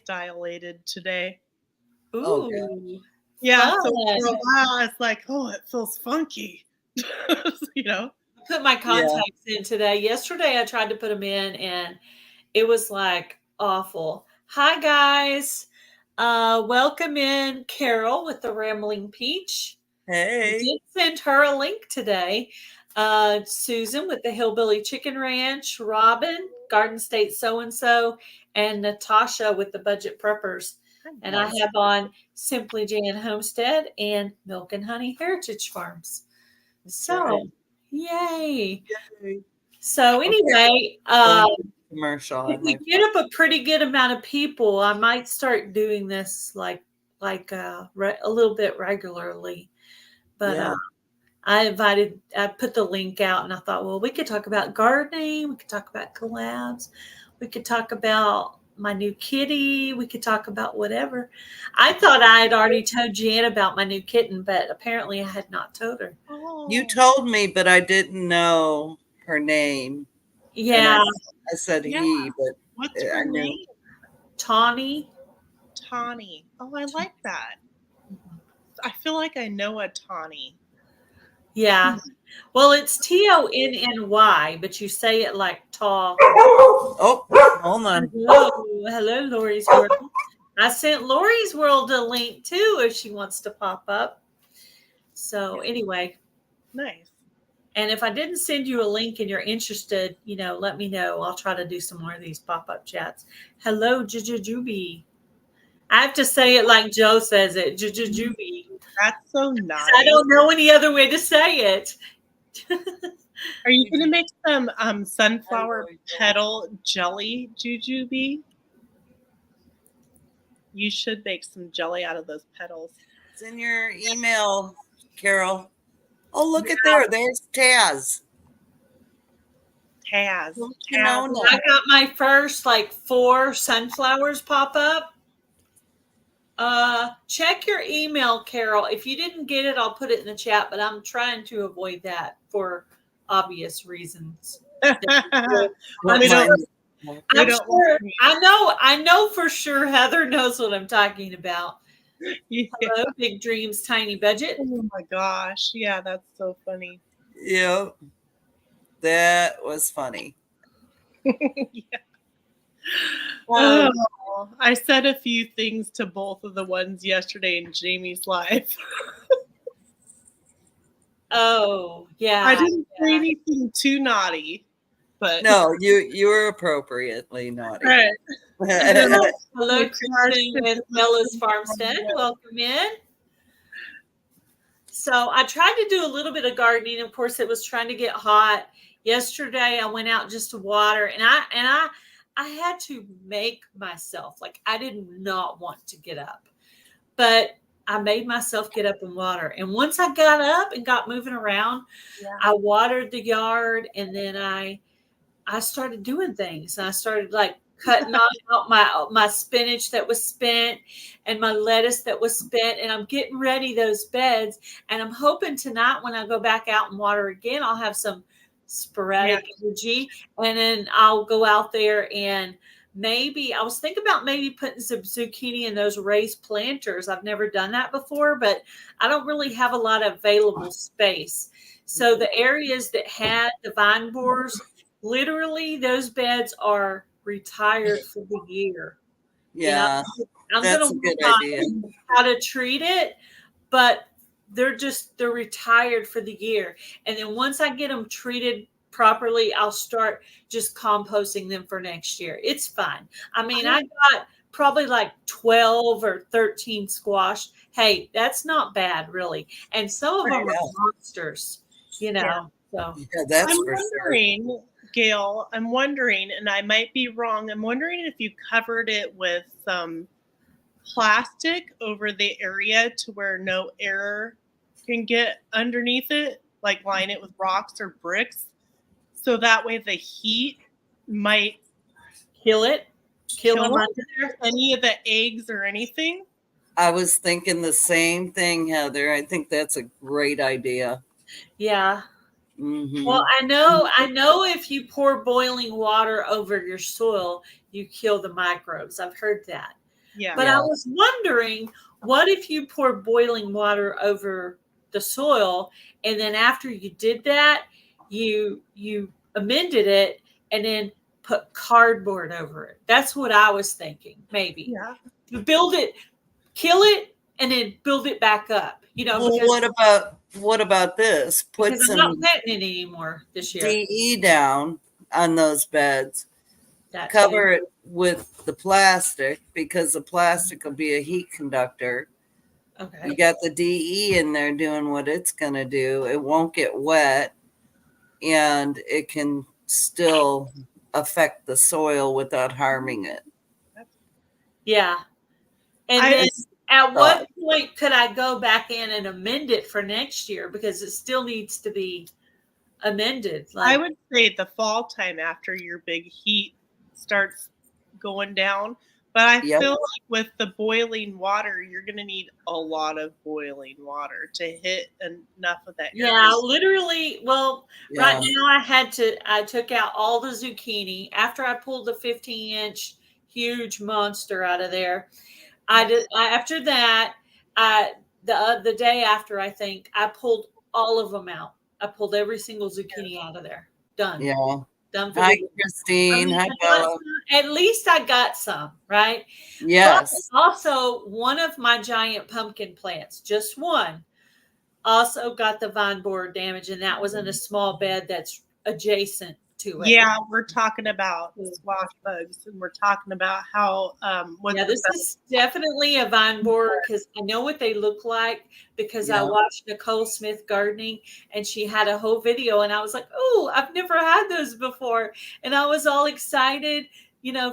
dilated today. Oh, Ooh, Yeah, so fun. for a while, it's like, "Oh, it feels funky." You know? Put my yeah. contacts in today. Yesterday, I tried to put them in, and it was like awful. Hi, guys. Welcome in Carol with the Rambling Peach. I Hey. did send her a link today. Susan with the Hillbilly Chicken Ranch, Robin, Garden State So and So, and Natasha with the Budget Preppers. And I have on Simply Jan Homestead and Milk and Honey Heritage Farms. So, Right. yay. Yay. So, anyway, Commercial if on we my get up a pretty good amount of people, I might start doing this like a little bit regularly. But yeah. I put the link out and I thought, well, we could talk about gardening. We could talk about collabs. We could talk about my new kitty. We could talk about whatever. I thought I had already told Jan about my new kitten, but apparently I had not told her. You Oh. told me, but I didn't know her name. And Yeah, I said Yeah. he, but What's I her knew. name? Tawny. Tawny. Oh, I like that. I feel like I know a Tawny. Yeah. Well, it's Tonny, but you say it like Taw. Oh, hold on. Hello, Lori's World. I sent Lori's World a link too if she wants to pop up. So anyway, Nice. and if I didn't send you a link and you're interested, let me know. I'll try to do some more of these pop-up chats. Hello, Jujujubi. I have to say it like Joe says it, Jujujubi. That's so nice. I don't know any other way to say it. Are you going to make some sunflower petal jelly, Jujubee? You should make some jelly out of those petals. It's in your email, Carol. Oh, look at there. There's Taz. Taz. I got my first 4 sunflowers pop up. Check your email, Carol. If you didn't get it, I'll put it in the chat, but I'm trying to avoid that for obvious reasons. I know for sure Heather knows what I'm talking about. Yeah. Hello, Big Dreams, Tiny Budget. Oh my gosh. Yeah, that's so funny. Yep. That was funny. Yeah. Oh, I said a few things to both of the ones yesterday in Jamie's live. Oh, yeah. I didn't say anything too naughty, but no, you were appropriately naughty. Right. Hello, Kristen with Bella's Farmstead. Welcome in. So I tried to do a little bit of gardening. Of course, it was trying to get hot. Yesterday, I went out just to water, and I had to make myself, I did not want to get up, but I made myself get up and water. And once I got up and got moving around, I watered the yard, and then I started doing things. And I started cutting out my spinach that was spent and my lettuce that was spent. And I'm getting ready those beds. And I'm hoping tonight when I go back out and water again, I'll have some sporadic energy. And then I'll go out there and I was thinking about maybe putting some zucchini in those raised planters. I've never done that before, but I don't really have a lot of available space. So the areas that had the vine borers, literally those beds are retired for the year. Yeah, I'm that's going a good idea. How to treat it, but they're retired for the year. And then once I get them treated properly, I'll start just composting them for next year. It's fine. I mean, I got probably 12 or 13 squash. Hey, that's not bad, really. And some of them are monsters, So yeah, that's I'm for wondering, sure. Gail, I'm wondering, and I might be wrong, I'm wondering if you covered it with some plastic over the area to where no air can get underneath it, line it with rocks or bricks, so that way the heat might kill any of the eggs or anything. I was thinking the same thing, Heather. I think that's a great idea. Yeah. Mm-hmm. Well, I know if you pour boiling water over your soil, you kill the microbes. I've heard that. Yeah. But I was wondering, what if you pour boiling water over the soil, and then after you did that, you amended it and then put cardboard over it? That's what I was thinking. Maybe Yeah. you build it, kill it, and then build it back up. Well, Because what about this? Put I'm not some planting it anymore this year. DE down on those beds. That Cover too. it with the plastic because the plastic will be a heat conductor. Okay. You got the DE in there doing what it's going to do. It won't get wet and it can still affect the soil without harming it. Yeah. And I- then at what point could I go back in and amend it for next year? Because it still needs to be amended. I would say the fall time after your big heat starts going down. But I Yep. feel like with the boiling water, you're going to need a lot of boiling water to hit enough of that. Yeah, literally. Well, Yeah. right now I took out all the zucchini after I pulled the 15-inch huge monster out of there. After that, the day after, I think I pulled all of them out. I pulled every single zucchini out of there. Done. Yeah. Done for Hi, the year. Christine. Hi, I got Bella. some- at least I got some, right? Yes. But also, one of my giant pumpkin plants, just one, also got the vine borer damage, and that was in a small bed that's adjacent to it. Yeah, we're talking about squash bugs, and we're talking about how This is definitely a vine borer because I know what they look like because I watched Nicole Smith gardening and she had a whole video and I was like, oh, I've never had those before. And I was all excited,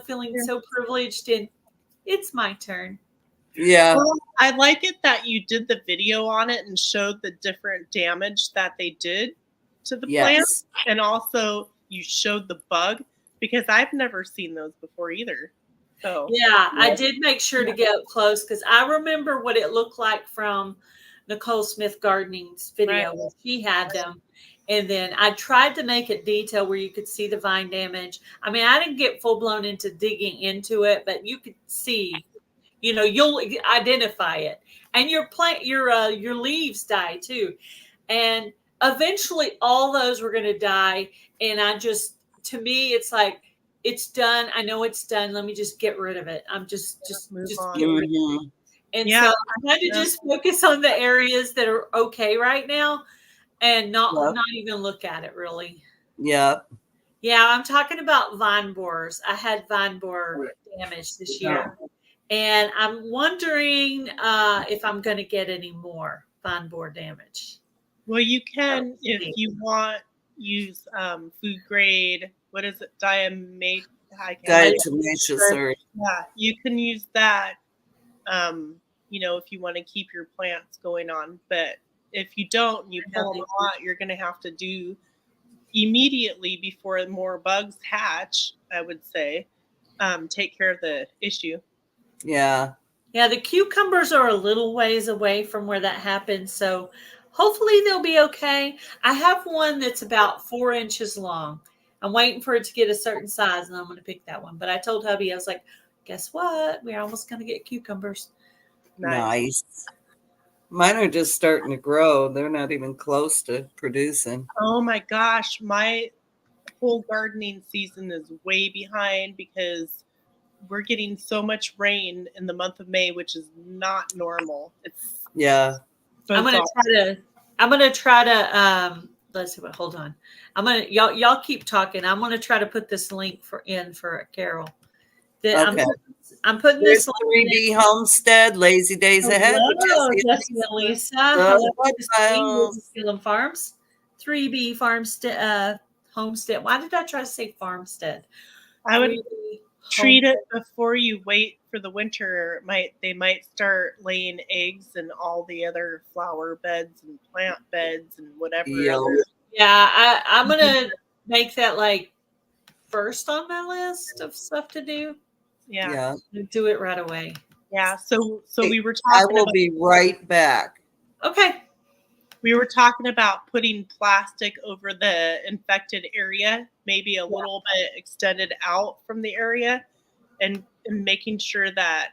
feeling so privileged, and it's my turn. Yeah. Well, I like it that you did the video on it and showed the different damage that they did to the plants, and also you showed the bug because I've never seen those before either. So I did make sure to get up close because I remember what it looked like from Nicole Smith Gardening's video when she had them. And then I tried to make it detail where you could see the vine damage. I mean, I didn't get full blown into digging into it, but you could see, you'll identify it. And your leaves die too. And eventually all those were going to die. And to me, it's like, it's done. I know it's done. Let me just get rid of it. I'm just move get on. rid of it. And so I'm trying to just focus on the areas that are okay right now and not even look at it really. Yeah. Yeah, I'm talking about vine borers. I had vine borer damage this year. And I'm wondering if I'm going to get any more vine borer damage. Well, you can, if you want, use food grade. What is it? Diatomaceous earth. Yeah, you can use that. If you want to keep your plants going on, but if you don't, you pull them out, you're going to have to do immediately before more bugs hatch. I would say, take care of the issue. Yeah. Yeah, the cucumbers are a little ways away from where that happened, so hopefully they'll be okay. I have one that's about 4 inches long. I'm waiting for it to get a certain size, and I'm going to pick that one. But I told hubby, I was like, guess what? We're almost going to get cucumbers. Nice. Mine are just starting to grow. They're not even close to producing. Oh my gosh. My whole gardening season is way behind because we're getting so much rain in the month of May, which is not normal. I'm gonna try to let's see what hold on. Y'all keep talking. I'm gonna try to put this link for Carol. I'm putting this 3B Homestead, Lazy Days Ahead. Jessica Lisa. Hello, Farms. 3B Farmstead Homestead. Why did I try to say Farmstead? I would treat it before you wait for the winter. They might start laying eggs in all the other flower beds and plant beds and whatever. Yeah, I'm gonna make that like first on my list of stuff to do. Yeah. Do it right away. Yeah. So we were talking. I will be right back. Okay. We were talking about putting plastic over the infected area, maybe a little bit extended out from the area, and am making sure that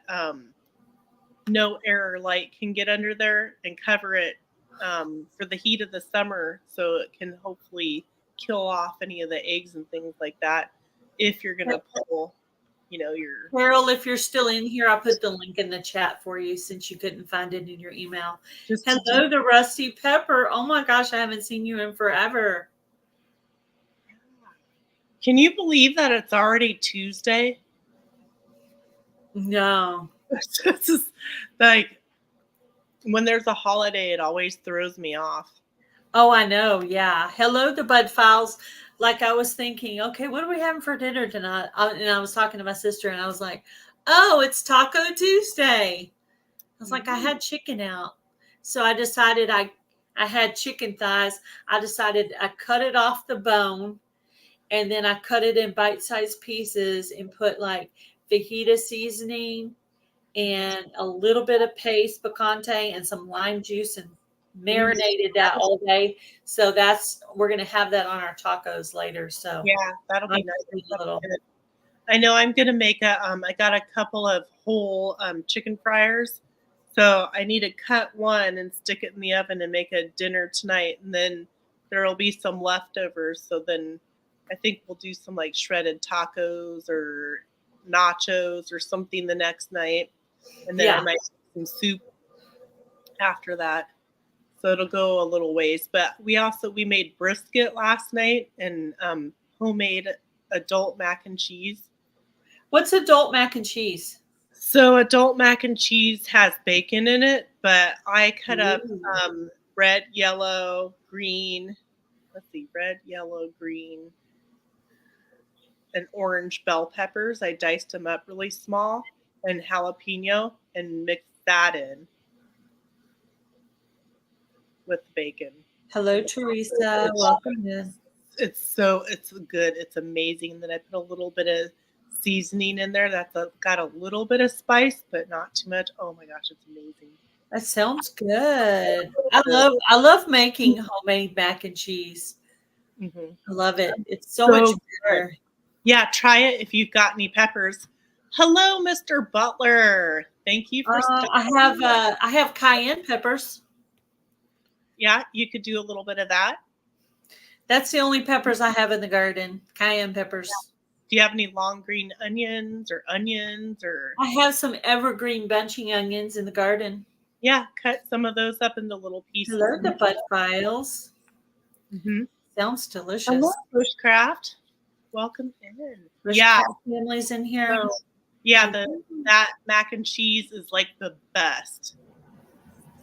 no air or light can get under there and cover it for the heat of the summer, so it can hopefully kill off any of the eggs and things like that. If you're gonna pull, your Carol, if you're still in here, I'll put the link in the chat for you since you couldn't find it in your email. just Hello, the Rusty Pepper. Oh my gosh, I haven't seen you in forever. Can you believe that it's already Tuesday? No. It's just like when there's a holiday, it always throws me off. Oh, I know. Yeah. Hello, the Bud Files. Like I was thinking, okay, what are we having for dinner tonight? And I was talking to my sister, and I was like, oh, it's Taco Tuesday. I was like, I had chicken out, so I decided I had chicken thighs. I decided I cut it off the bone, and then I cut it in bite-sized pieces and put like fajita seasoning and a little bit of paste picante and some lime juice and marinated that all day. So we're going to have that on our tacos later. So Yeah, that'll be I'm nice. just a little. I know I'm gonna make I got a couple of whole chicken fryers, so I need to cut one and stick it in the oven and make a dinner tonight, and then there'll be some leftovers. So then I think we'll do some like shredded tacos or nachos or something the next night, and then I might make some soup after that. So it'll go a little ways. But we made brisket last night and homemade adult mac and cheese. What's adult mac and cheese? So adult mac and cheese has bacon in it, but I cut up red, yellow, green. Let's see, red, yellow, green, and orange bell peppers. I diced them up really small, and jalapeno, and mixed that in with the bacon. Hello, Teresa. Welcome in. It's good. It's amazing. And then I put a little bit of seasoning in there that's got a little bit of spice, but not too much. Oh my gosh, it's amazing. That sounds good. I love making homemade mac and cheese. Mm-hmm. I love it. It's so much better. Yeah, try it if you've got any peppers. Hello, Mr. Butler. Thank you for I have cayenne peppers. Yeah, you could do a little bit of that. That's the only peppers I have in the garden. Cayenne peppers. Yeah. Do you have any long green onions or I have some evergreen bunching onions in the garden. Yeah, cut some of those up into little pieces. Hello, the Bud Files. Mm-hmm. Sounds delicious. Hello, Bushcraft. Welcome in. Bushcraft family's in here. So, yeah, that mac and cheese is like the best.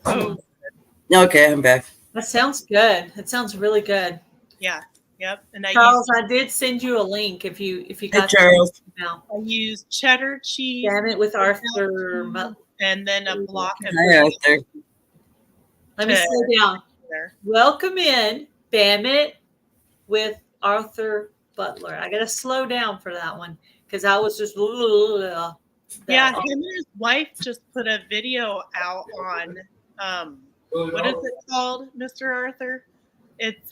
Oh, Okay, I'm back. That sounds good. It sounds really good. Yeah. Yep. And Charles, I did send you a link if you got Charles. now. I used cheddar cheese. Damn it with Arthur. And then a block of Hi, Arthur. Let me slow down. There. Welcome in, Bam It with Arthur Butler. I gotta slow down for that one because I was just yeah, him and his wife just put a video out on what is it called, Mr. Arthur? It's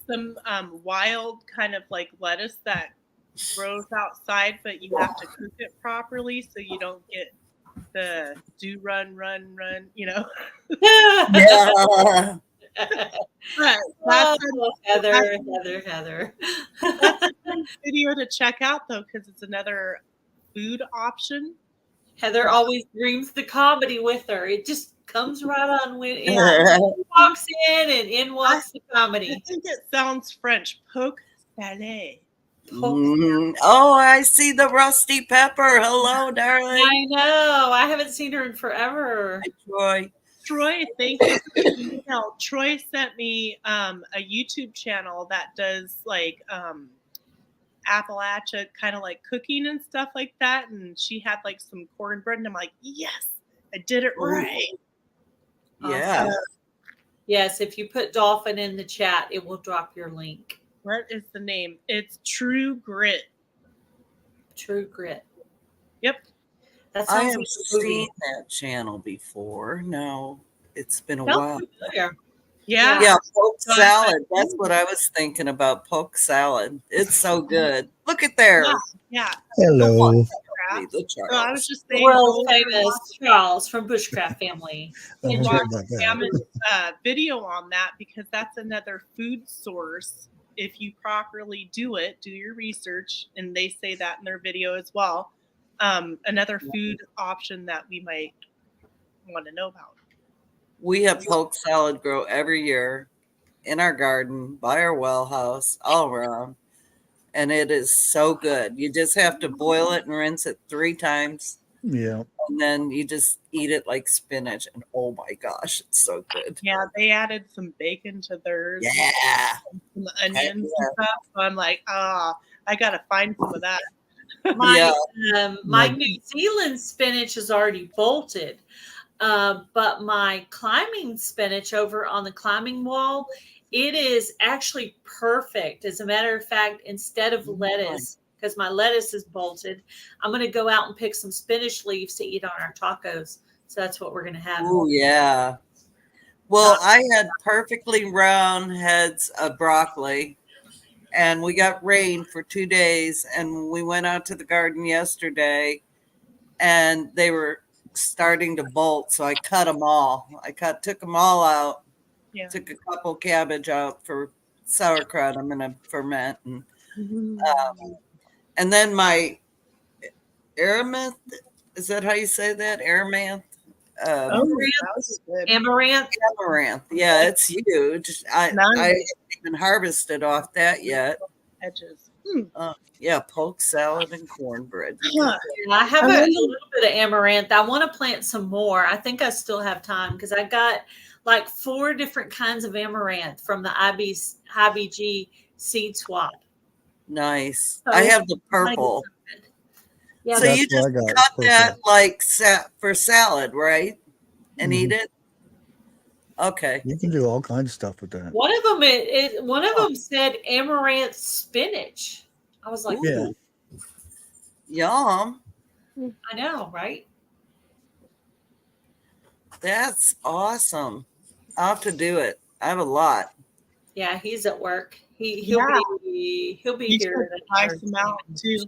some wild kind of like lettuce that grows outside, but you have to cook it properly so you don't get the run, you know. Yeah. But Heather. That's a nice video to check out though, because it's another food option. Heather always brings the comedy with her. It just comes right on when she walks in and in walks the comedy. I think it sounds French. Poke salé. Oh, I see the Rusty Pepper. Hello, darling. I know. I haven't seen her in forever. Hi, Troy. Troy, thank you for the email. Troy sent me a YouTube channel that does like Appalachia kind of like cooking and stuff like that. And she had like some cornbread, and I'm like, yes, I did it right. Yeah. Awesome. Yes, if you put Dolphin in the chat, it will drop your link. What is the name? It's True Grit. True Grit. Yep. I have seen that channel before. No, it's been a while. Familiar. Yeah. Yeah, poke So I- salad. That's what I was thinking about. Poke salad. It's so good. Look at there. Yeah. Hello. Crap. The So I was Charles. just The saying, world go over and famous watch- Charles from Bushcraft Family. I and was watch right about that. Salmon's video on that, because that's another food source. If you properly do your research, and they say that in their video as well. Another food option that we might want to know about. We have poke salad grow every year in our garden, by our well house, all around. And it is so good. You just have to boil it and rinse it 3 times. Yeah. And then you just eat it like spinach. And oh my gosh, it's so good. Yeah, they added some bacon to theirs. Yeah. And some onions Yeah. and stuff. So I'm like, I gotta find some of that. My my Yeah. New Zealand spinach is already bolted, but my climbing spinach over on the climbing wall, it is actually perfect. As a matter of fact, instead of lettuce, because my lettuce is bolted, I'm going to go out and pick some spinach leaves to eat on our tacos. So that's what we're going to have. Oh, yeah. Well, I had perfectly round heads of broccoli, and we got rain for 2 days. And we went out to the garden yesterday, and they were starting to bolt. So I cut them all. Took them all out. Yeah. Took a couple cabbage out for sauerkraut. I'm going to ferment. And then my Aramanth, is that how you say that? Aramanth? Oh, that was good. Amaranth. Amaranth. Yeah, it's huge. I haven't even harvested off that yet. Edges. Yeah, poke salad and cornbread. Huh. I have a little bit of amaranth. I want to plant some more. I think I still have time because I got like 4 different kinds of amaranth from the IBG seed swap. Nice. So, I have the purple. Yeah, So That's you what just I got, cut purple. that like for salad, right? And eat it? Okay. You can do all kinds of stuff with that. one of them one of them said amaranth spinach. I was like, Yeah. Yum. I know, right? That's awesome. I'll have to do it. I have a lot. Yeah, he's at work. He'll Yeah. be You here. should try some out too.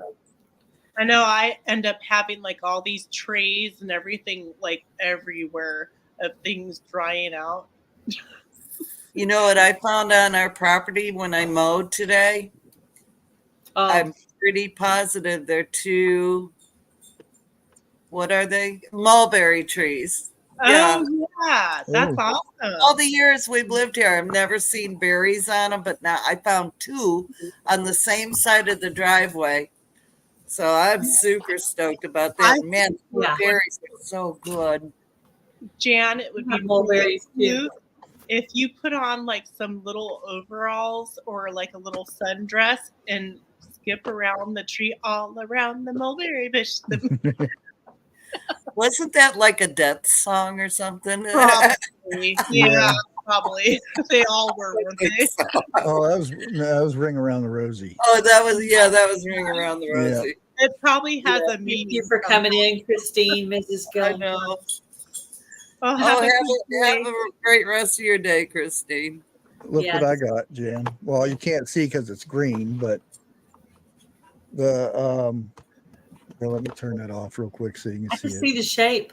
I know I end up having like all these trays and everything like everywhere of things drying out. You know what I found on our property when I mowed today? I'm pretty positive they're 2, what are they? Mulberry trees. Yeah. Oh, yeah. That's Oh. awesome. All the years we've lived here, I've never seen berries on them, but now I found 2 on the same side of the driveway. So I'm super stoked about that. Man, Yeah. berries are so good. Jan, it would be Have mulberries really too. cute if you put on like some little overalls or like a little sundress and skip around the tree all around the mulberry bush. Wasn't that like a death song or something? Probably. Yeah, Yeah. probably. They all were, weren't they? Oh, that was Ring Around the Rosie. Oh, that was Ring Around the Yeah. Rosie. It probably has a Thank meaning. you for coming in, Christine, Mrs. I Gilmore. know. Oh, Oh, have a have good day. a great rest of your day, Christine. Look Yeah. what I got, Jan. Well, you can't see because it's green, but the well, let me turn that off real quick so you I can can see see it. the shape.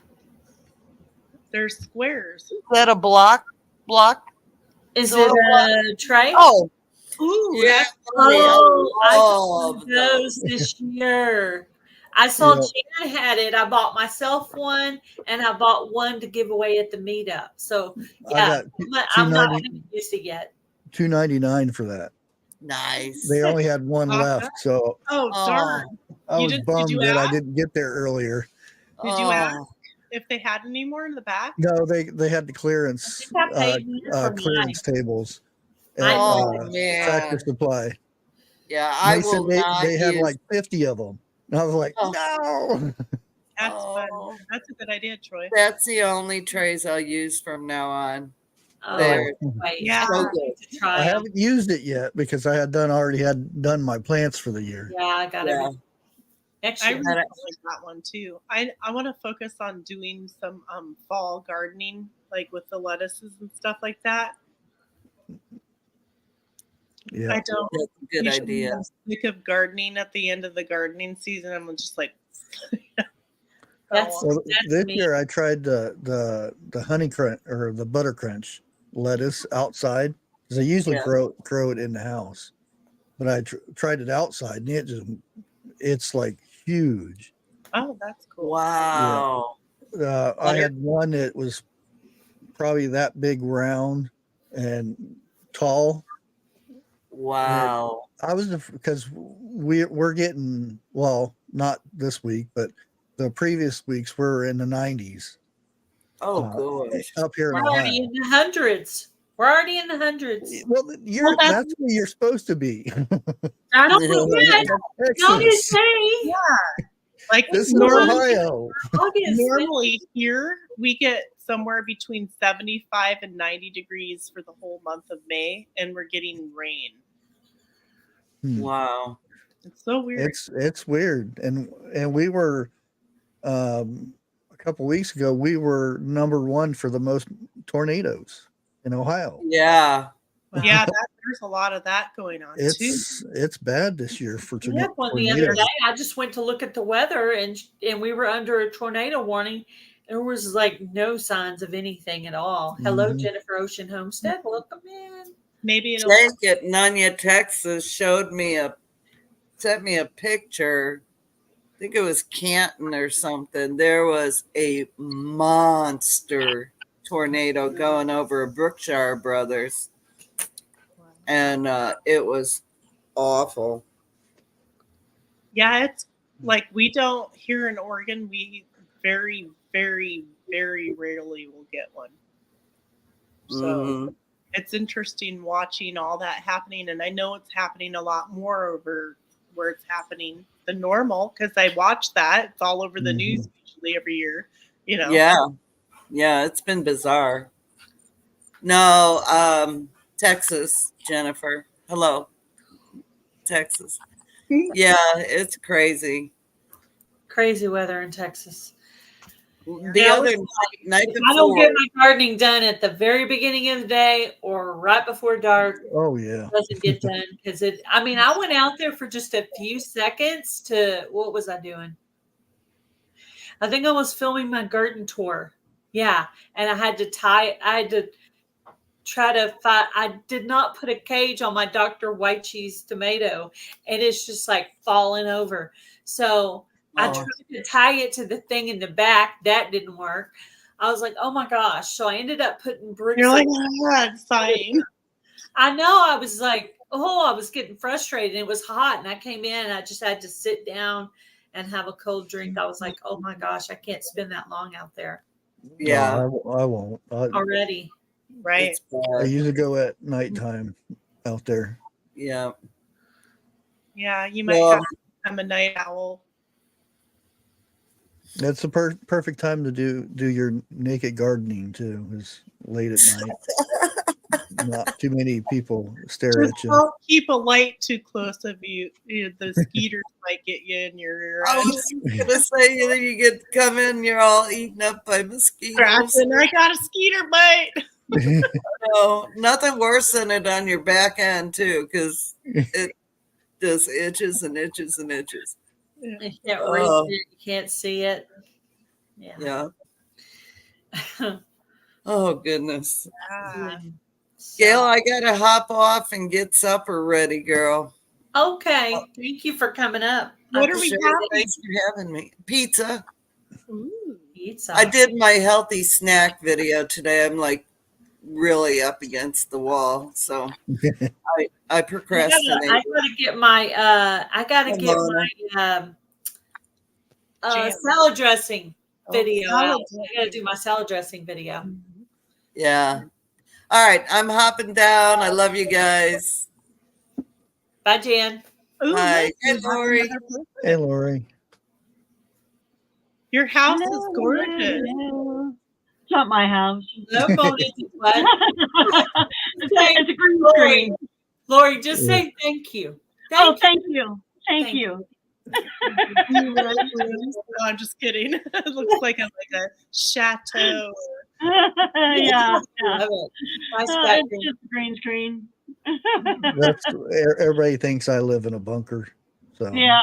They're squares. Is that a block? Is So- it a tray? Oh, Ooh, yeah. Oh, I love saw those this year. I saw Jan had it. I bought myself one, and I bought one to give away at the meetup. So yeah, I'm not haven't used it yet. $2.99 for that. Nice. They only had one Awesome. left, so Oh, darn. I You was did bummed you that I ask? didn't get there earlier. Did you ask if they had any more in the back? No, they had the clearance I think I paid for clearance tables I at Oh, Tractor man. Supply. Yeah, And I they said will not they had use- like 50 of them. And I was like, Oh. no. That's Oh. fun. That's a good idea, Troy. That's the only trays I'll use from now on. Oh, There. wait, Yeah. I need to try I 'em. haven't used it yet because I had already done my plants for the year. Yeah, I got Yeah. it. Next I year. really like that one too. I want to focus on doing some fall gardening, like with the lettuces and stuff like that. Yeah. I don't. That's a good Usually idea. I'm sick of gardening at the end of the gardening season. I'm just like, That's- Well, That's this me. year I tried the honey crunch or the butter crunch lettuce outside because I usually Yeah. grow it in the house, but I tried it outside and it's like huge. oh, that's cool. Wow. I had one that was probably that big round and tall. Wow. I was because we're getting, well, not this week, but the previous weeks we're in the 90s Oh, gosh. up here in We're already Ohio. in the hundreds. We're already in the hundreds. Well, that's where you're supposed to be. I don't know yet. Not in Texas. May. Like This is normally, Ohio. August. normally here we get somewhere between 75 and 90 degrees for the whole month of May, and we're getting rain. Wow. It's so weird. It's weird, and we were a couple weeks ago. We were number one for the most tornadoes in Ohio. Yeah. Yeah, there's a lot of that going on too. It's bad this year for We had one the other tornadoes. day. I just went to look at the weather, and we were under a tornado warning. There was like no signs of anything at all. Hello, Mhm. Jennifer Ocean Homestead. Welcome in. Maybe it'll. Jake at Nanya, Texas sent me a picture. I think it was Canton or something. There was a monster tornado going over Brookshire Brothers. And it was awful. Yeah, it's like we don't here in Oregon. We very, very, very rarely will get one. So Mhm. it's interesting watching all that happening, and I know it's happening a lot more over where it's happening than normal because I watch that. It's all over the news usually every year. You know. Yeah, it's been bizarre. No, Texas, Jennifer. Hello, Texas. Yeah, it's crazy. Crazy weather in Texas. The Yeah, other night If I don't before, get my gardening done at the very beginning of the day or right before dark, Oh yeah. it doesn't get done because it. I mean, I went out there for just a few seconds to. What was I doing? I think I was filming my garden tour. Yeah, and I had to try to find. I did not put a cage on my Dr. White Cheese tomato, and it's just like falling over. So I tried to tie it to the thing in the back. That didn't work. I was like, oh my gosh. So I ended up putting bricks. You're like, I'm sighing. I know. I was like, I was getting frustrated. It was hot, and I came in, and I just had to sit down and have a cold drink. I was like, oh my gosh, I can't spend that long out there yeah, No, I won't. already. Right. it's I bad. usually go at nighttime out there. Yeah. Yeah, you might Well, have to become a night owl. That's the perfect time to do your naked gardening too. Is late at night. Not too many people stare Just at you. don't keep a light too close of you. The skeeters might get you in your ear. I was gonna say you get come in, you're all eaten up by mosquitoes. Scratching. I got a skeeter bite. No, nothing worse than it on your back end too, because it just itches and itches and itches. You can't reach Oh. it. You can't see it. Yeah. Yeah. Oh goodness. Ah. Gail, I gotta hop off and get supper ready, girl. Okay. Thank you for coming up. What are we Sure, having? thanks for having me. Pizza. Ooh. Pizza. I did my healthy snack video today. I'm like really up against the wall, so I procrastinate. I gotta get my Mona. salad dressing video. salad I gotta do my salad dressing video. Yeah. All right, I'm hopping down. I love you guys. Bye, Jan. Ooh, Hi. look, Hey, we have Lori. another person. Hey, Lori. Your house is gorgeous. It's not my house. No bonus. What? It's a green Lori, screen. Lori, just say thank you. Oh, Thank thank you. Thank you. No, I'm just kidding. It looks like a chateau. Yeah. I love it. Nice It's background. just a green screen. That's everybody thinks I live in a bunker. So Yeah.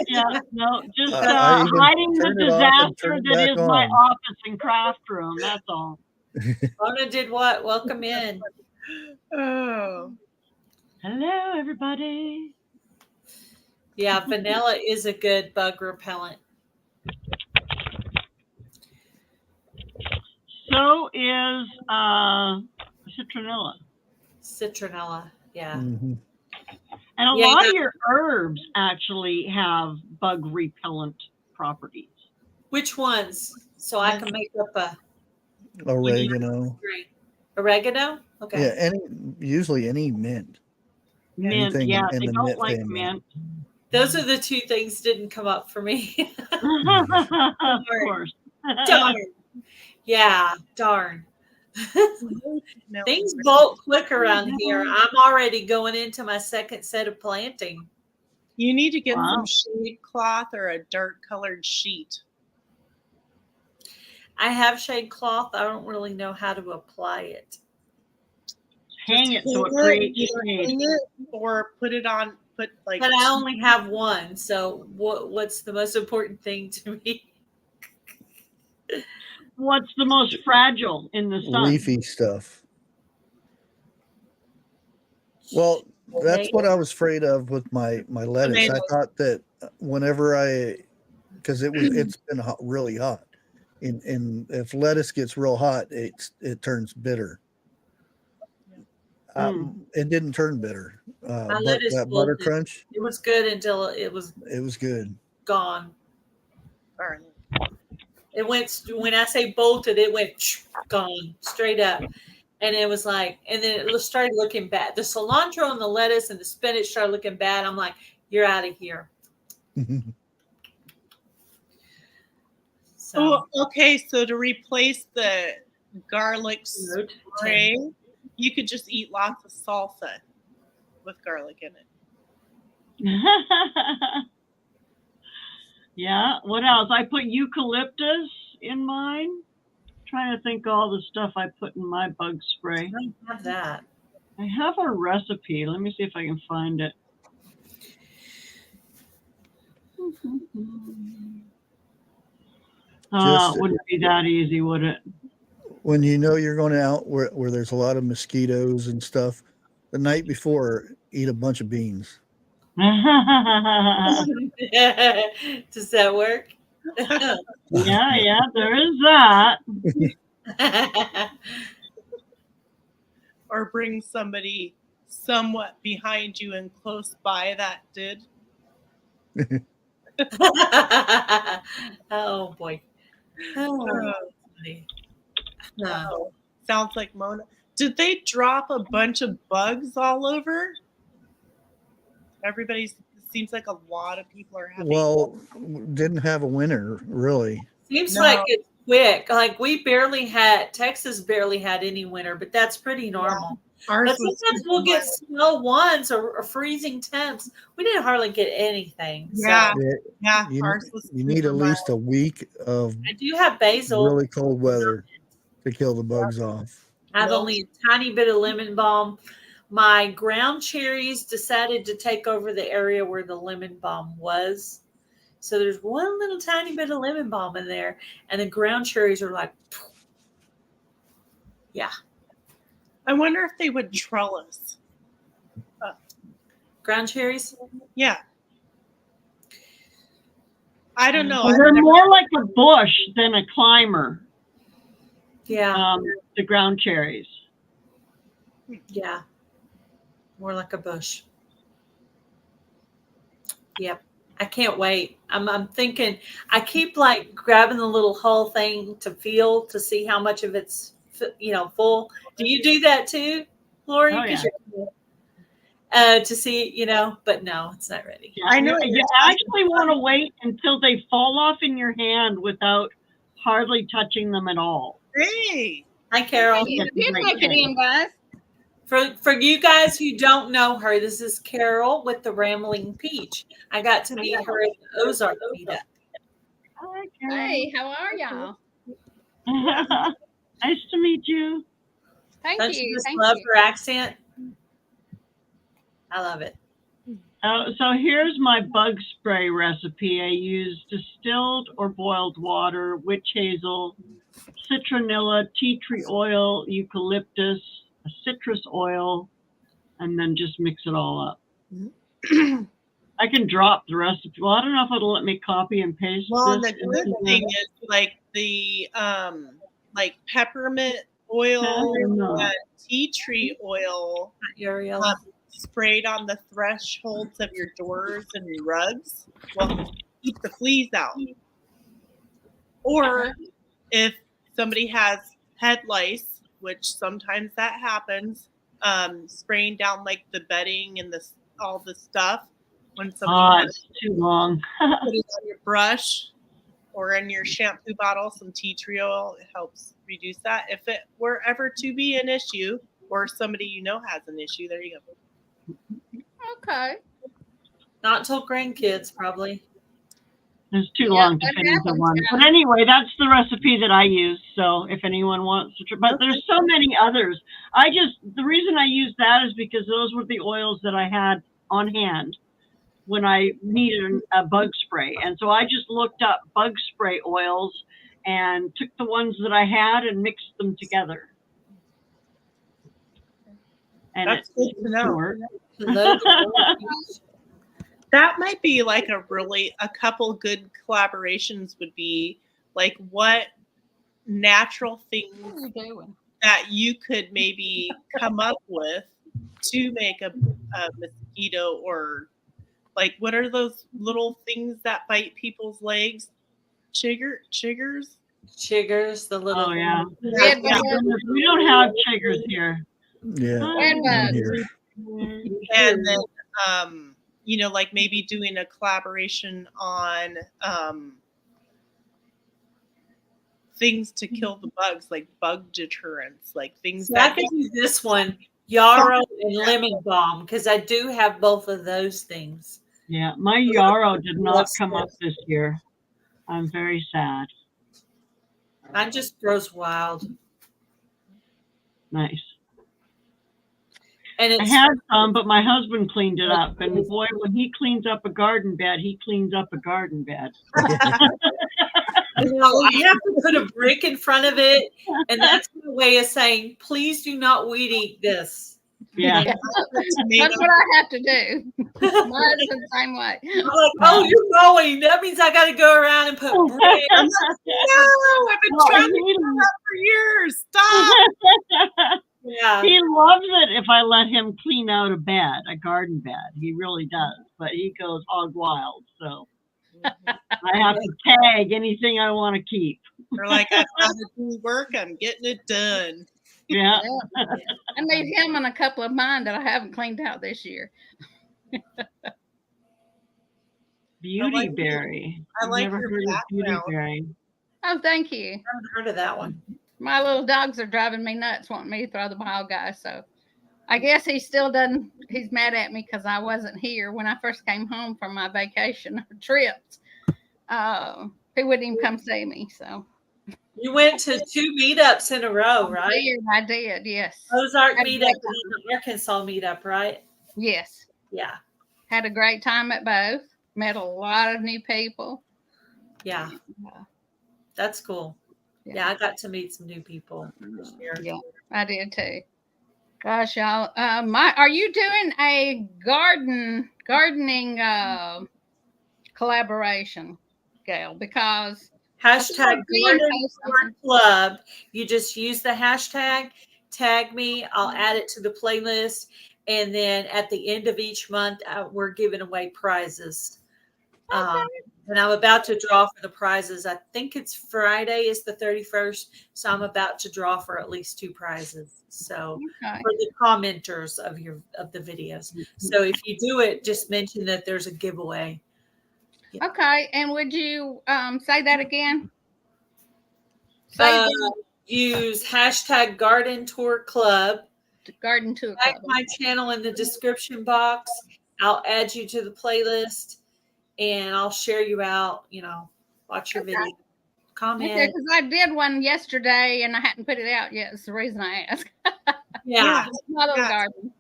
Yeah. No, just I even hiding the turn it off and disaster turn it that back is my on. office and craft room. That's all. Mona did what? Welcome in. Oh, Hello, everybody. Yeah, vanilla is a good bug repellent. So is citronella. Citronella. Yeah. Mhm. And a Yeah. lot of your herbs actually have bug repellent properties. Which ones? So I can make up a Oregano. drink. Oregano? Okay. Yeah, usually any mint. Mint, Anything yeah, in they the don't mint like family. mint. Those are the two things didn't come up for me. Of course. Darn. Yeah, darn. no. Things bolt quick around here. I'm already going into my second set of planting. You need to get Wow. some shade cloth or a dark colored sheet. I have shade cloth. I don't really know how to apply it. Hang it so it Hang creates either shade. hang it or put it on. Put like. But I only have one. So what's the most important thing to me? What's the most fragile in the sun? Leafy stuff. Well, that's what I was afraid of with my lettuce. I Tomatoes. thought that whenever because it's been really hot, and if lettuce gets real hot, it turns bitter. It didn't turn bitter. My But lettuce that wilted. butter crunch, It was good until it was it was good. gone. Darn. It went, when I say bolted, it went gone straight up. And it was like, and then it started looking bad. The cilantro and the lettuce and the spinach started looking bad. I'm like, you're out of here. So, Oh, okay. So to replace the garlic note spray, you could just eat lots of salsa with garlic in it. Yeah. What else? I put eucalyptus in mine. Trying to think all the stuff I put in my bug spray. I don't have that. I have a recipe. Let me see if I can find it. Just- It wouldn't be that easy, would it? When you know you're going out where there's a lot of mosquitoes and stuff, the night before, eat a bunch of beans. Yeah, Does that work? yeah, there is that. Or bring somebody somewhat behind you and close by that did. Oh boy. Oh, funny. No. Oh, sounds like Mona. Did they drop a bunch of bugs all over? Everybody seems like a lot of people are having. Well, didn't have a winter really. Seems No. like it's quick. Like Texas barely had any winter, but that's pretty normal. Ours But was sometimes we'll get snow once or freezing temps. We didn't hardly get anything. So Yeah. Yeah, yeah. Ours was you need at super least a week of I do have basil. really cold weather to kill the bugs off. I have No. only a tiny bit of lemon balm. My ground cherries decided to take over the area where the lemon balm was. So there's one little tiny bit of lemon balm in there. And the ground cherries are like, yeah. I wonder if they would trellis. Ground cherries? Yeah. I don't know. Well, I've they're never- more like a bush than a climber. Yeah. The ground cherries. Yeah. More like a bush. Yep. I can't wait. I'm thinking, I keep like grabbing the little hull thing to feel to see how much of it's, full. Do you do that too, Lori? Oh, 'Cause yeah. you're- to see, but no, it's not ready. Yeah, I know You you're actually want to wait until they fall off in your hand without hardly touching them at all. Hey. Hi, Carol. Yeah. Good marketing, guys. For you guys who don't know her, this is Carol with the Rambling Peach. I got to meet her at the Ozark meetup. Hi, Hey, how are y'all? Karen. Nice to meet you. Thank Don't you. you just Thank love you. her accent? I love it. So here's my bug spray recipe. I use distilled or boiled water, witch hazel, citronella, tea tree oil, eucalyptus, a citrus oil, and then just mix it all up. I can drop the recipe. Well, I don't know if it'll let me copy and paste Well, and this. the good thing is like the peppermint oil and tea tree oil Uriel. sprayed on the thresholds of your doors and your rugs will keep the fleas out. Or if somebody has head lice, which sometimes that happens, spraying down like the bedding and all the stuff when somebody it's too long. put it on your brush or in your shampoo bottle, some tea tree oil, it helps reduce that. If it were ever to be an issue or somebody you know has an issue, there you go. Okay. Not until grandkids, probably. It's too Yeah, long to that fit into happens, one. yeah. But anyway, that's the recipe that I use. So if anyone wants to, but there's so many others. The reason I use that is because those were the oils that I had on hand when I needed a bug spray. And so I just looked up bug spray oils and took the ones that I had and mixed them together. And That's good to know. worked. Hello. That might be like a couple good collaborations would be like what natural What are things you doing? that you could maybe come up with to make a mosquito, or like what are those little things that bite people's legs? Chiggers? Chiggers, the little. Oh yeah. Red Yeah. bug. We don't have chiggers here. Yeah. Red bug. Here. And then like maybe doing a collaboration on things to kill the bugs, like bug deterrents, like things So I that could do this one, yarrow and lemon balm, because I do have both of those things. Yeah, my yarrow did not come up this year. I'm very sad. Mine just grows wild. Nice. And I it's had some, but my husband cleaned it up. And boy, when he cleans up a garden bed, he cleans up a garden bed. I have to put a brick in front of it, and that's my way of saying, please do not weed eat this. Yeah. That's what I have to do. Mine's the same way. I'm like, oh, you're going. That means I got to go around and put brick. no, I've been trying to do that for years. Stop. Yeah. He loves it if I let him clean out a garden bed. He really does. But he goes hog wild. So I have to tag anything I want to keep. They're like, I've got to do work. I'm getting it done. Yeah. I need him and a couple of mine that I haven't cleaned out this year. Beauty berry. I like I've never your heard of beauty background. berry. Oh, thank you. I haven't heard of that one. My little dogs are driving me nuts, wanting me to throw the ball guy. So I guess he still doesn't. He's mad at me because I wasn't here when I first came home from my vacation trips. He wouldn't even come see me. So You went to 2 meetups in a row, right? I did. Yes. Ozark Had a meetup great and the Arkansas meetup, right? Yes. Yeah. Had a great time at both. Met a lot of new people. Yeah. That's cool. Yeah, I got to meet some new people this year. Yeah, I did too. Gosh, y'all. Are you doing a gardening collaboration, Gail? Because Hashtag Being Garden post Tour something. Club. You just use the hashtag, tag me. I'll add it to the playlist. And then at the end of each month, we're giving away prizes. And I'm about to draw for the prizes. I think it's Friday is the 31st. So I'm about to draw for at least 2 prizes. So Okay. for the commenters of the videos. So if you do it, just mention that there's a giveaway. Okay, and would you say that again? Say Use hashtag Garden Tour Club. the garden tour Like club. my channel in the description box. I'll add you to the playlist and I'll share you out, watch your Okay. video. comment. Because I did one yesterday and I hadn't put it out yet. That's the reason I asked. Yeah. It's my little Yeah. garden.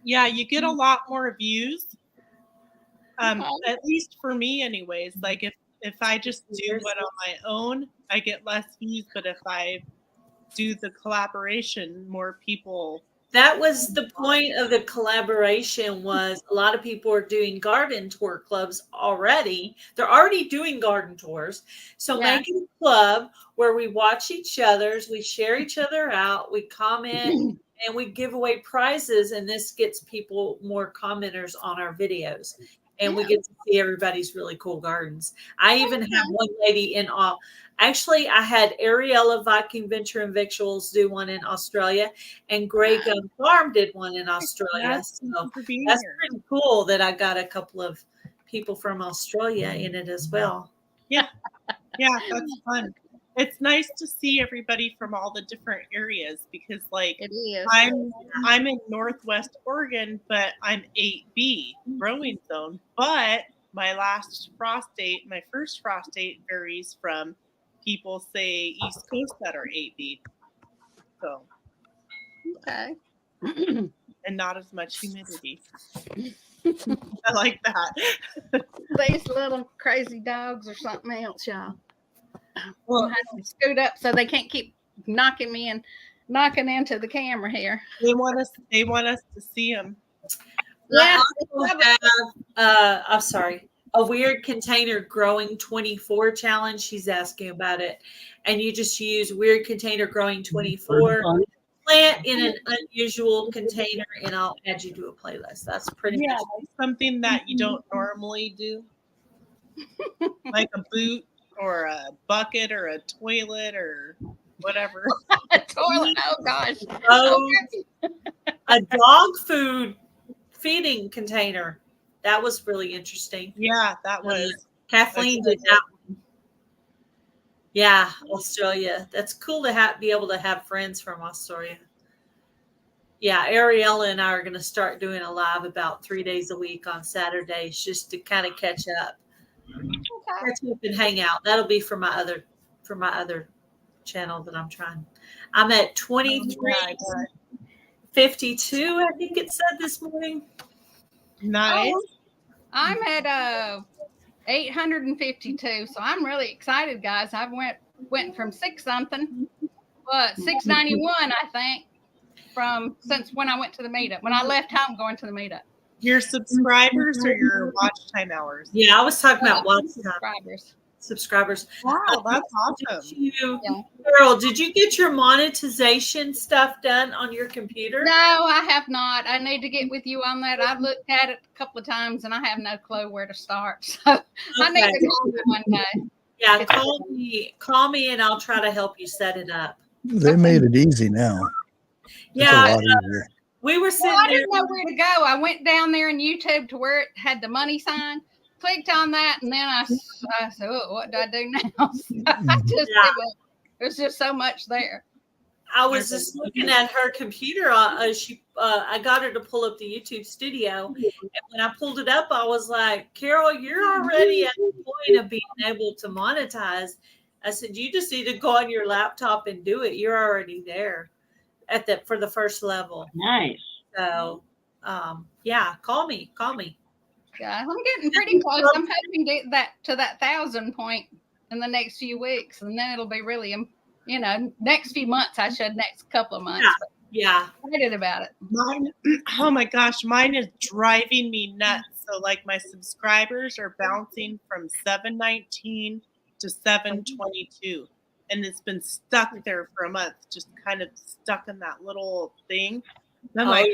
Yeah, you get a lot more views. Okay. At least for me, anyways. Like if I just do it on my own, I get less views. But if I do the collaboration, more people. That was the point of the collaboration. Was a lot of people are doing garden tour clubs already. They're already doing garden tours. So Yeah. make it a club where we watch each other's, we share each other out, we comment, and we give away prizes. And this gets people more commenters on our videos. And we Yeah. get to see everybody's really cool gardens. I even had one lady in actually, I had Ariella Viking Venture and Victuals do one in Australia, and Grey Gum Farm did one in Australia. So For being that's here. pretty cool that I got a couple of people from Australia in it as well. Yeah, that's fun. It's nice to see everybody from all the different areas because, like, It is. I'm in Northwest Oregon, but I'm 8B growing zone. But my last frost date, my first frost date varies from people say East Coast that are 8B. So, Okay. and not as much humidity. I like that. These little crazy dogs or something else, y'all. Well, I have to scoot up so they can't keep knocking me and knocking into the camera here. they want us to see them. Yeah. I also have, I'm sorry, a weird container growing 24 challenge. She's asking about it. And you just use weird container growing 24, plant in an unusual container, and I'll add you to a playlist. That's pretty Yeah, much like something that you don't normally do, like a boot or a bucket or a toilet or whatever. A toilet. Oh gosh. Oh, Okay. a dog food feeding container. That was really interesting. Yeah, that was. Kathleen did that one. Yeah, Australia. That's cool to be able to have friends from Australia. Yeah, Ariella and I are going to start doing a live about 3 days a week on Saturdays just to kind of catch up. Okay. Catch up and hang out. That'll be for my other channel that I'm trying. I'm at 2352, I think it said this morning. Nice. I'm at 852, so I'm really excited, guys. I went from 691, I think, from since when I went to the meetup. When I left home going to the meetup. Your subscribers or your watch time hours? Yeah, I was talking about watch time Subscribers. subscribers. Wow, that's awesome. Carol, did you get your monetization stuff done on your computer? No, I have not. I need to get with you on that. I've looked at it a couple of times and I have no clue where to start. So I need Okay. to call you one day. Yeah, call me and I'll try to help you set it up. They made it easy now. It's a Yeah, lot easier. we were sitting Well, I there. didn't know where to go. I went down there in YouTube to where it had the money sign, clicked on that, and then I said, oh, what do I do now? I just give up. There's just so much there. I was just looking at her computer. I got her to pull up the YouTube studio, and when I pulled it up, I was like, "Carol, you're already at the point of being able to monetize." I said, "You just need to go on your laptop and do it. You're already there for the first level." Nice. So, yeah, call me. Yeah, I'm getting pretty close. I'm hoping to get to that 1,000 point in the next few weeks, and then it'll be really, next few months. Next couple of months. Yeah. Excited about it. Mine, oh my gosh, mine is driving me nuts. So, like, my subscribers are bouncing from 719 to 722, and it's been stuck there for a month, just kind of stuck in that little thing. And I'm like,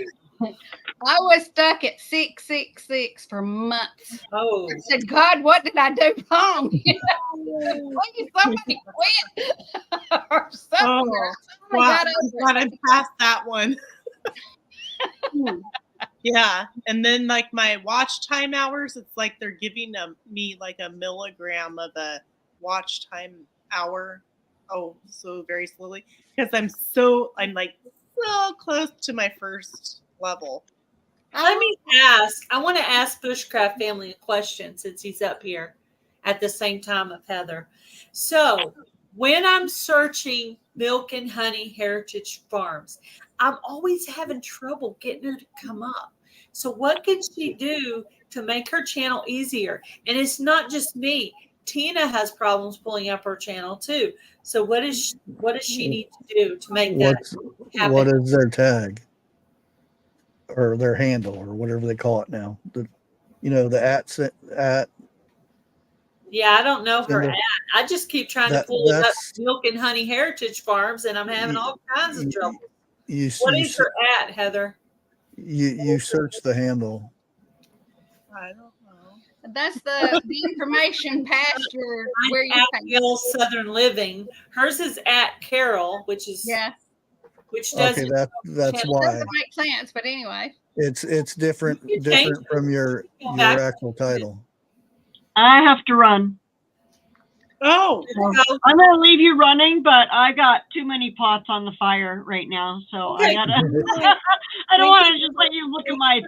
I was stuck at 666 for months. Oh. I said, God, what did I do wrong? Please, somebody quit. Or something. oh, I wow, got over God, it. I'm past that one. Yeah, and then like my watch time hours, it's like they're giving me like a milligram of a watch time hour. Oh, so very slowly because I'm like so close to my first level. Let me ask. I want to ask Bushcraft Family a question since he's up here at the same time of Heather. So, when I'm searching Milk and Honey Heritage Farms, I'm always having trouble getting her to come up. So what can she do to make her channel easier? And it's not just me. Tina has problems pulling up her channel too. So what does she need to do to make that happen? What is their tag or their handle or whatever they call it now? The at. Yeah, I don't know her Symbol. ad. I just keep trying to pull it up Milk and Honey Heritage Farms, and I'm having all kinds of trouble. What is her ad, Heather? You search the handle. I don't know. That's the information pasture where you at can. Gill Southern Living. Hers is at Carol, which is Yeah, which Okay, doesn't that's it why doesn't make sense. But anyway, it's different You can change from your back. actual title. I have to run. Oh, go. I'm gonna leave you running, but I got too many pots on the fire right now, so I Okay. gotta. I don't want to just let you look at my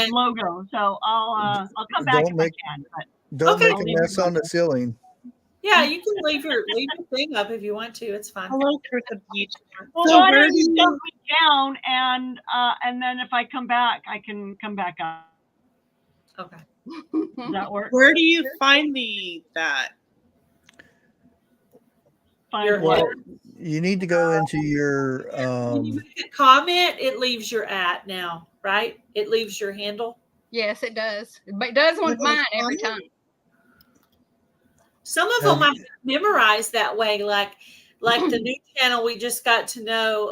logo, so I'll come back Don't if make- I can. But Don't Okay. make a mess on the ceiling. Yeah, you can leave your thing up if you want to. It's fine. hello, Trisha Beach. well, So why where don't do you you? dump me down and then if I come back, I can come back up. Okay. Does that work? Where do you find that? Fine. Your Well, header. you need to go into your When you make a comment, it leaves your at now, right? It leaves your handle. yes, it does. But it does with With mine every comment? time. Some of Have them I memorized that way, like the new channel we just got to know.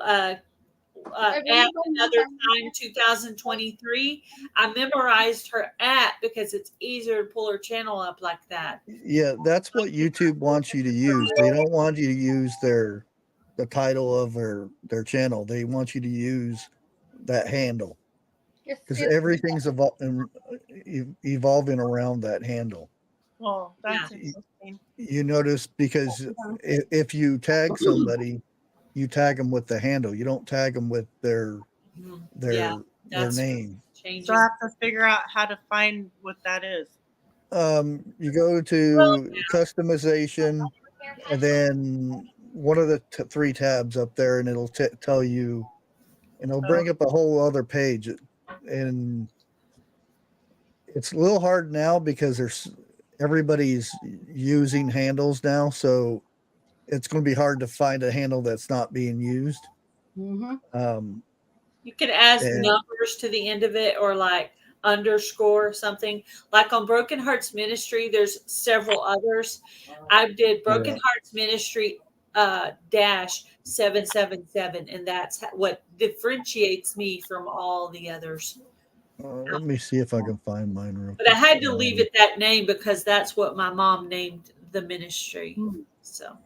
At another time 2023, I memorized her at because it's easier to pull her channel up like that. yeah, that's what YouTube wants you to use. They don't want you to use the title of their channel. They want you to use that handle because everything's evolving around that handle. Well, that's Yeah. interesting. You notice because if you tag somebody, you tag them with the handle. You don't tag them with their Mhm. their Yeah, their that's name. changes. So I have to figure out how to find what that is. You go to customization and then one of the three tabs up there, and it'll tell you, and it'll bring up a whole other page. And it's a little hard now because everybody's using handles now, so it's going to be hard to find a handle that's not being used. Mm-hmm. You could add And- numbers to the end of it or like underscore something. Like on Broken Hearts Ministry, there's several others. I did Broken Hearts Ministry dash 777, and that's what differentiates me from all the others. Let me see if I can find mine real But I quick. had to leave it that name because that's what my mom named the ministry. So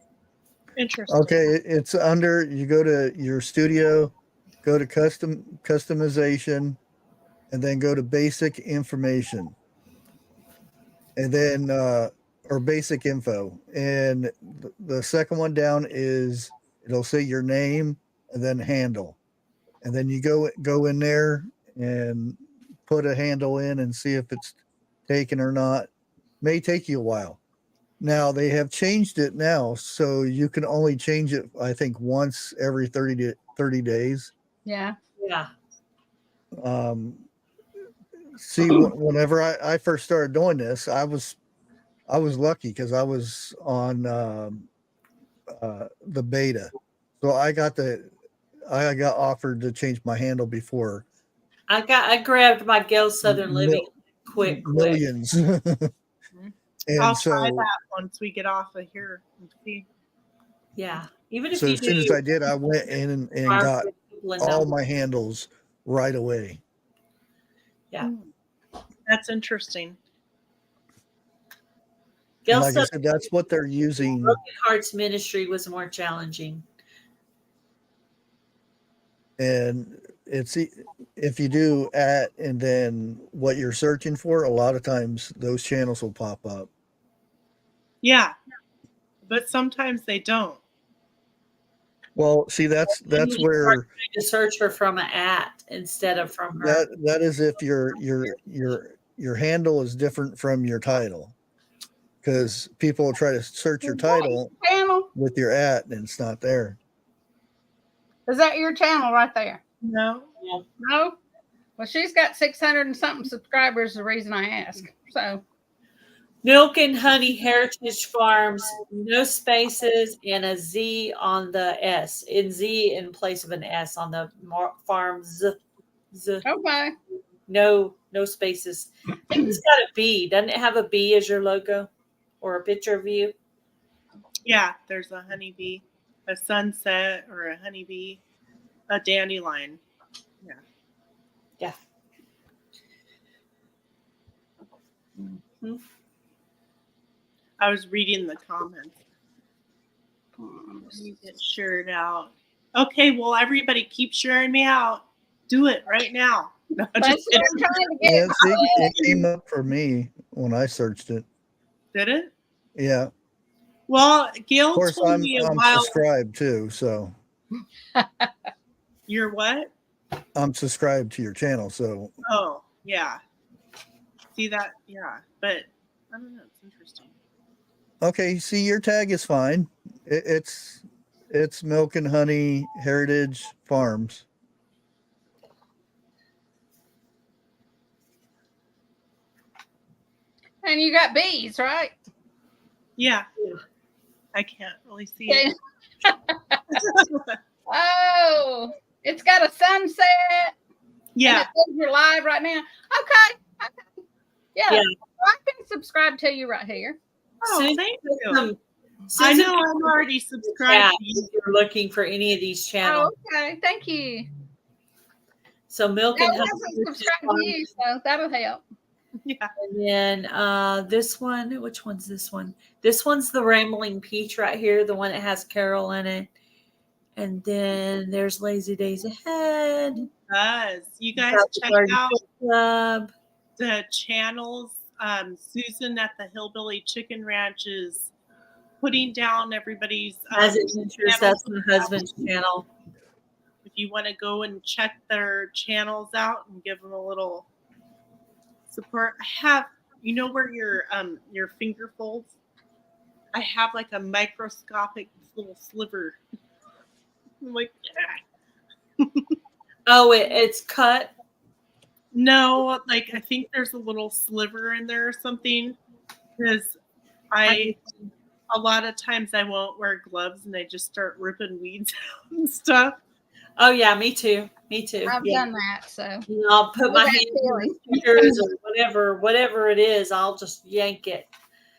Interesting. Okay, it's under. You go to your studio, go to customization, and then go to basic information, and then or basic info. And the second one down is it'll say your name and then handle, and then you go in there and put a handle in and see if it's taken or not. May take you a while. Now they have changed it now, so you can only change it, I think, once every 30 days. Yeah. yeah. See, whenever I first started doing this, I was lucky because I was on the beta, so I got offered to change my handle before I grabbed my Gale Southern Living quick. millions. And I'll so, try that once we get off of here and see. Yeah. Even if so you as soon as I did, I went in and got all my handles right away. Yeah. That's interesting. Gale Like I Southern said, that's what they're using. Broken Hearts Ministry was more challenging. And it's if you do at and then what you're searching for, a lot of times those channels will pop up. Yeah. But sometimes they don't. Well, see, that's where To search her from an at instead of from her. that is if your handle is different from your title. because people will try to search your Is that title channel? with your at and it's not there. Is that your channel right there? No. No? Well, she's got 600 and something subscribers, the reason I ask. So, Milk and Honey Heritage Farms, no spaces and a Z on the S. In Z in place of an S on the farms. Z. okay. No spaces. I think it's got a B. Doesn't it have a B as your logo or a picture of you? Yeah, there's a honeybee, a sunset, or a honeybee, a dandelion. Yeah. Mm-hmm. I was reading the comments. You get shared out. Okay, well, everybody keep sharing me out. Do it right now. No, That's just what kidding. I'm trying to get. Yeah, see, it came up for me when I searched it. Did it? Yeah. Well, Gail Of course, told I'm me a while. subscribed too, so You're what? I'm subscribed to your channel. So Oh, yeah. See that? Yeah, but I don't know. It's interesting. okay, see, your tag is fine. It's Milk and Honey Heritage Farms. And you got bees, right? Yeah. I can't really see it. Okay. Oh, it's got a sunset. Yeah. And it says you're live right now. Okay. Yeah. Yeah. I can subscribe to you right here. Oh, Susan, thank you. I I know I'm already subscribed to you. If you're looking for any of these channels. Oh, okay. Thank you. So Milk I and wasn't Honey. subscribed to you, so that'll help. Yeah. And then this one, which one's this one? This one's the Rambling Peach right here, the one that has Carol in it. And then there's Lazy Days Ahead. Does. You guys Got the check Garden out Club. the channels. Susan at the Hillbilly Chicken Ranch is putting down everybody's As it enters, channels. that's my husband's channel. If you want to go and check their channels out and give them a little support. I have, you know where your finger folds? I have like a microscopic little sliver. I'm like, yeah. Oh, it's cut. No, like I think there's a little sliver in there or something. Because a lot of times I won't wear gloves and I just start ripping weeds out and stuff. Oh yeah, me too. Me too. I've Yeah. done that, so. You know, I'll put my That's hand in silly. the speakers or whatever it is. I'll just yank it.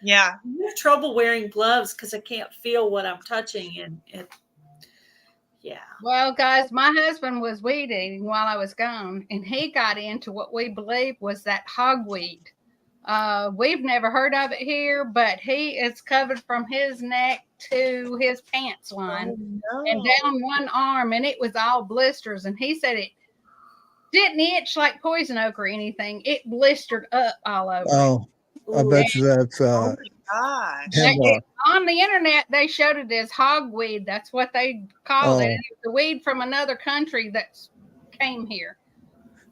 Yeah. I have trouble wearing gloves because I can't feel what I'm touching, and yeah. Well, guys, my husband was weed eating while I was gone, and he got into what we believe was that hogweed. We've never heard of it here, but he is covered from his neck to his pants line and down one arm, and it was all blisters. And he said it didn't itch like poison oak or anything; it blistered up all over. Oh, I bet you that's Oh my gosh. hemlock. On the internet, they showed it as hogweed. That's what they called it. Oh. It's the weed from another country that came here.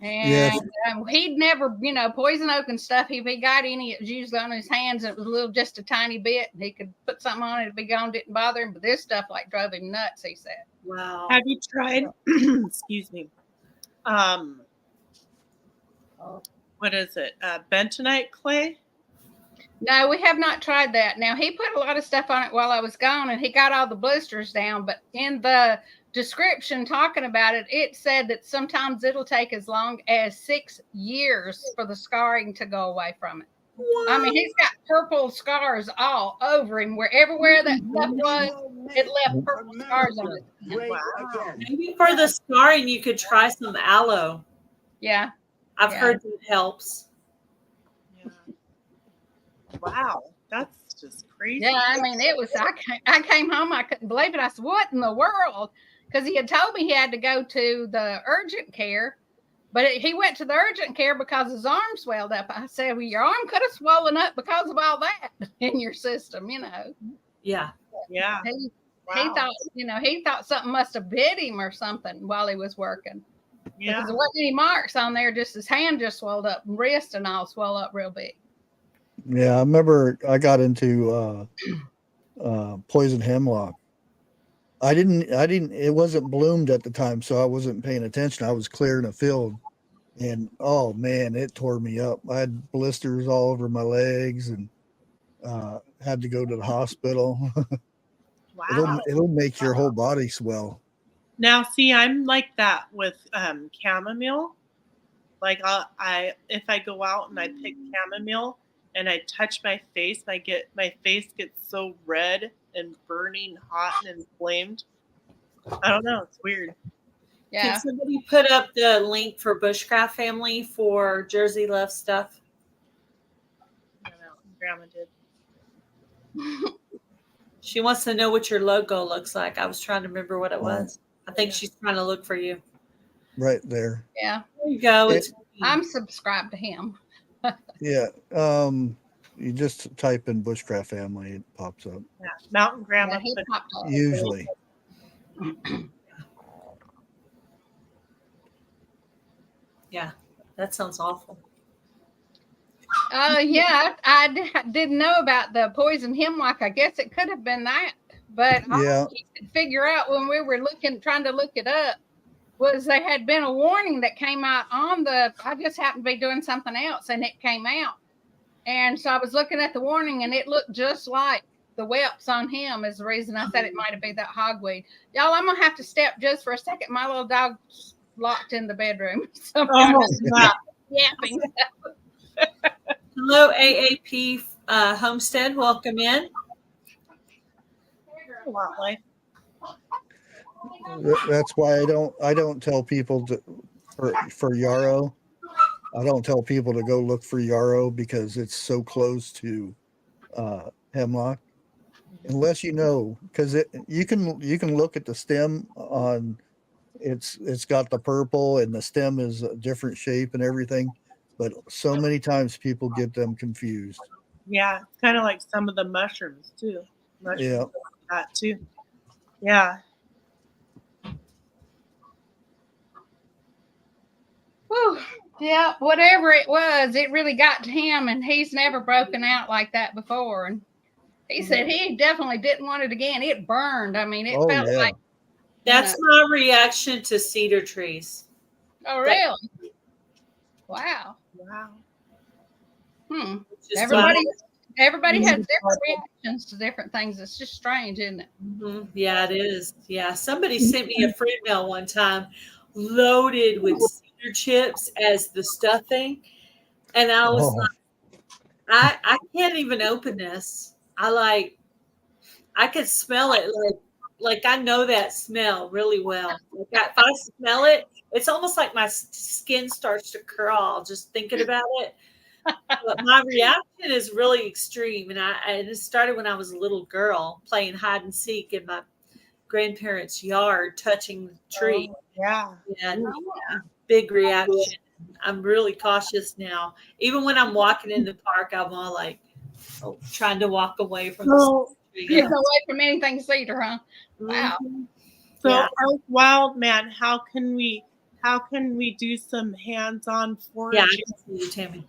And Yes. He'd never, poison oak and stuff. If he got any, it was usually on his hands. It was just a tiny bit. He could put something on it, it'd be gone, didn't bother him. But this stuff like drove him nuts, he said. Wow. Have you tried? Excuse me. What is it? Bentonite clay? No, we have not tried that. Now, he put a lot of stuff on it while I was gone, and he got all the blisters down. But in the description talking about it, it said that sometimes it'll take as long as 6 years for the scarring to go away from it. I mean, he's got purple scars all over him. Everywhere that stuff was, it left purple scars on it. Wow. Maybe for the scarring, you could try some aloe. Yeah. I've Yeah. heard it helps. Yeah. Wow. That's just crazy. Yeah, I mean, it was. I came home, I couldn't believe it. I said, "What in the world?" Because he had told me he had to go to the urgent care, but he went to the urgent care because his arm swelled up. I said, "Well, your arm could have swollen up because of all that in your system, Yeah. Yeah. He Wow. thought, he thought something must have bit him or something while he was working. Yeah. Because there wasn't any marks on there, just his hand just swelled up, and wrist and all swelled up real big. Yeah, I remember I got into poison hemlock. I didn't, it wasn't bloomed at the time, so I wasn't paying attention. I was clearing a field and oh man, it tore me up. I had blisters all over my legs and had to go to the hospital. Wow. It'll make your whole body swell. Now, see, I'm like that with chamomile. Like I if I go out and I pick chamomile and I touch my face, my face gets so red and burning hot and inflamed. I don't know. It's weird. Yeah. Can somebody put up the link for Bushcraft Family for Jersey Love stuff? I don't know. Grandma did. She wants to know what your logo looks like. I was trying to remember what it was. I think she's trying to look for you. Right there. Yeah. There you go. It's I'm subscribed to him. Yeah. You just type in Bushcraft Family, it pops up. Yeah. Mountain Grandma. Yeah, he put- popped up. Usually. yeah, that sounds awful. Yeah, didn't know about the poison hemlock. I guess it could have been that, but Yeah. all you could figure out when we were trying to look it up, was there had been a warning that came out on the. I just happened to be doing something else, and it came out, and so I was looking at the warning, and it looked just like the whelps on him. Is the reason I said it might have been that hogweed. Y'all, I'm gonna have to step just for a second. My little dog's locked in the bedroom. So Oh, wow. yapping. Hello, AAP Homestead. Welcome in. Wildlife. That's why I don't tell people for yarrow. I don't tell people to go look for yarrow because it's so close to hemlock. Unless you know, because you can look at the stem on it's got the purple and the stem is a different shape and everything, but so many times people get them confused. Yeah, it's kind of like some of the mushrooms too. Mushrooms Yeah. like that too. Yeah. Whew. Yeah, whatever it was, it really got to him, and he's never broken out like that before. And he said he definitely didn't want it again. It burned. I mean, it Oh, felt yeah. like. That's my reaction to cedar trees. Oh, really? Wow. Wow. Just Everybody has different reactions to different things. It's just strange, isn't it? Yeah, it is. Yeah, somebody sent me a fruit mail one time loaded with cedar chips as the stuffing, and I was like, I can't even open this. I could smell it like I know that smell really well. Like if I smell it, it's almost like my skin starts to crawl just thinking about it. But my reaction is really extreme, and it started when I was a little girl playing hide and seek in my grandparents' yard, touching the tree. Oh, yeah. And big reaction. I'm really cautious now. Even when I'm walking in the park, I'm all like trying to walk away from the tree. Get away from anything cedar, huh? Wow. So, Yeah. our wild man, how can we do some hands-on Yeah, foraging? I can see you, Tammy.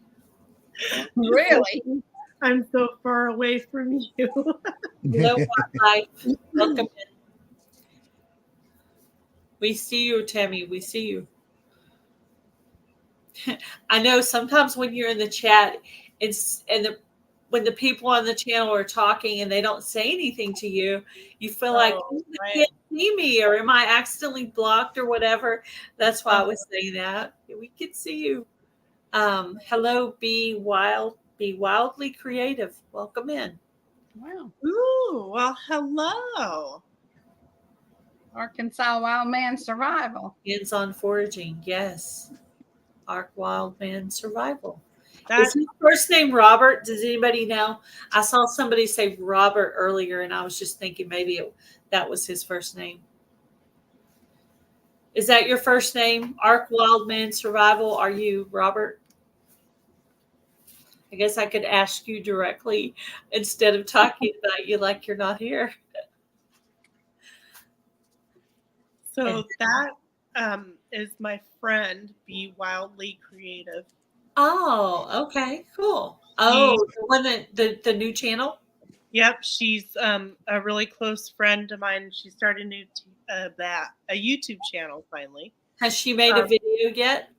Really? I'm so far away from you. Hello, Wildlife. Welcome in. We see you, Tammy. We see you. I know sometimes when you're in the chat, when the people on the channel are talking and they don't say anything to you, you feel like you can't see me, or am I accidentally blocked or whatever. That's why I was saying that. We can see you. Hello, be wildly creative. Welcome in. Wow. Ooh, well, hello. Arkansas Wild Man Survival. Hands-on foraging, yes. Ark Wildman Survival. Is That's his first name Robert? Does anybody know? I saw somebody say Robert earlier, and I was just thinking maybe that was his first name. Is that your first name? Ark Wildman Survival. Are you Robert? I guess I could ask you directly instead of talking about you like you're not here. so that is my friend, Be Wildly Creative. Oh, okay, cool. Oh, the one that the new channel. Yep, she's a really close friend of mine. She started a YouTube channel finally. Has she made a video yet?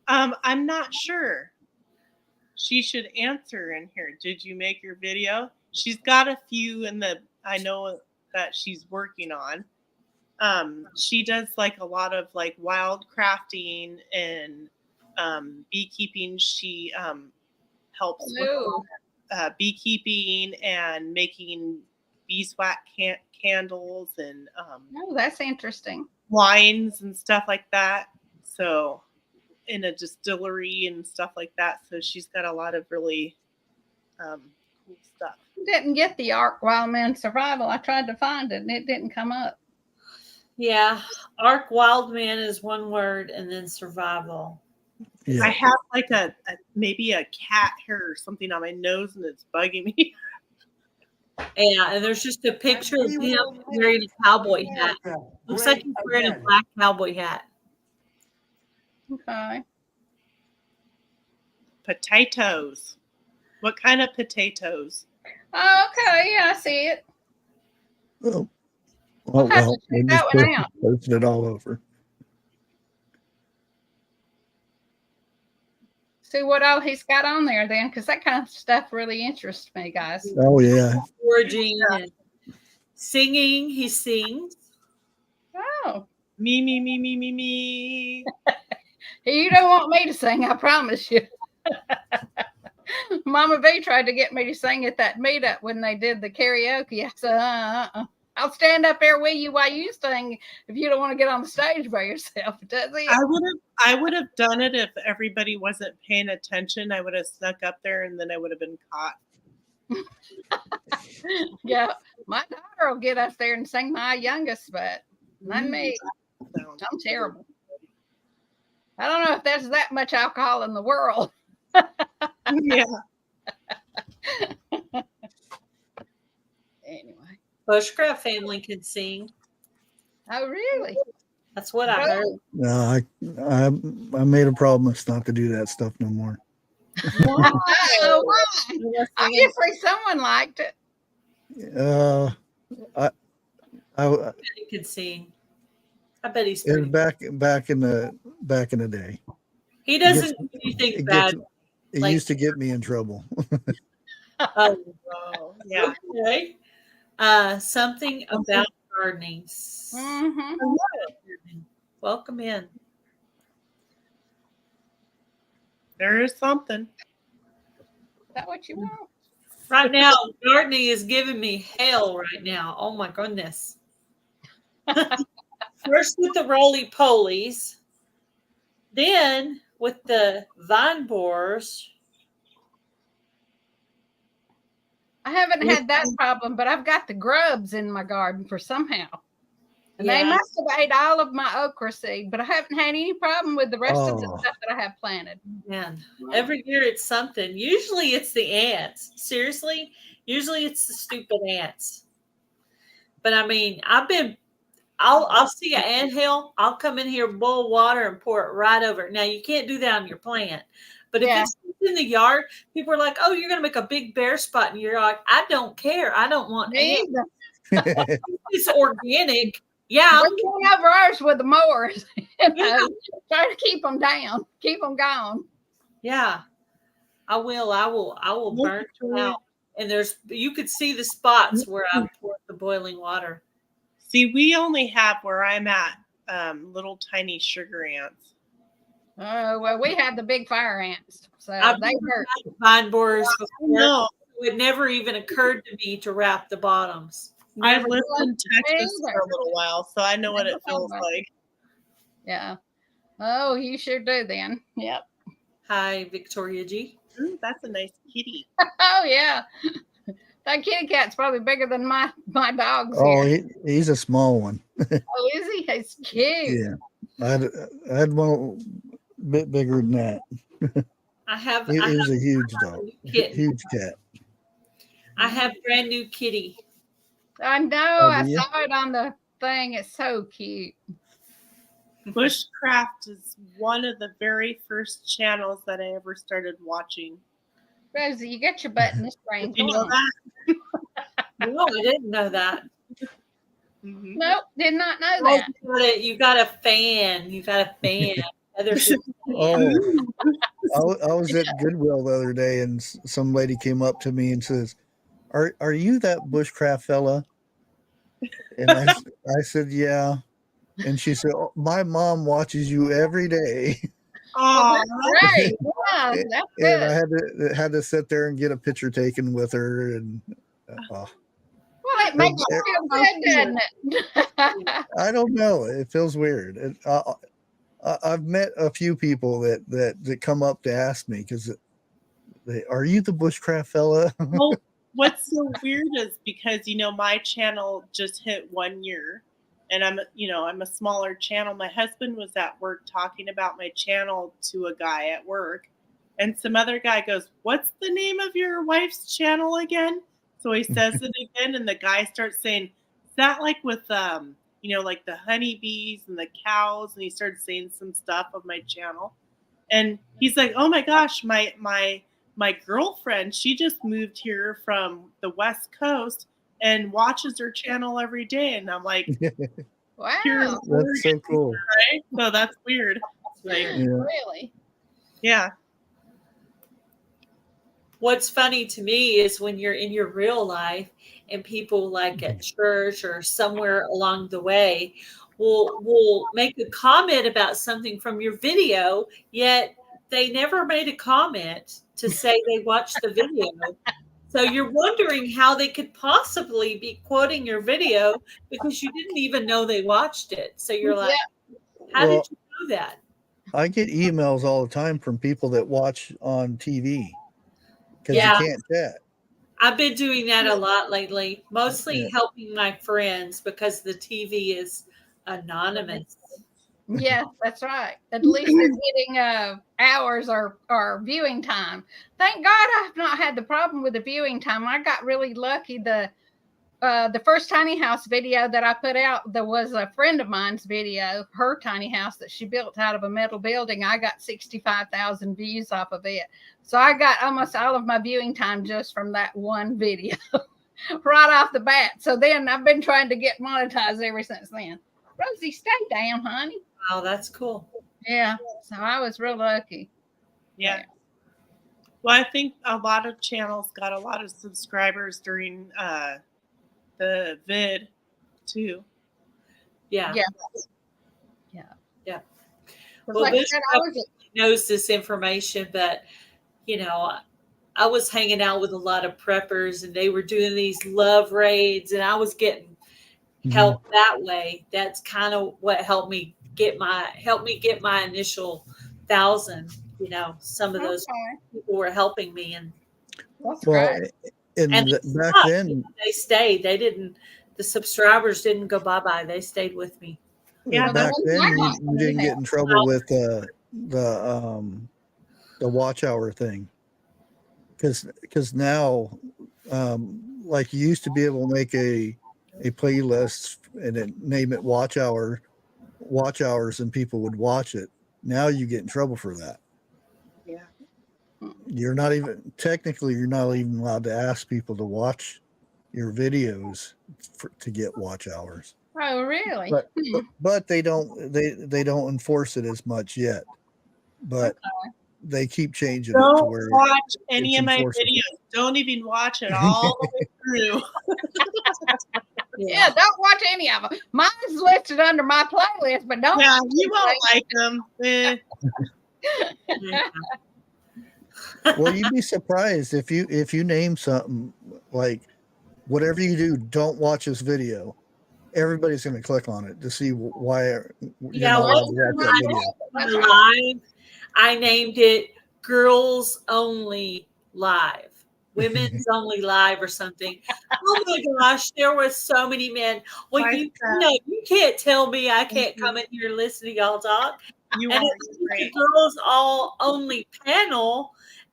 I'm not sure. She should answer in here. Did you make your video? She's got a few I know that she's working on. She does like a lot of like wild crafting and beekeeping. She helps Ooh. with beekeeping and making beeswax candles and Oh, that's interesting. wines and stuff like that. So in a distillery and stuff like that. So she's got a lot of really cool stuff. Didn't get the Ark Wildman Survival. I tried to find it and it didn't come up. Yeah, Ark Wildman is one word, and then survival. Yeah. I have like maybe a cat hair or something on my nose and it's bugging me. Yeah, and there's just a picture of him wearing a cowboy hat. Looks like he's wearing a black cowboy hat. Okay. Potatoes. What kind of potatoes? Oh, okay. Yeah, I see it. Oh, We'll have to we check just that one out. posted it all over. See what all he's got on there then, because that kind of stuff really interests me, guys. Oh yeah. Foraging and singing. He sings. Oh, Me, me, me, me, me, me. you don't want me to sing, I promise you. Mama V tried to get me to sing at that meetup when they did the karaoke. I said, I'll stand up there with you while you sing if you don't want to get on the stage by yourself. That's it. I would have done it if everybody wasn't paying attention. I would have snuck up there and then I would have been caught. Yeah, my daughter will get up there and sing my youngest, but not me. I'm terrible. I don't know if there's that much alcohol in the world. Yeah. Anyway. Bushcraft family can sing. Oh, really? That's what I heard. No, I made a promise not to do that stuff no more. Oh, why? Obviously, someone liked it. I He could sing. I bet he's it was pretty. back in the day. He doesn't do anything bad. It Like- used to get me in trouble. Oh, Oh, yeah. okay. Something about gardening. Mm-hmm. Welcome in. There is something. Is that what you want? Right now, gardening is giving me hell right now. Oh my goodness. First with the roly-polies, then with the vine borers. I haven't had that problem, but I've got the grubs in my garden for somehow. And they Yeah. must have ate all of my okra seed, but I haven't had any problem with the rest of the Oh. stuff that I have planted. Man, every year it's something. Usually it's the ants. Seriously, usually it's the stupid ants. But I mean, I'll see an anthill. I'll come in here, boil water, and pour it right over. Now you can't do that on your plant, but if Yeah. it's in the yard, people are like, "Oh, you're gonna make a big bare spot," and you're like, "I don't care. I don't want Me ants. either. It's organic." Yeah, We're going over ours with the mowers. Try to keep them down, keep them gone. yeah. I will burn it out. And you could see the spots where I poured the boiling water. See, we only have where I'm at little tiny sugar ants. Oh, well, we had the big fire ants, so I've they never hurt. had vine borers before. No, It never even occurred to me to wrap the bottoms. I've Never. lived in Texas for either. a little while, so I know what Never it feels thought about like. Yeah. Oh, you sure do then. Yep. Hi, Victoria G. Ooh, that's a nice kitty. Oh, yeah. That kitty cat's probably bigger than my dog's Oh, here. he's a small one. Oh, is he? He's cute. Yeah, I had one a bit bigger than that. I have He I was have a huge a dog, new kitten. huge cat. I have brand new kitty. I know. Oh, I do you? saw it on the thing. It's so cute. Bushcraft is one of the very first channels that I ever started watching. Rosie, you got your butt in this brain. Did you Go know on. that? No, I didn't know that. Mhm. Nope, did not know Well, that. you got a fan. You got a fan. Heather's a fan. Oh, I was at Goodwill the other day, and some lady came up to me and says, "Are you that bushcraft fella?" And I said, "Yeah." And she said, "Oh, my mom watches you every day." Aw, Great. Yeah, and that's I good. had to sit there and get a picture taken with her, and Well, it makes you feel good, doesn't it? I don't know. It feels weird. I've met a few people that come up to ask me because are you the bushcraft fella? well, what's so weird is because my channel just hit 1 year, and I'm a smaller channel. My husband was at work talking about my channel to a guy at work, and some other guy goes, "What's the name of your wife's channel again?" So he says it again, and the guy starts saying, "Is that like with like the honeybees and the cows?" And he started saying some stuff of my channel, and he's like, "Oh my gosh, my girlfriend, she just moved here from the West Coast and watches her channel every day." And I'm like, "Here in Wow, Oregon, That's so cool. right?" So that's weird. Like, Yeah. really? yeah. What's funny to me is when you're in your real life and people like at church or somewhere along the way will make a comment about something from your video, yet they never made a comment to say they watched the video. So you're wondering how they could possibly be quoting your video because you didn't even know they watched it. So you're like, how Well, did you know that? I get emails all the time from people that watch on TV because Yeah. you can't chat. I've been doing that a lot lately, mostly Yeah. helping my friends because the TV is anonymous. Yeah, that's right. At least they're getting hours or viewing time. Thank God I've not had the problem with the viewing time. I got really lucky. The first tiny house video that I put out, there was a friend of mine's video, her tiny house that she built out of a metal building. I got 65,000 views off of it. So I got almost all of my viewing time just from that one video right off the bat. So then I've been trying to get monetized ever since then. Rosie, stay down, honey. Oh, that's cool. Yeah. So I was real lucky. Yeah. Well, I think a lot of channels got a lot of subscribers during the vid too. Yeah. Yeah. Yeah. Well, Well, like I this said, I was knows this information, but I was hanging out with a lot of preppers and they were doing these love raids and I was getting help that way. That's kind of what helped me get my initial 1,000. Some of those people were helping me and that's Well, great. and it's back not. then, They stayed. The subscribers didn't go bye-bye. They stayed with me. Yeah, back that's then nice. you didn't get in trouble with the watch hour thing because now like you used to be able to make a playlist and then name it watch hours and people would watch it. Now you get in trouble for that. Yeah. You're not even allowed to ask people to watch your videos to get watch hours. Oh, really? But they don't enforce it as much yet. But they keep changing it to Don't where watch any it's of my enforceable. videos. Don't even watch it all the way through. Yeah, don't watch any of them. Mine's listed under my playlist, but don't. Yeah, you won't like them. Well, you'd be surprised if you name something like whatever you do, don't watch this video. Everybody's going to click on it to see why you're not allowed to watch that video. That's The right. live, I named it Girls Only Live, Women's Only Live or something. Oh my gosh, there were so many men. Well, Why you is that? you can't tell me I can't come in here and listen to y'all talk. You And won't. it's the Right. Girls All Only panel.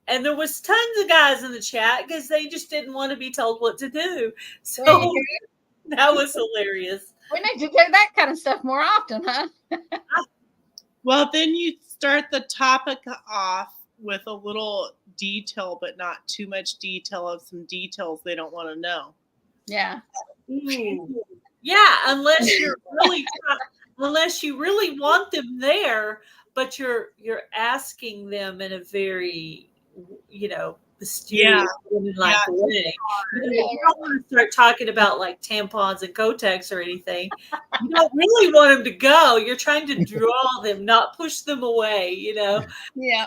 And there was tons of guys in the chat because they just didn't want to be told what to do. So There you that was hilarious. We need to do that kind of stuff more often, huh? Well, then you start the topic off with a little detail, but not too much detail of some details they don't want to know. Yeah. Ooh. Yeah, unless you really want them there, but you're asking them in a very, mysterious like way. You don't want to start talking about like tampons and Kotex or anything. You don't really want them to go. You're trying to draw them, not push them away. Yeah.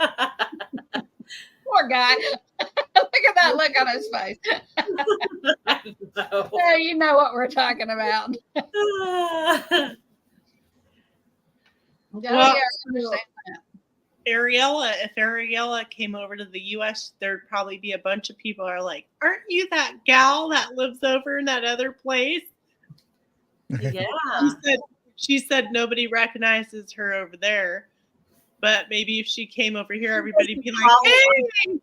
I Poor guy. Look at that look on his face. know. So you know what we're talking about. Well, Yeah, I understand that. Ariella, if Ariella came over to the US, there'd probably be a bunch of people are like, aren't you that gal that lives over in that other place? Yeah. She said nobody recognizes her over there. But maybe if she came over here, everybody'd be like, hey!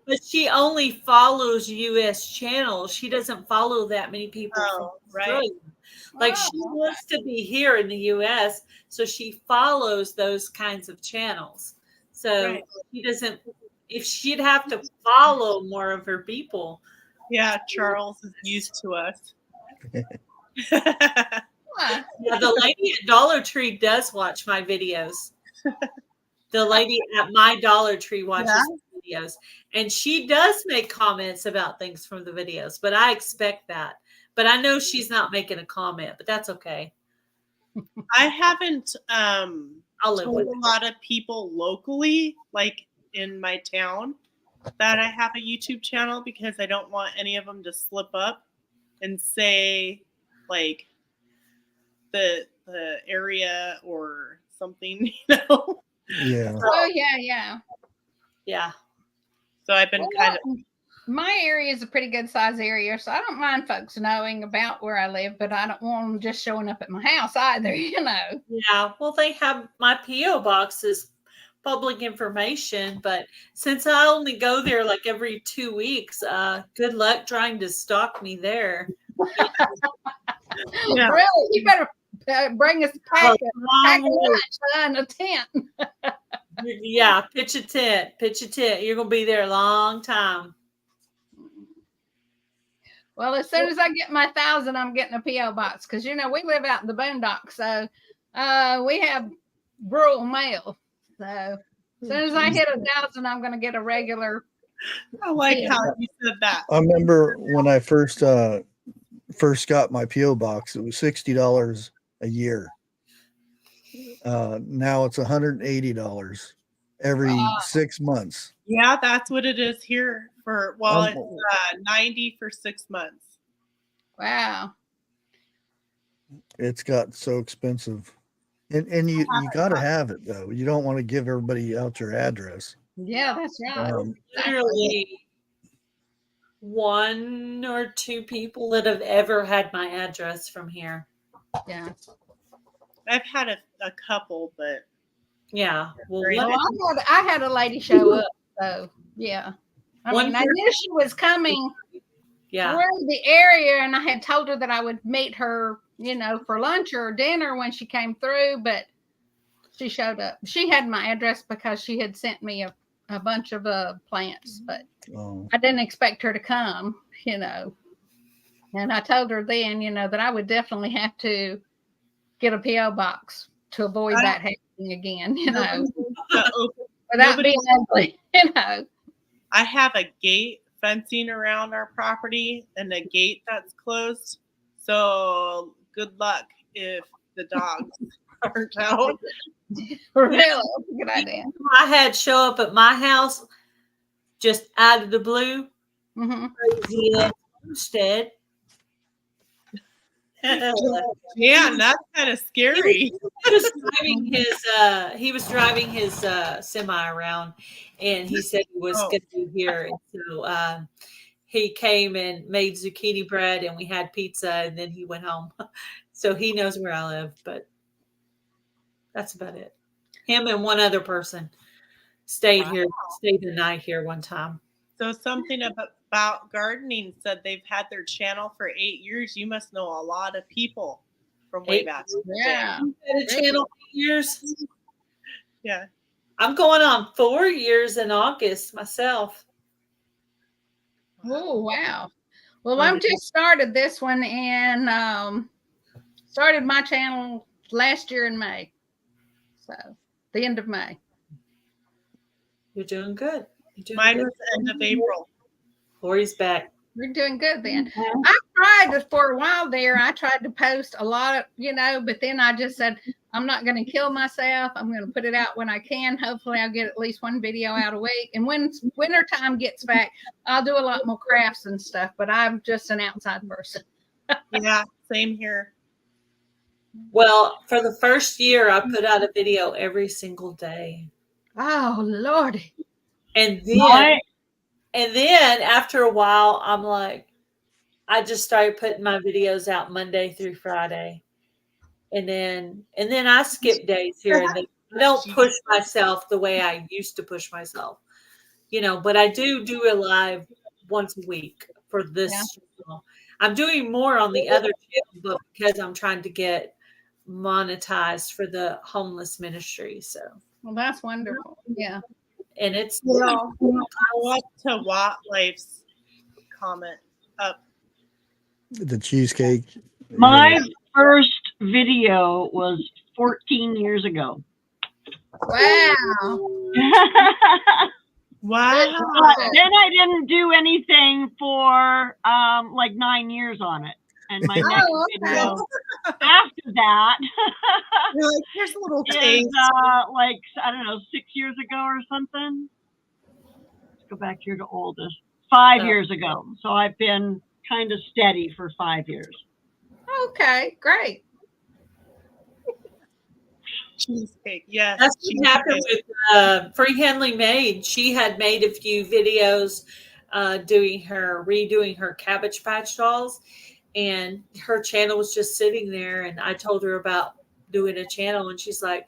But she only follows US channels. She doesn't follow that many people from Right. Australia. Like she wants to be here in the US, so she follows those kinds of channels. So she doesn't, if she'd have to follow more of her people. Yeah, Charles is used to us. Huh. Yeah, the lady at Dollar Tree does watch my videos. The lady at my Dollar Tree watches my videos, and she does make comments about things from the videos, but I expect that. But I know she's not making a comment, but that's okay. I haven't I'll live told with a it. lot of people locally, like in my town, that I have a YouTube channel because I don't want any of them to slip up and say like the area or something, Yeah. Oh yeah. Yeah. So I've been kind of my area is a pretty good size area, so I don't mind folks knowing about where I live, but I don't want them just showing up at my house either, Yeah. Well, they have my P.O. box is public information, but since I only go there like every 2 weeks, good luck trying to stalk me there. Yeah. Really, you better bring us a pack of Long way. lunch and a tent. Yeah, pitch a tent. You're gonna be there a long time. Well, as soon as I get my 1,000, I'm getting a P.O. box because we live out in the boondocks, so we have rural mail. So as soon as I hit 1,000, I'm going to get a regular. I like how you said that. I remember when I first got my PO box, it was $60 a year. Now it's $180 every 6 months. Yeah, that's what it is here for. Well, it's 90 for 6 months. Wow. It's got so expensive, and you got to have it though. You don't want to give everybody out your address. Yeah, that's right. Literally 1 or 2 people that have ever had my address from here. Yeah. I've had a couple, but Yeah. Well, Very Well, I had a lady show up, so yeah. I One mean, I knew she was coming yeah. through the area, and I had told her that I would meet her, for lunch or dinner when she came through, but she showed up. She had my address because she had sent me a bunch of plants, but Oh. I didn't expect her to come, And I told her then, that I would definitely have to get a P.O. box to avoid that happening again, without being ugly, I have a gate fencing around our property and a gate that's closed. So good luck if the dogs aren't out. Really, good idea. I had show up at my house just out of the blue. Mm-hmm. Crazy homestead. Yeah, that's kind of scary. He was driving his semi around, and he said he was going to be here. And so he came and made zucchini bread, and we had pizza, and then he went home. So he knows where I live, but that's about it. Him and one other person stayed the night here one time. So something about gardening said they've had their channel for 8 years. You must know a lot of people from way back. Yeah. Had a channel for years. Yeah. I'm going on 4 years in August myself. Oh, wow. Well, I've just started this one and started my channel last year in May. So the end of May. You're doing good. You're doing Mine good. was end of April. Lori's back. We're doing good then. I tried to, for a while there, I tried to post a lot of, but then I just said, I'm not going to kill myself. I'm going to put it out when I can. Hopefully I'll get at least one video out a week. And when winter time gets back, I'll do a lot more crafts and stuff, but I'm just an outside person. Yeah, same here. Well, for the first year, I put out a video every single day. Oh, Lordy. And then after a while, I'm like, I just started putting my videos out Monday through Friday. And then I skip days here and there. I don't push myself the way I used to push myself, but I do a live once a week for this channel. I'm doing more on the other channel, but because I'm trying to get monetized for the homeless ministry. So, well, that's wonderful. Yeah. And it's I want to Life's comment up. The cheesecake. My first video was 14 years ago. Wow. Wow. Then I didn't do anything for like 9 years on it. And my next video after that You're like, here's a little is taste. like, I don't know, 6 years ago or something. Let's go back here to oldest. 5 years ago. So I've been kind of steady for 5 years. Okay, great. Cheesecake, yes. That's what happened with Free Handling Maid. She had made a few videos redoing her Cabbage Patch dolls, and her channel was just sitting there. And I told her about doing a channel, and she's like,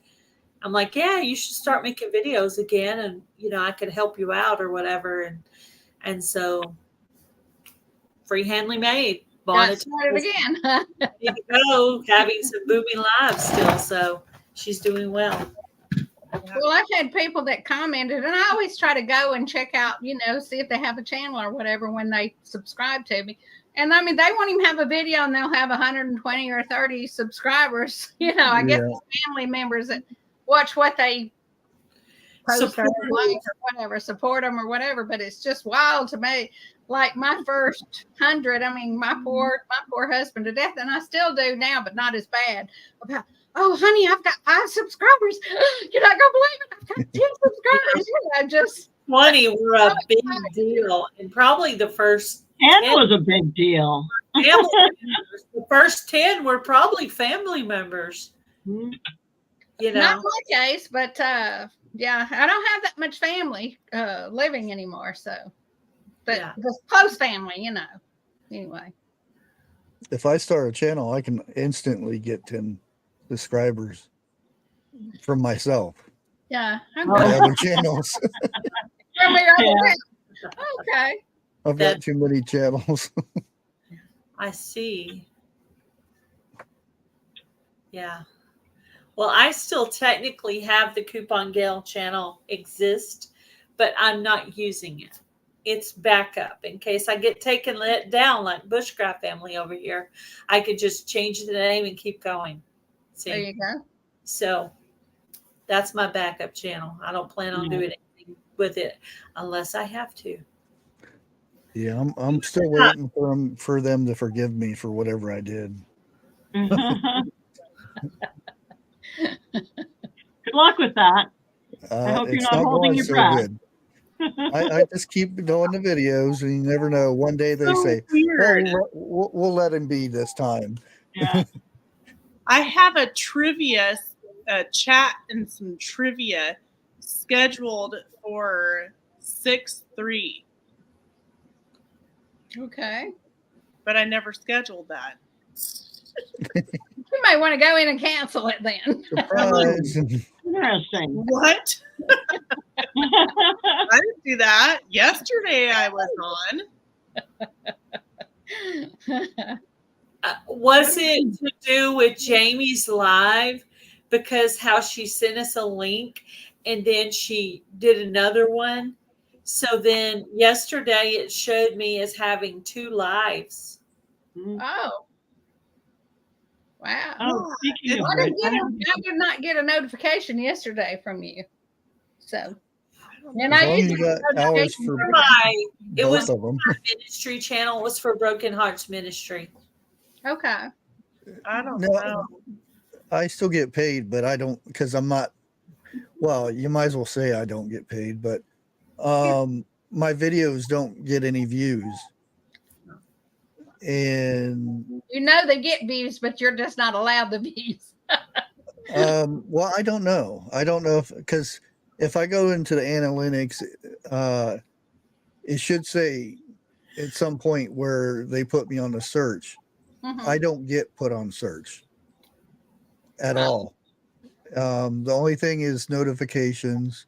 I'm like, yeah, you should start making videos again, and I could help you out or whatever. And so Free Handling Maid Got started again. having some booming lives still, so she's doing well. Well, I've had people that commented, and I always try to go and check out, see if they have a channel or whatever when they subscribe to me. And I mean, they won't even have a video and they'll have 120 or 30 subscribers. I get family members that watch what they post or like or whatever, support them or whatever. But it's just wild to me. Like my first 100, I mean, my poor husband to death, and I still do now, but not as bad. About, oh, honey, I've got 5 subscribers. You're not gonna believe it. I've got 10 subscribers. Just 20 were a big deal, and probably the first 10 was a big deal. family members. The first 10 were probably family members. Not my case, but yeah, I don't have that much family living anymore, so. But the close family, Anyway. If I start a channel, I can instantly get 10 subscribers from myself. Yeah. I have a channels. Okay. I've got too many channels. I see. Yeah. Well, I still technically have the Coupon Gale channel exist, but I'm not using it. It's backup in case I get taken down like Bushcraft family over here. I could just change the name and keep going. See? There you go. So that's my backup channel. I don't plan on doing anything with it unless I have to. Yeah, I'm still waiting for them to forgive me for whatever I did. Good luck with that. I hope you're not holding your breath. Good. I just keep doing the videos, and you never know. One day they say, "Oh, we'll let him be this time." Yeah. I have a trivia chat and some trivia scheduled for 6/3. Okay. But I never scheduled that. You might want to go in and cancel it then. Surprise. Interesting. What? I didn't do that. Yesterday I was on. Was it to do with Jamie's live? Because how she sent us a link and then she did another one. So then yesterday it showed me as having 2 lives. Oh, wow. Oh, speaking of I which, did not get a notification yesterday from you. So, and As I long as usually you got get hours notifications for For my, it was both of them. my ministry channel. It was for Broken Hearts Ministry. Okay. I don't No, know. I still get paid, but I don't because I'm not. Well, you might as well say I don't get paid, but my videos don't get any views, and You know they get views, but you're just not allowed the views. well, I don't know. I don't know because if I go into the analytics, it should say at some point where they put me on the search. Mhm. I don't get put on search at Oh. all. The only thing is notifications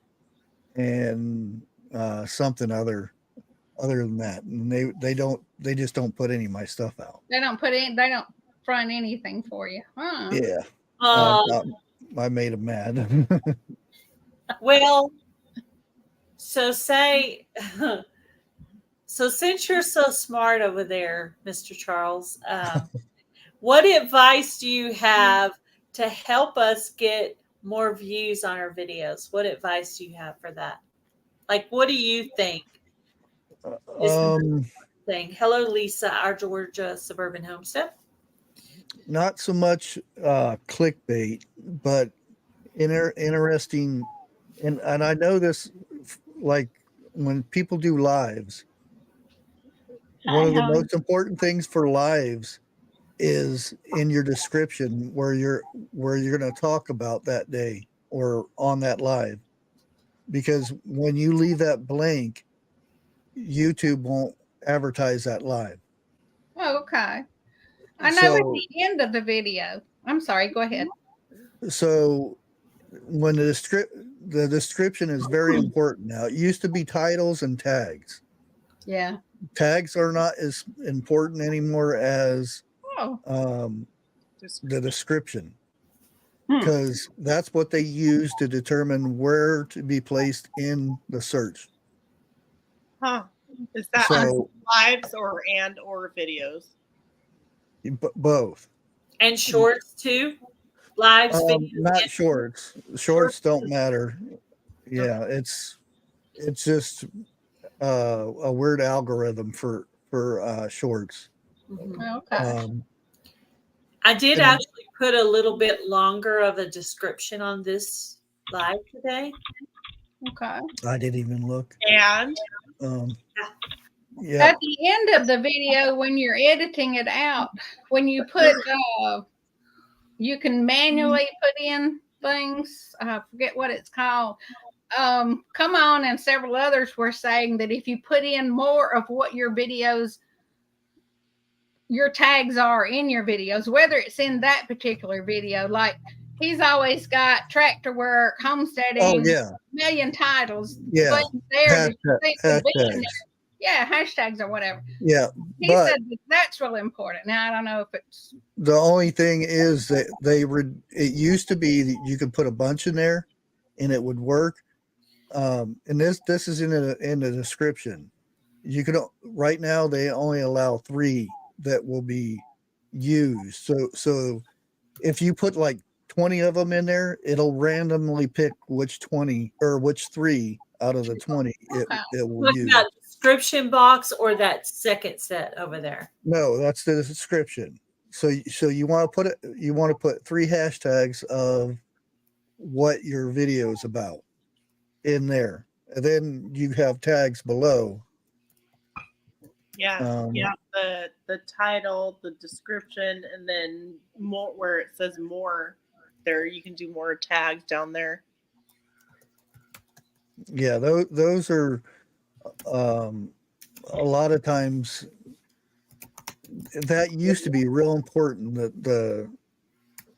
and something other than that, and they just don't put any of my stuff out. They don't front anything for you. Huh. Yeah, Um, I made them mad. well, so say, so since you're so smart over there, Mr. Charles, what advice do you have to help us get more views on our videos? What advice do you have for that? Like, what do you think is the um, thing? Hello, Lisa, our Georgia suburban homestead. not so much clickbait, but interesting, and I know this, like when people do lives, one Hi, of the Helen. most important things for lives is in your description where you're going to talk about that day or on that live, because when you leave that blank, YouTube won't advertise that live. Oh, okay. I know at So the end of the video. I'm sorry, go ahead. so when the description is very important now. It used to be titles and tags. Yeah. Tags are not as important anymore as Oh, the description, Hmm. because that's what they use to determine where to be placed in the search. Huh. Is that So lives or videos? both. And shorts too? Lives, videos, Not and shorts. Shorts don't matter. Yeah, it's just a weird algorithm for shorts. Mhm. okay. I did And- actually put a little bit longer of a description on this live today. Okay. I didn't even look. And Yeah, At the end of the video, when you're editing it out, when you put, you can manually put in things. I forget what it's called. Come On and several others were saying that if you put in more of what your tags are in your videos, whether it's in that particular video, like he's always got tractor work, homesteading, oh yeah, million titles, yeah. things there that you think would be in Hashtags. there. Yeah, hashtags or whatever. Yeah, He but said that's really important. Now I don't know if it's the only thing is that it used to be that you could put a bunch in there and it would work. And this is in the description. You can right now they only allow 3 that will be used. So if you put like 20 of them in there, it'll randomly pick which 20 or which 3 out of the 20 it will Look use. that description box or that second set over there. No, that's the description. So you want to put 3 hashtags of what your video is about in there, and then you have tags below. yeah, the title, the description, and then more where it says more. There, you can do more tags down there. Yeah, those are a lot of times that used to be real important. The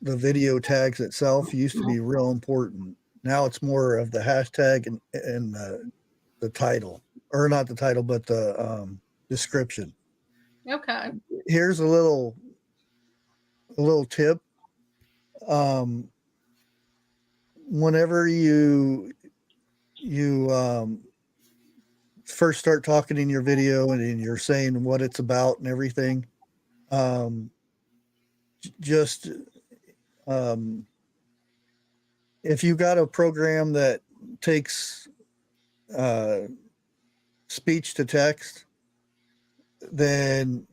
video tags itself used to be real important. Now it's more of the hashtag and the title, or not the title, but the description. okay. Here's a little tip. Whenever you first start talking in your video and you're saying what it's about and everything, just if you got a program that takes speech to text, then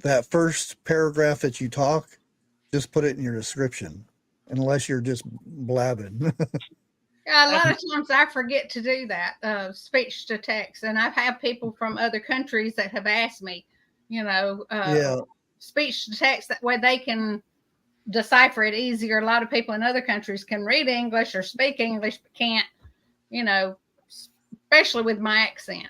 that first paragraph that you talk, just put it in your description, unless you're just blabbing. Yeah, a lot of times I forget to do that, speech to text, and I've had people from other countries that have asked me, Yeah. speech to text, that way they can decipher it easier. A lot of people in other countries can read English or speak English, but can't, especially with my accent.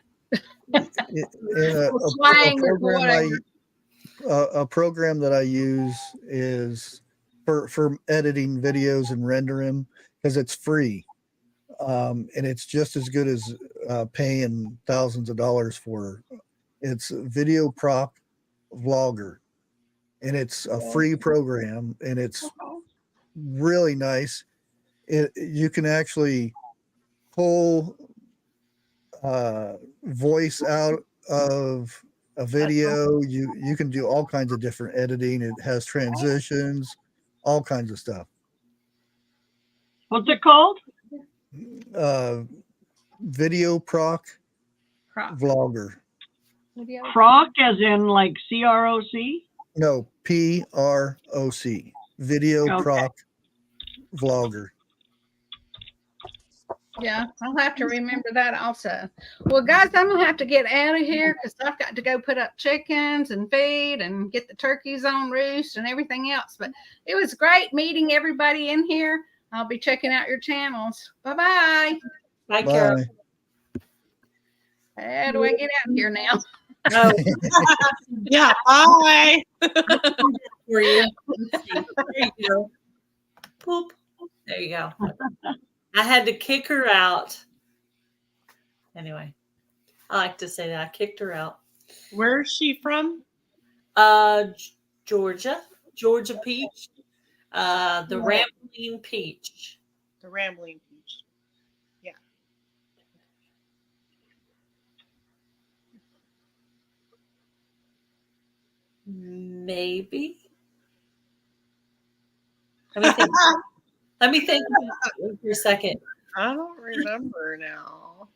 A program that I use is for editing videos and rendering, because it's free. And it's just as good as paying thousands of dollars for. It's Video Prop Vlogger, and it's a free program, and it's really nice. You can actually pull voice out of a video. You can do all kinds of different editing. It has transitions, all kinds of stuff. What's it called? Video Proc Vlogger. Croc as in like C-R-O-C? No, P-R-O-C. Video Proc Vlogger. Yeah, I'll have to remember that also. Well, guys, I'm going to have to get out of here because I've got to go put up chickens and feed and get the turkeys on roost and everything else. But it was great meeting everybody in here. I'll be checking out your channels. Bye-bye. Bye, Carol. How do I get out of here now? Oh. Yeah, bye. For you. There you go. Boop. There you go. I had to kick her out. Anyway, I like to say that I kicked her out. Where is she from? Georgia Peach. The Rambling Peach. The Rambling Peach. Yeah. Maybe. Let me think for a second. I don't remember now.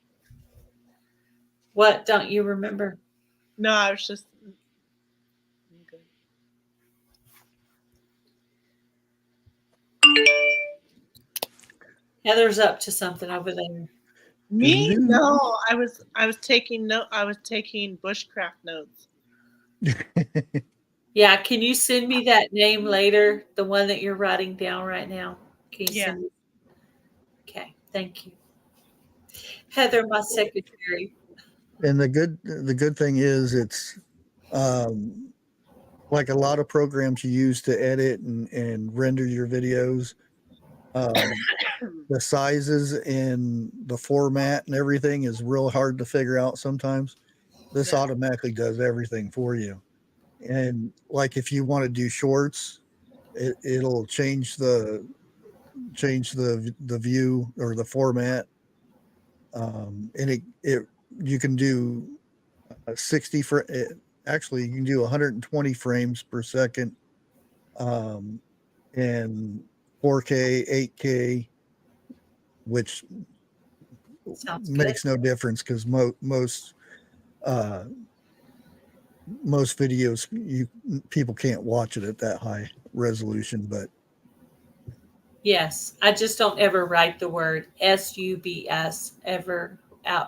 What don't you remember? No, I was just. Heather's up to something over there. Me? No, I was taking bushcraft notes. Yeah, can you send me that name later? The one that you're writing down right now. Can you send me? Okay, thank you. Heather, my secretary. And the good thing is it's like a lot of programs you use to edit and render your videos. The sizes and the format and everything is real hard to figure out sometimes. This automatically does everything for you. And like if you want to do shorts, it'll change the view or the format. And you can do 60 for it. Actually, you can do 120 frames per second, and 4K, 8K, which makes no difference because most videos people can't watch it at that high resolution. But yes, I just don't ever write the word SUBS ever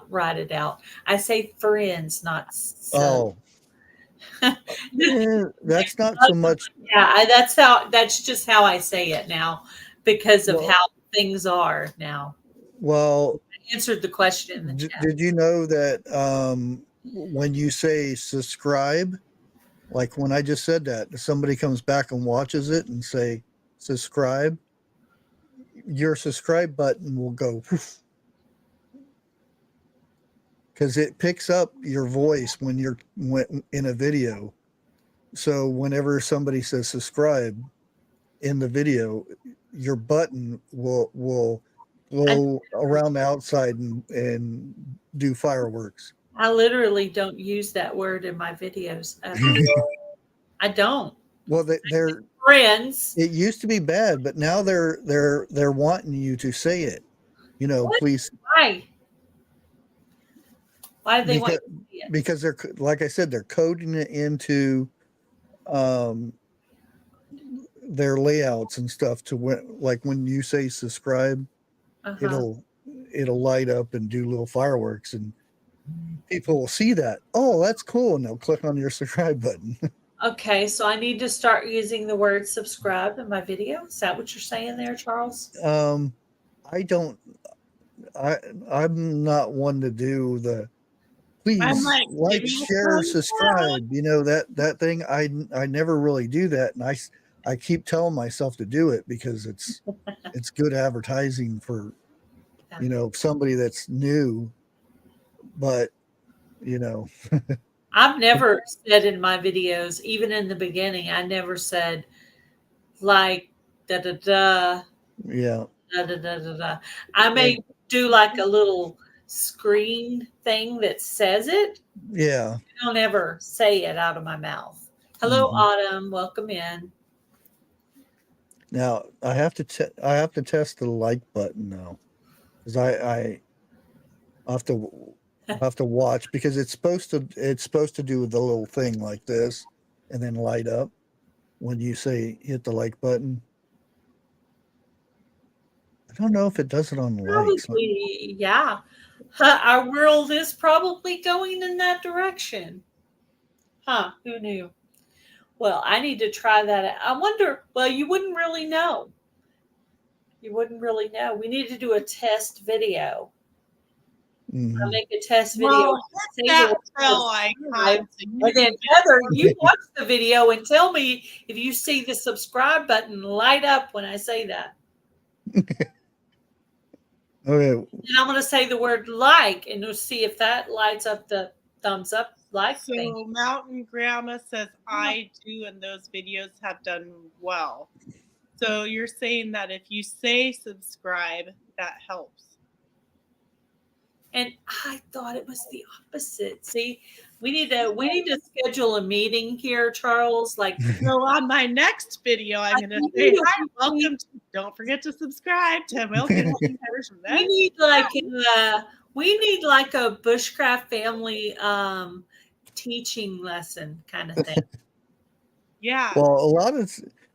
write it out. I say friends, not sub. Yeah, that's not so much. Yeah, that's just how I say it now because of how things are now. Well, I answered the question in the chat. Did you know that when you say subscribe, like when I just said that, if somebody comes back and watches it and say subscribe, your subscribe button will go because it picks up your voice when you're in a video. So whenever somebody says subscribe in the video, your button will go around the outside and do fireworks. I literally don't use that word in my videos ever. I don't. Well, they're Friends. it used to be bad, but now they're wanting you to say it. You know, What? please, Why? Why do they want because, you to see it? because they're like I said, they're coding it into their layouts and stuff to when you say subscribe, Uh-huh. it'll light up and do little fireworks, and people will see that. Oh, that's cool, and they'll click on your subscribe button. Okay, so I need to start using the word subscribe in my video. Is that what you're saying there, Charles? I don't. I'm not one to do the please I'm like, like, give me a share, thumbs up. subscribe. You know that thing. I never really do that, and I keep telling myself to do it because it's good advertising for somebody that's new. But you know, I've never said in my videos, even in the beginning, I never said like da da da yeah, da da da da da. I may do like a little screen thing that says it. yeah. I don't ever say it out of my mouth. Hello, Mhm. Autumn. Welcome in. Now I have to test the like button now because I have to watch because it's supposed to do the little thing like this and then light up when you say hit the like button. I don't know if it does it on likes. Probably, yeah. Our world is probably going in that direction. Huh? Who knew? Well, I need to try that out. I wonder. Well, you wouldn't really know. You wouldn't really know. We need to do a test video. Mhm. I'll make a test video. Well, say hit that the word bell subscribe, icon. So you and then can Heather, you watch the video and tell me if you see the subscribe button light up when I say that. Okay. And I'm going to say the word like, and we'll see if that lights up the thumbs up like thing. So Mountain Grandma says I do, and those videos have done well. So you're saying that if you say subscribe, that helps. And I thought it was the opposite. See, we need to schedule a meeting here, Charles. Like, So on my next video, I'm going to say, hi, welcome to, don't forget to subscribe to Wilkins Version. we need like a bushcraft family teaching lesson kind of thing. Yeah. Well, a lot of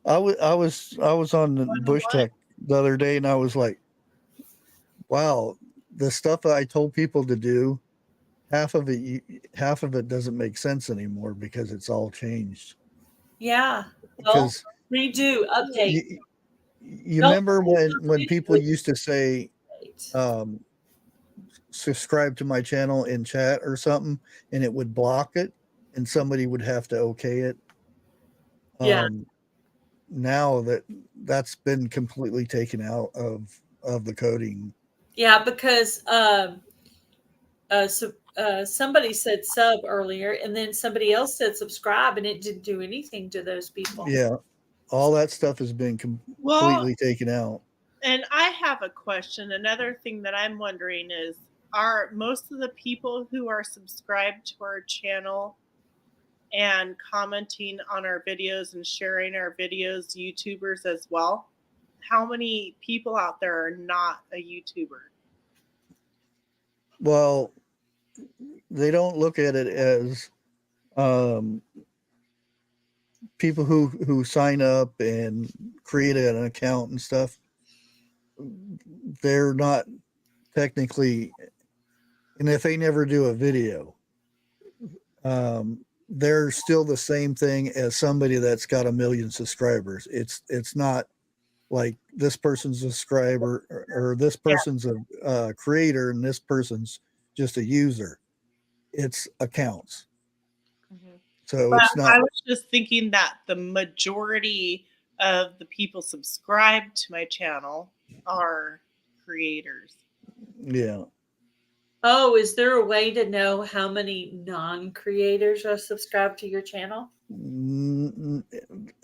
I was on the Bush Tech the other day, and I was like, wow, the stuff I told people to do, half of it doesn't make sense anymore because it's all changed. Yeah. Well, Because redo, update. you remember when people used to say, subscribe to my channel in chat or something, and it would block it, and somebody would have to okay it. Yeah. Now that's been completely taken out of the coding. Yeah, because somebody said sub earlier, and then somebody else said subscribe, and it didn't do anything to those people. Yeah, all that stuff has been completely taken out. And I have a question. Another thing that I'm wondering is, are most of the people who are subscribed to our channel and commenting on our videos and sharing our videos YouTubers as well? How many people out there are not a YouTuber? Well, they don't look at it as people who sign up and create an account and stuff. They're not technically, and if they never do a video, they're still the same thing as somebody that's got 1 million subscribers. It's not like this person's a subscriber or this person's a creator and this person's just a user. It's accounts. Mm-hmm. So but it's not. I was just thinking that the majority of the people subscribed to my channel are creators. Yeah. Oh, is there a way to know how many non-creators are subscribed to your channel?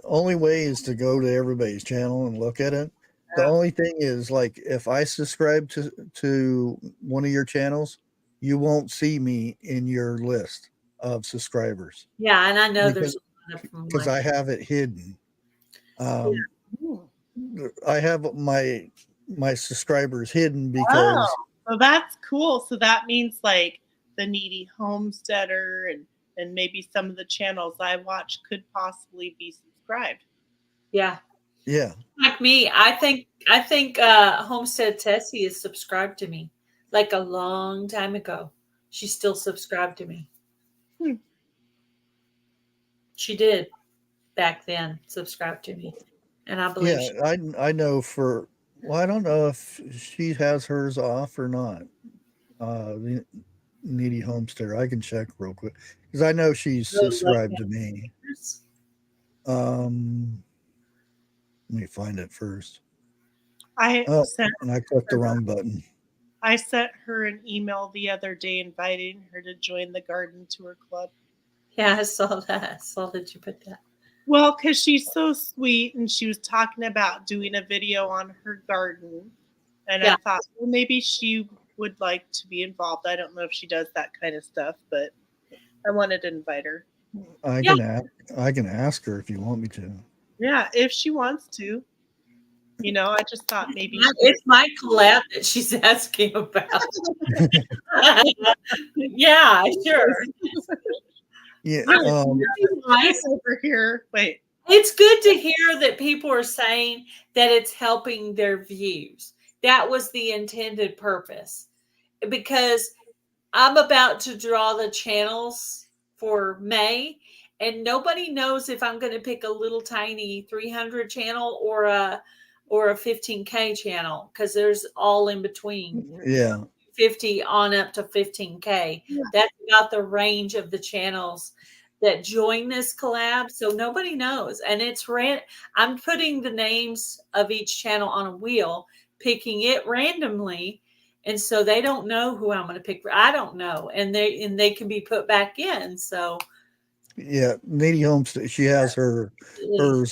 Only way is to go to everybody's channel and look at it. The only thing is, like, if I subscribe to one of your channels, you won't see me in your list of subscribers Yeah, and I know because there's a lot of them because like, I have it hidden. Um, Ooh. I have my subscribers hidden Oh, because well, that's cool. So that means like the Needy Homesteader and maybe some of the channels I watch could possibly be subscribed. yeah. yeah, Like me, I think Homestead Tessie is subscribed to me like a long time ago. She still subscribed to me. Hmm. She did back then subscribe to me. And I believe yeah, she, I know for well, I don't know if she has hers off or not. The Needy Homesteader, I can check real quick because I know she's really like subscribed to me. that. Um, let me find it first. I Oh, sent and I clicked the her, wrong button. I sent her an email the other day inviting her to join the garden tour club. Yeah, I saw that. I saw that you put that. Well, because she's so sweet and she was talking about doing a video on her garden. And Yeah. I thought, well, maybe she would like to be involved. I don't know if she does that kind of stuff, but I wanted to invite her. I Yeah. can ask her if you want me to. Yeah, if she wants to. You know, I just thought maybe It's my collab that she's asking about. Yeah, sure. Yeah, nice over here. Wait, It's good to hear that people are saying that it's helping their views. That was the intended purpose. Because I'm about to draw the channels for May, and nobody knows if I'm going to pick a little tiny 300 channel or a 15K channel, because there's all in between. yeah, 50 on up to 15K. Yeah. That's about the range of the channels that join this collab. So nobody knows. And I'm putting the names of each channel on a wheel, picking it randomly. And so they don't know who I'm going to pick. I don't know. And they can be put back in. So yeah. Needy Homestead, she has hers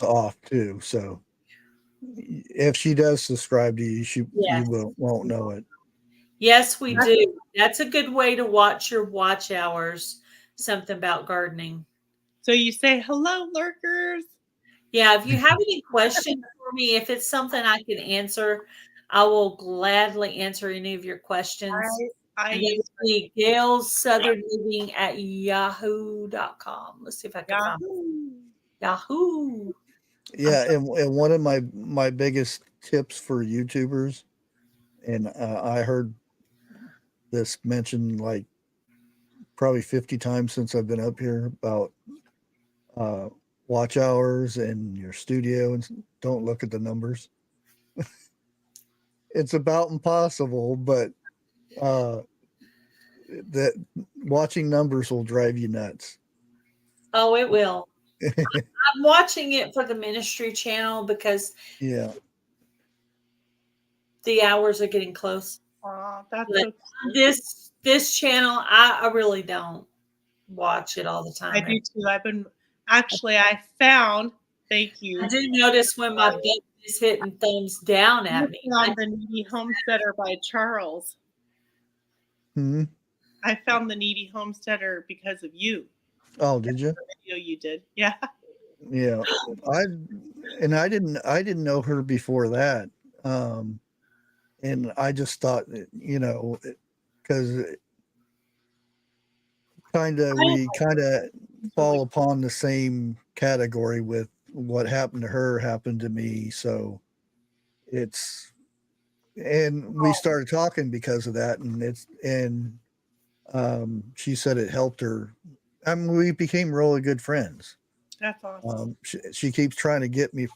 off too. So if she does subscribe to you, you yes. won't know it. Yes, we do. That's a good way to watch your watch hours. Something about gardening. so you say hello, lurkers. Yeah, if you have any questions for me, if it's something I can answer, I will gladly answer any of your questions. I And use that's the Gail's Southern Living at yahoo.com. Let's see if I can find Yahoo. Yahoo. Yeah, and one of my biggest tips for YouTubers, and I heard this mentioned like probably 50 times since I've been up here about watch hours and your studio, and don't look at the numbers. It's about impossible, but that watching numbers will drive you nuts. Oh, it will. I'm watching it for the ministry channel because Yeah, the hours are getting close. That's But so cool. this channel, I really don't watch it all the time. I do too. I found, thank you. I do notice when my button is hitting thumbs down at me. On the Needy Homesteader by Charles. hmm. I found the Needy Homesteader because of you. Oh, did you? The video you did. Yeah. Yeah, I didn't know her before that, and I just thought, because we kind of fall upon the same category with what happened to her happened to me, so we started talking because of that, and she said it helped her. I mean, we became really good friends. That's awesome. She keeps trying to get me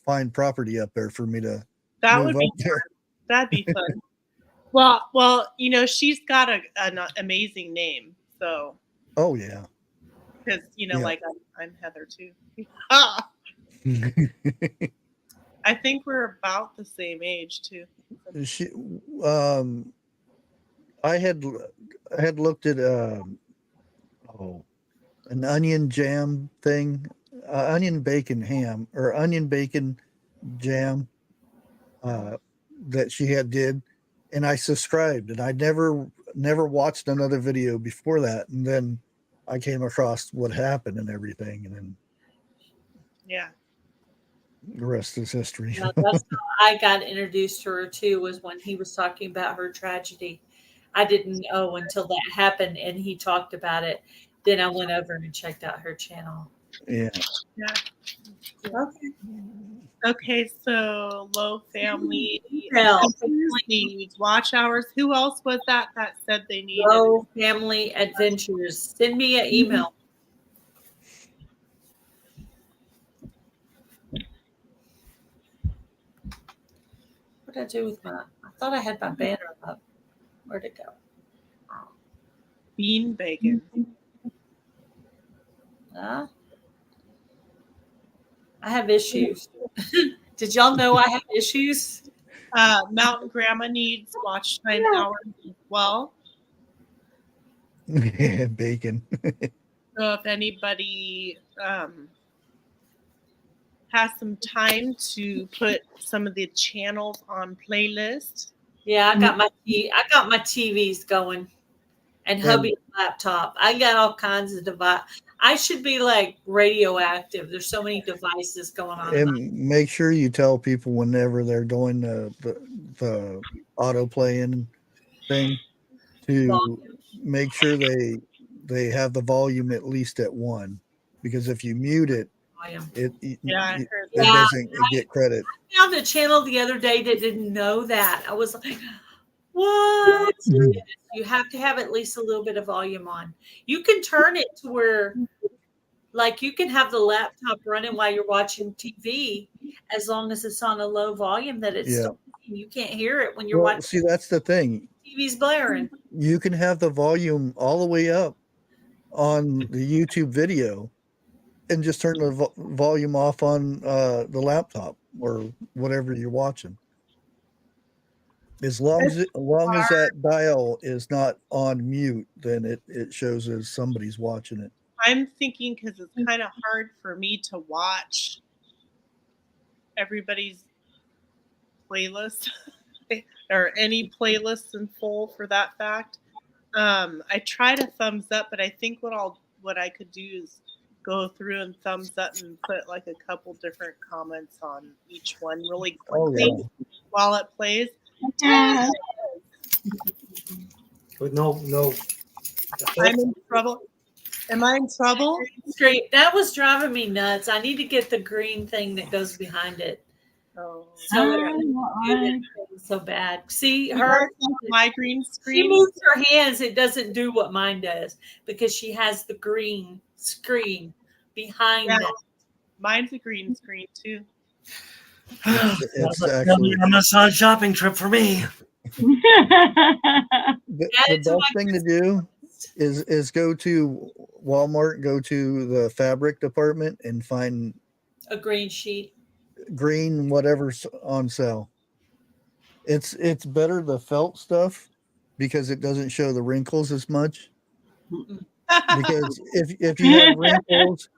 find property up there for me to That move would be up there. That'd be fun. Well, she's got an amazing name. So, Oh yeah. because Yeah. like I'm Heather too. Ah, I think we're about the same age too. She, I had looked at an onion jam thing, onion bacon ham or onion bacon jam. that she had did, and I subscribed, and I never watched another video before that, and then I came across what happened and everything, and then Yeah. the rest is history. Yeah, that's how I got introduced to her too, was when he was talking about her tragedy. I didn't know until that happened and he talked about it. Then I went over and checked out her channel. Yeah. Okay. Okay, so low family Well, needs watch hours. Who else was that said they needed? Low Family Adventures. Send me an email. What did I do with my? I thought I had my banner up. Where'd it go? Bean bacon. I have issues. Did y'all know I have issues? Mountain Grandma needs watch time hours as well. Bacon. So if anybody has some time to put some of the channels on playlist. Yeah, I got my TVs going, and hubby's laptop. I got all kinds of device. I should be like radioactive. There's so many devices going on. And make sure you tell people whenever they're doing the auto playing thing to make sure they have the volume at least at 1, because if you mute it, it doesn't get credit. I found a channel the other day that didn't know that. I was like, what? You have to have at least a little bit of volume on. You can turn it to where, like, you can have the laptop running while you're watching TV as long as it's on a low volume that it's still, you can't hear it when you're watching. See, that's the thing. TV's blaring. You can have the volume all the way up on the YouTube video and just turn the volume off on the laptop or whatever you're watching. As long as that dial is not on mute, then it shows as somebody's watching it. I'm thinking because it's kind of hard for me to watch everybody's playlist or any playlists in full for that fact. I tried a thumbs up, but I think what I could do is go through and thumbs up and put like a couple different comments on each one really quickly while it plays. With no. I'm in trouble. Am I in trouble? Straight. That was driving me nuts. I need to get the green thing that goes behind it. Oh, So bad. See her her. My green She screen. moves her hands. It doesn't do what mine does because she has the green screen behind it. Mine's a green screen too. It's actually a Amazon shopping trip for me. the best thing to do is go to Walmart, go to the fabric department and find A green sheet. green whatever's on sale. It's better the felt stuff because it doesn't show the wrinkles as much. Because if you have wrinkles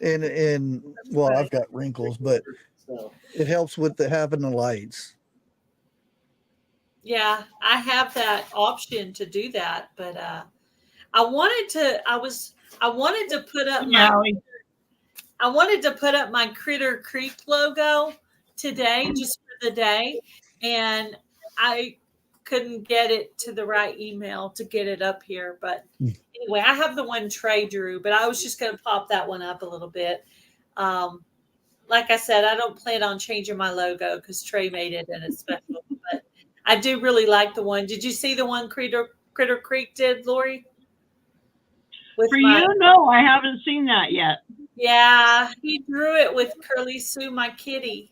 and well, I've got wrinkles, but it helps with having the lights. Yeah, I have that option to do that, but I wanted to put up my Critter Creek logo today, just for the day, and I couldn't get it to the right email to get it up here. But anyway, I have the one Trey drew, but I was just going to pop that one up a little bit. Like I said, I don't plan on changing my logo because Trey made it and it's special. But I do really like the one. Did you see the one Critter Creek did, Lori? No, I haven't seen that yet. Yeah, he drew it with Curly Sue, my kitty.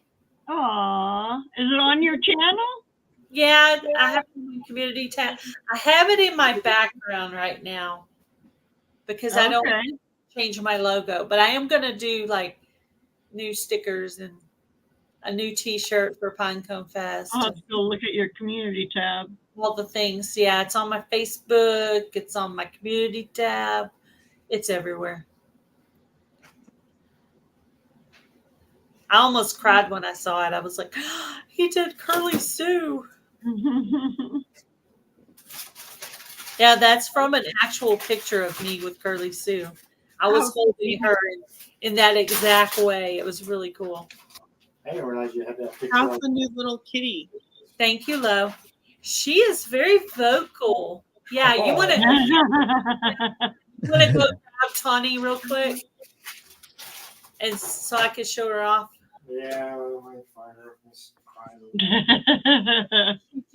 Aw, is it on your channel? Yeah, I have it in community tab. I have it in my background right now because I don't want to change my logo, but I am going to do like new stickers and a new T-shirt for Pinecone Fest. I'll have to go look at your community tab. All the things. Yeah, it's on my Facebook. It's on my community tab. It's everywhere. I almost cried when I saw it. I was like, he did Curly Sue. Yeah, that's from an actual picture of me with Curly Sue. I was holding her in that exact way. It was really cool. I didn't realize you had that picture. How's the new little kitty? Thank you, Lo. She is very vocal. Yeah, you want to go grab Tawny real quick, and so I can show her off. Yeah, I might find her.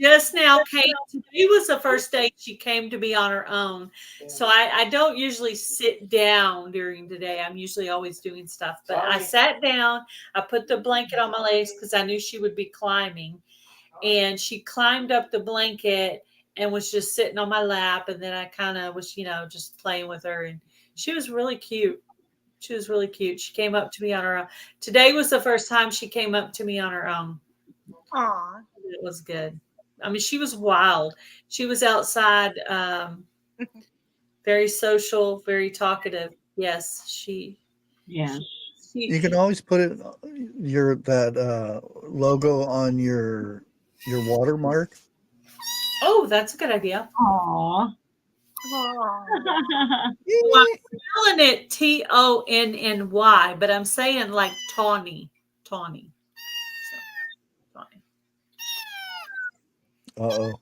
Just now came. Today was the first day she came to me on her own. So I don't usually sit down during the day. I'm usually always doing stuff. But I sat down. I put the blanket on my legs because I knew she would be climbing. And she climbed up the blanket and was just sitting on my lap. And then I kind of was, just playing with her. And she was really cute. She was really cute. She came up to me on her own. Today was the first time she came up to me on her own. Aw. It was good. I mean, she was wild. She was outside, very social, very talkative. Yes, Yes. You can always put it that logo on your watermark. Oh, that's a good idea. Aw. Aw. Well, I'm spelling it Tonny, but I'm saying like Tawny. Tawny. So, Tawny. Uh-oh.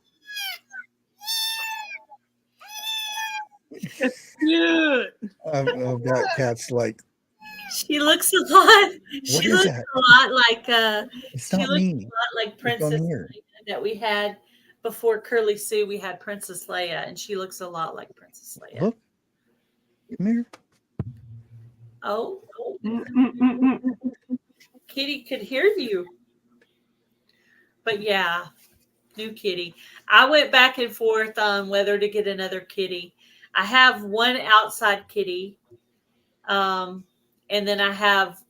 Cute. I've got cats like, She looks a lot. what She is looks that? a lot like It's she not looks me. a lot like Look Princess on here. Leia that we had before Curly Sue. We had Princess Leia, and she looks a lot like Princess Leia. Look. Come here. Oh, Mm-mm-mm-mm. Kitty could hear you. But yeah, new kitty. I went back and forth on whether to get another kitty. I have one outside kitty, and then I have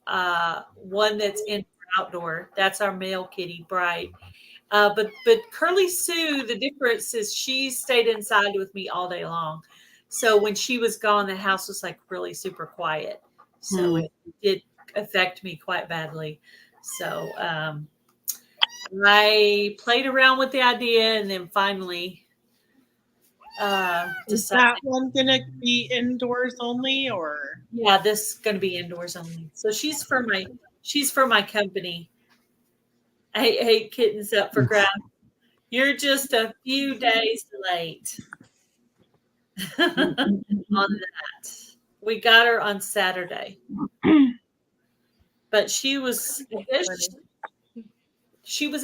one that's outdoor. That's our male kitty, Bright. But Curly Sue, the difference is she stayed inside with me all day long. So when she was gone, the house was like really super quiet. So it did affect me quite badly. So I played around with the idea and then finally Is decided, that one gonna be indoors only, or? yeah, this is going to be indoors only. So she's for my company. I hate kittens up for grabs. You're just a few days late on that. We got her on Saturday, but she was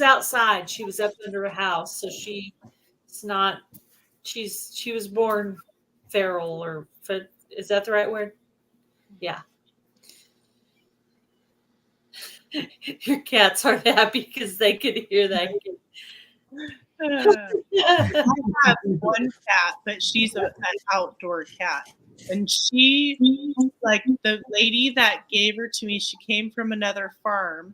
outside. She was up under a house, so she was born feral, or is that the right word? Yeah. Your cats aren't happy because they could hear that. I have one cat, but she's an outdoor cat. And she, like the lady that gave her to me, she came from another farm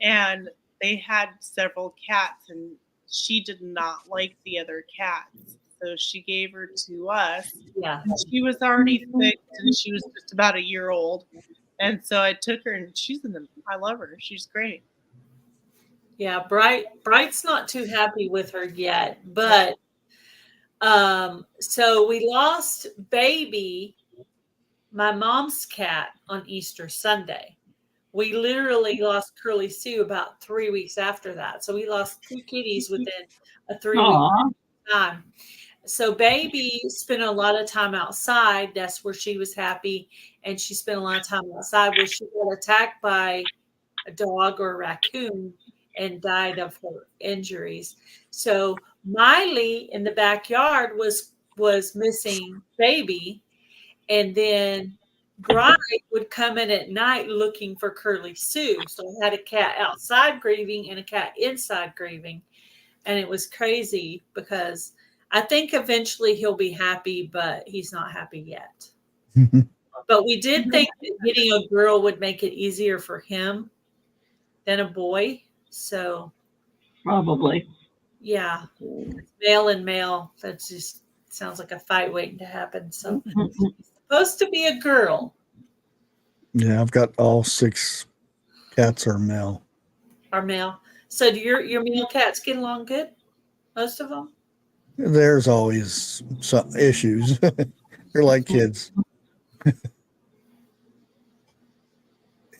and they had several cats and she did not like the other cats. So she gave her to us. Yeah. And she was already fixed and she was just about a year old. And so I took her and I love her. She's great. Yeah, Bright's not too happy with her yet, but so we lost Baby, my mom's cat, on Easter Sunday. We literally lost Curly Sue about 3 weeks after that. So we lost 2 kitties within a 3-week time. So Baby spent a lot of time outside. That's where she was happy. And she spent a lot of time outside where she got attacked by a dog or a raccoon and died of her injuries. So Miley in the backyard was missing Baby. And then Bright would come in at night looking for Curly Sue. So I had a cat outside grieving and a cat inside grieving. And it was crazy because I think eventually he'll be happy, but he's not happy yet. But we did think that getting a girl would make it easier for him than a boy. So Probably. yeah, male and male. That just sounds like a fight waiting to happen. So it's supposed to be a girl. Yeah, I've got all 6 Cats are male. Are male. So do your male cats get along good? Most of them? There's always some issues. They're like kids. Yeah.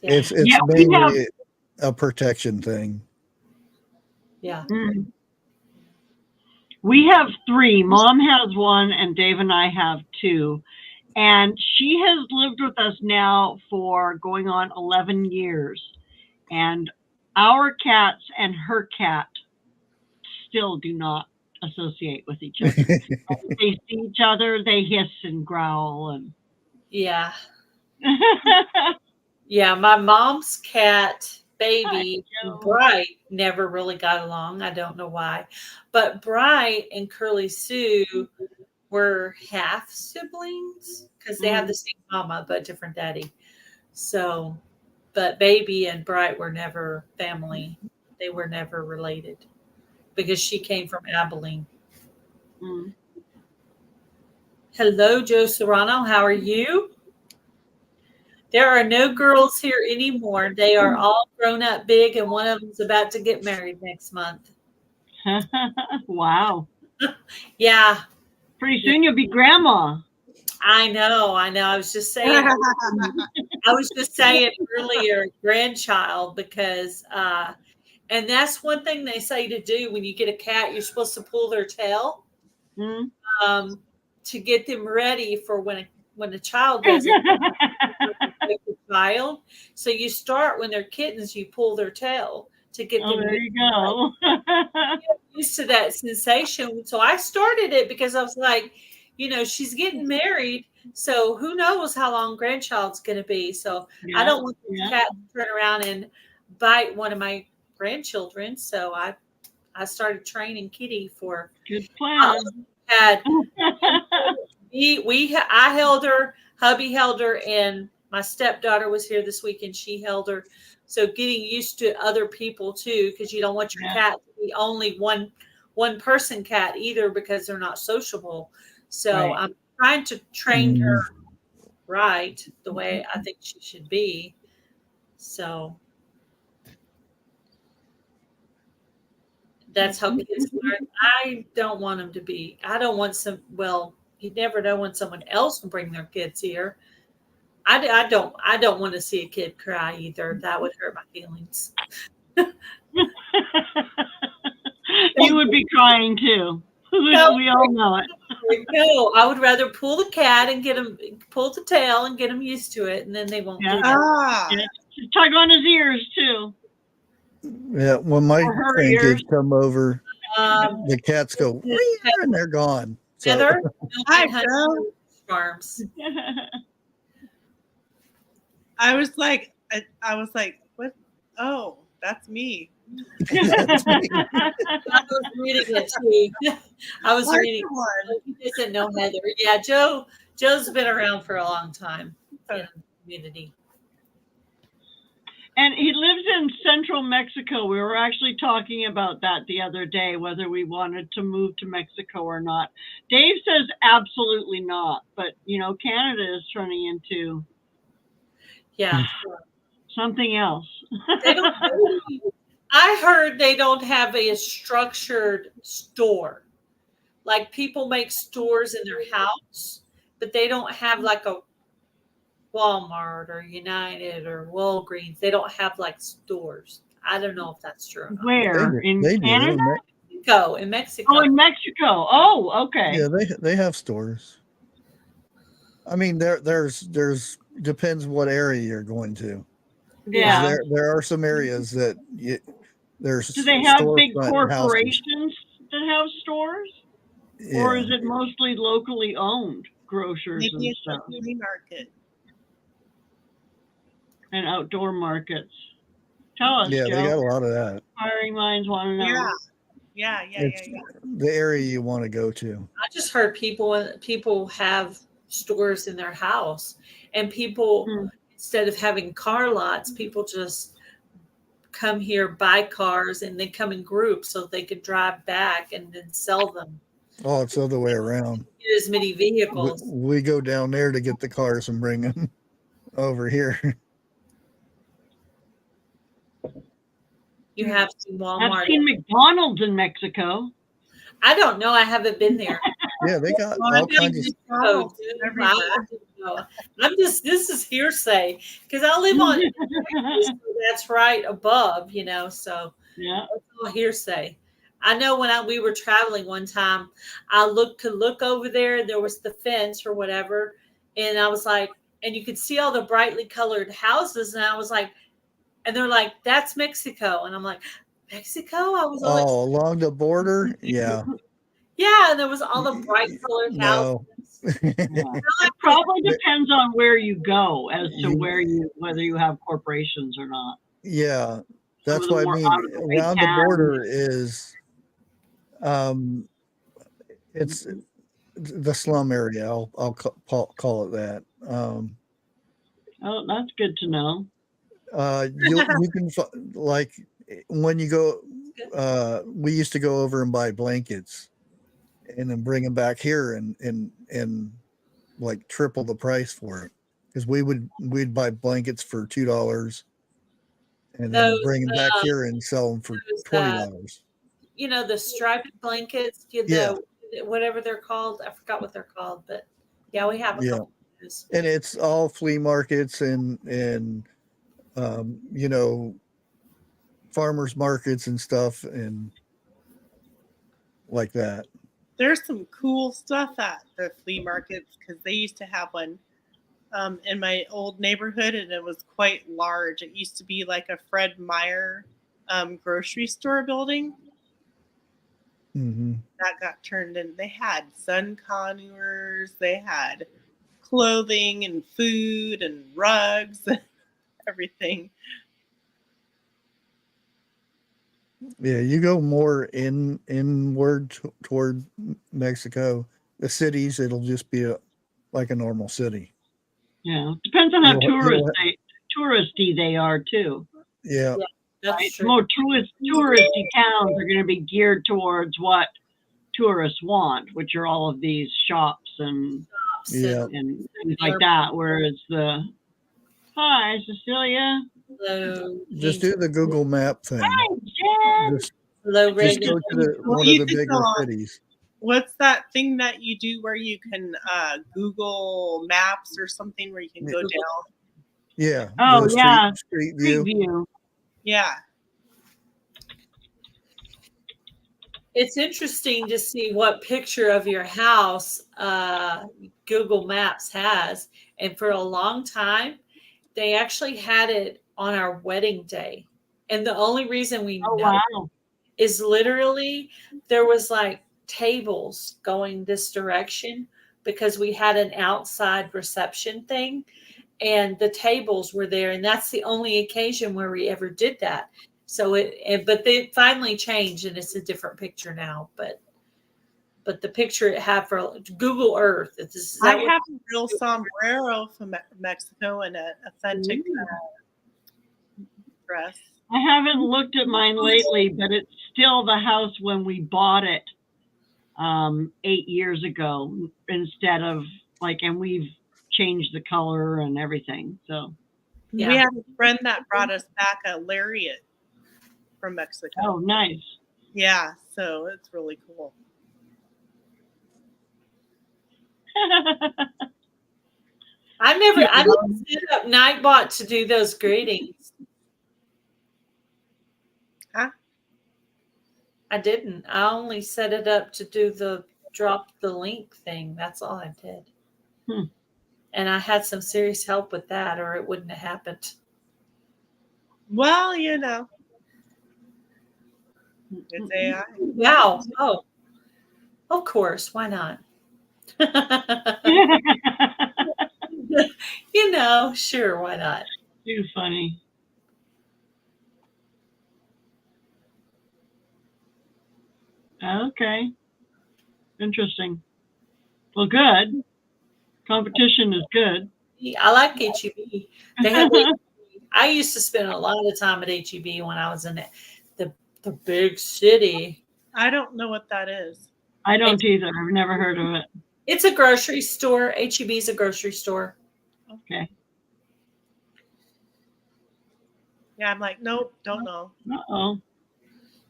It's Yeah, we have- mainly a protection thing. Yeah. Mm. We have 3. Mom has 1, and Dave and I have 2. And she has lived with us now for going on 11 years. And our cats and her cat still do not associate with each other. If they see each other, they hiss and growl. And Yeah. Yeah. My mom's cat, Baby, Hi, and Joe. Bright never really got along. I don't know why. But Bright and Curly Sue were half siblings because they have the same mama but different daddy. So, but Baby and Bright were never family. They were never related because she came from Abilene. Mm. Hello, Joe Serrano. How are you? There are no girls here anymore. They are all grown up big, and one of them's about to get married next month. Wow. Yeah, Pretty soon you'll be grandma. I know. I was just saying. Earlier, grandchild, because and that's one thing they say to do when you get a cat. You're supposed to pull their tail Mm. to get them ready for when a child does it. Like a child. So you start when they're kittens. You pull their tail to get Oh, them there you go. used to that sensation. So I started it because I was like, she's getting married. So who knows how long grandchild's going to be. So I don't want the cat to turn around and bite one of my grandchildren. So I started training Kitty for. Good plan. I held her, hubby held her, and my stepdaughter was here this week and she held her. So getting used to other people too, because you don't want your cat to be only one person cat either, because they're not sociable. So I'm trying to train her right the way I think she should be. So that's how kids learn. I don't want them to be. I don't want some. Well, you never know when someone else will bring their kids here. I don't want to see a kid cry either. That would hurt my feelings. You would be crying too. We all know it. No, I would rather pull the cat and pull the tail and get them used to it, and then they won't do that. Yeah. Tug on his ears too. Yeah, when my her grandkids ears. come over, the cats go and they're gone. So, Heather, Hi, Joe. farms. I was like, what? Oh, that's me. that's me. I was reading it too. I was reading. He doesn't know Heather. Yeah, Joe's been around for a long time in the community. And he lives in central Mexico. We were actually talking about that the other day, whether we wanted to move to Mexico or not. Dave says absolutely not, but Canada is turning into something else. I heard they don't have a structured store. Like people make stores in their house, but they don't have like a Walmart or United or Walgreens. They don't have like stores. I don't know if that's true. Where? In Canada? In Mexico. Oh, in Mexico. Oh, okay. Yeah, they have stores. I mean, there's depends what area you're going to. Yeah. There are some areas that there's. Do they have big storefront houses. corporations that have stores? Yeah. Or is it mostly locally owned grocers Maybe and it's stuff? a flea market. And outdoor markets. Tell us, Yeah, Joe. they got a lot of that. Inquiring minds want to know. Yeah. It's the area you want to go to. I just heard people have stores in their house, and people instead of having car lots, people just come here, buy cars, and they come in groups so they could drive back and then sell them. Oh, it's the other way around. Get as many vehicles. We go down there to get the cars and bring them over here. You have seen I've Walmart. seen McDonald's in Mexico. I don't know. I haven't been there. Yeah, they got Well, all kinds of. Oh, McDonald's dude, everywhere. I didn't know. This is hearsay because I live on, so that's right above, so Yeah. it's all hearsay. I know when we were traveling one time, I look over there and there was the fence or whatever. And I was like, and you could see all the brightly colored houses. And I was like, and they're like, that's Mexico. And I'm like, Mexico? I was always, Oh, along the border? Yeah. yeah. And there was all the bright colored houses. No. It probably depends on where you go as to You- whether you have corporations or not. Yeah. That's of the what I more mean. out-of-the-way Around the towns. border is it's the slum area. I'll call it that. Oh, that's good to know. You can like when you go. We used to go over and buy blankets, and then bring them back here and like triple the price for it because we'd buy blankets for $2, and then Those, bring them back here and sell them for those, $20. The striped blankets, whatever they're called. I forgot what they're called, but yeah, we have a Yeah. couple of those. And it's all flea markets and farmers markets and stuff and like that. There's some cool stuff at the flea markets because they used to have one in my old neighborhood, and it was quite large. It used to be like a Fred Meyer grocery store building Mm-hmm. that got turned in. They had sun conures, they had clothing and food and rugs and everything. Yeah, you go more inward toward Mexico, the cities, it'll just be like a normal city. Yeah. Depends on how You'll- touristy they are too. Yeah. That's Right? true. More touristy towns are going to be geared towards what tourists want, which are all of these shops and Yeah. and things like that. Whereas hi Cecilia, Low, Just do the Google map thing. hi Jen. Just, low just rated. go to one of You the can bigger go on. cities. What's that thing that you do where you can Google Maps or something where you can go down? Yeah. Oh, the yeah. Street Street view. view. Yeah. It's interesting to see what picture of your house Google Maps has. And for a long time, they actually had it on our wedding day. And the only reason we Oh know wow. is literally there was like tables going this direction because we had an outside reception thing and the tables were there. And that's the only occasion where we ever did that. So but they finally changed and it's a different picture now. But the picture it had for Google Earth, I have a real sombrero from Mexico and an authentic dress. I haven't looked at mine lately, but it's still the house when we bought it 8 years ago instead of and we've changed the color and everything. So Yeah. We had a friend that brought us back a lariat from Mexico. oh, nice. Yeah, so it's really cool. I didn't set up Nightbot to do those greetings. Huh? I didn't. I only set it up to do the drop the link thing. That's all I did. And I had some serious help with that, or it wouldn't have happened. Well, it's AI. Wow. Oh, of course. Why not? Sure. Why not? Too funny. Okay. Interesting. Well, good. Competition is good. I like HEB. They have I used to spend a lot of time at HEB when I was in the big city. I don't know what that is. I don't either. I've never heard of it. It's a grocery store. HEB is a grocery store. Okay. Yeah, I'm like, nope, don't know. Uh-oh.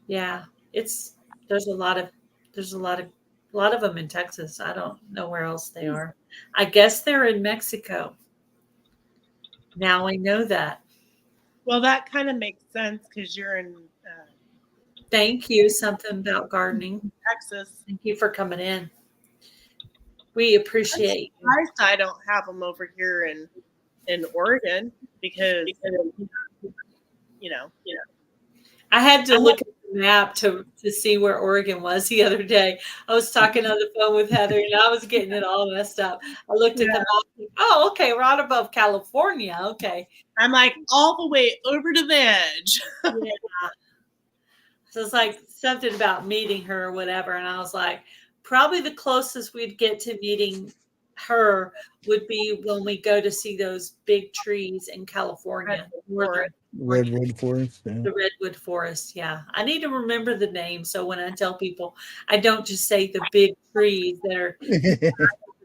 Yeah, there's a lot of them in Texas. I don't know where else they are. I guess they're in Mexico. Now I know that. Well, that kind of makes sense because you're in Thank you. Something about gardening. Texas. Thank you for coming in. We appreciate you. I don't have them over here in Oregon because I had to look at the map to see where Oregon was the other day. I was talking on the phone with Heather and I was getting it all messed up. I looked at the map. Oh, okay, right above California. Okay. I'm like all the way over to the edge. Yeah. So it's like something about meeting her or whatever. And I was like, probably the closest we'd get to meeting her would be when we go to see those big trees in California. Redwood Forest. Yeah. The redwood forest. Yeah. I need to remember the name. So when I tell people, I don't just say the big trees that are on the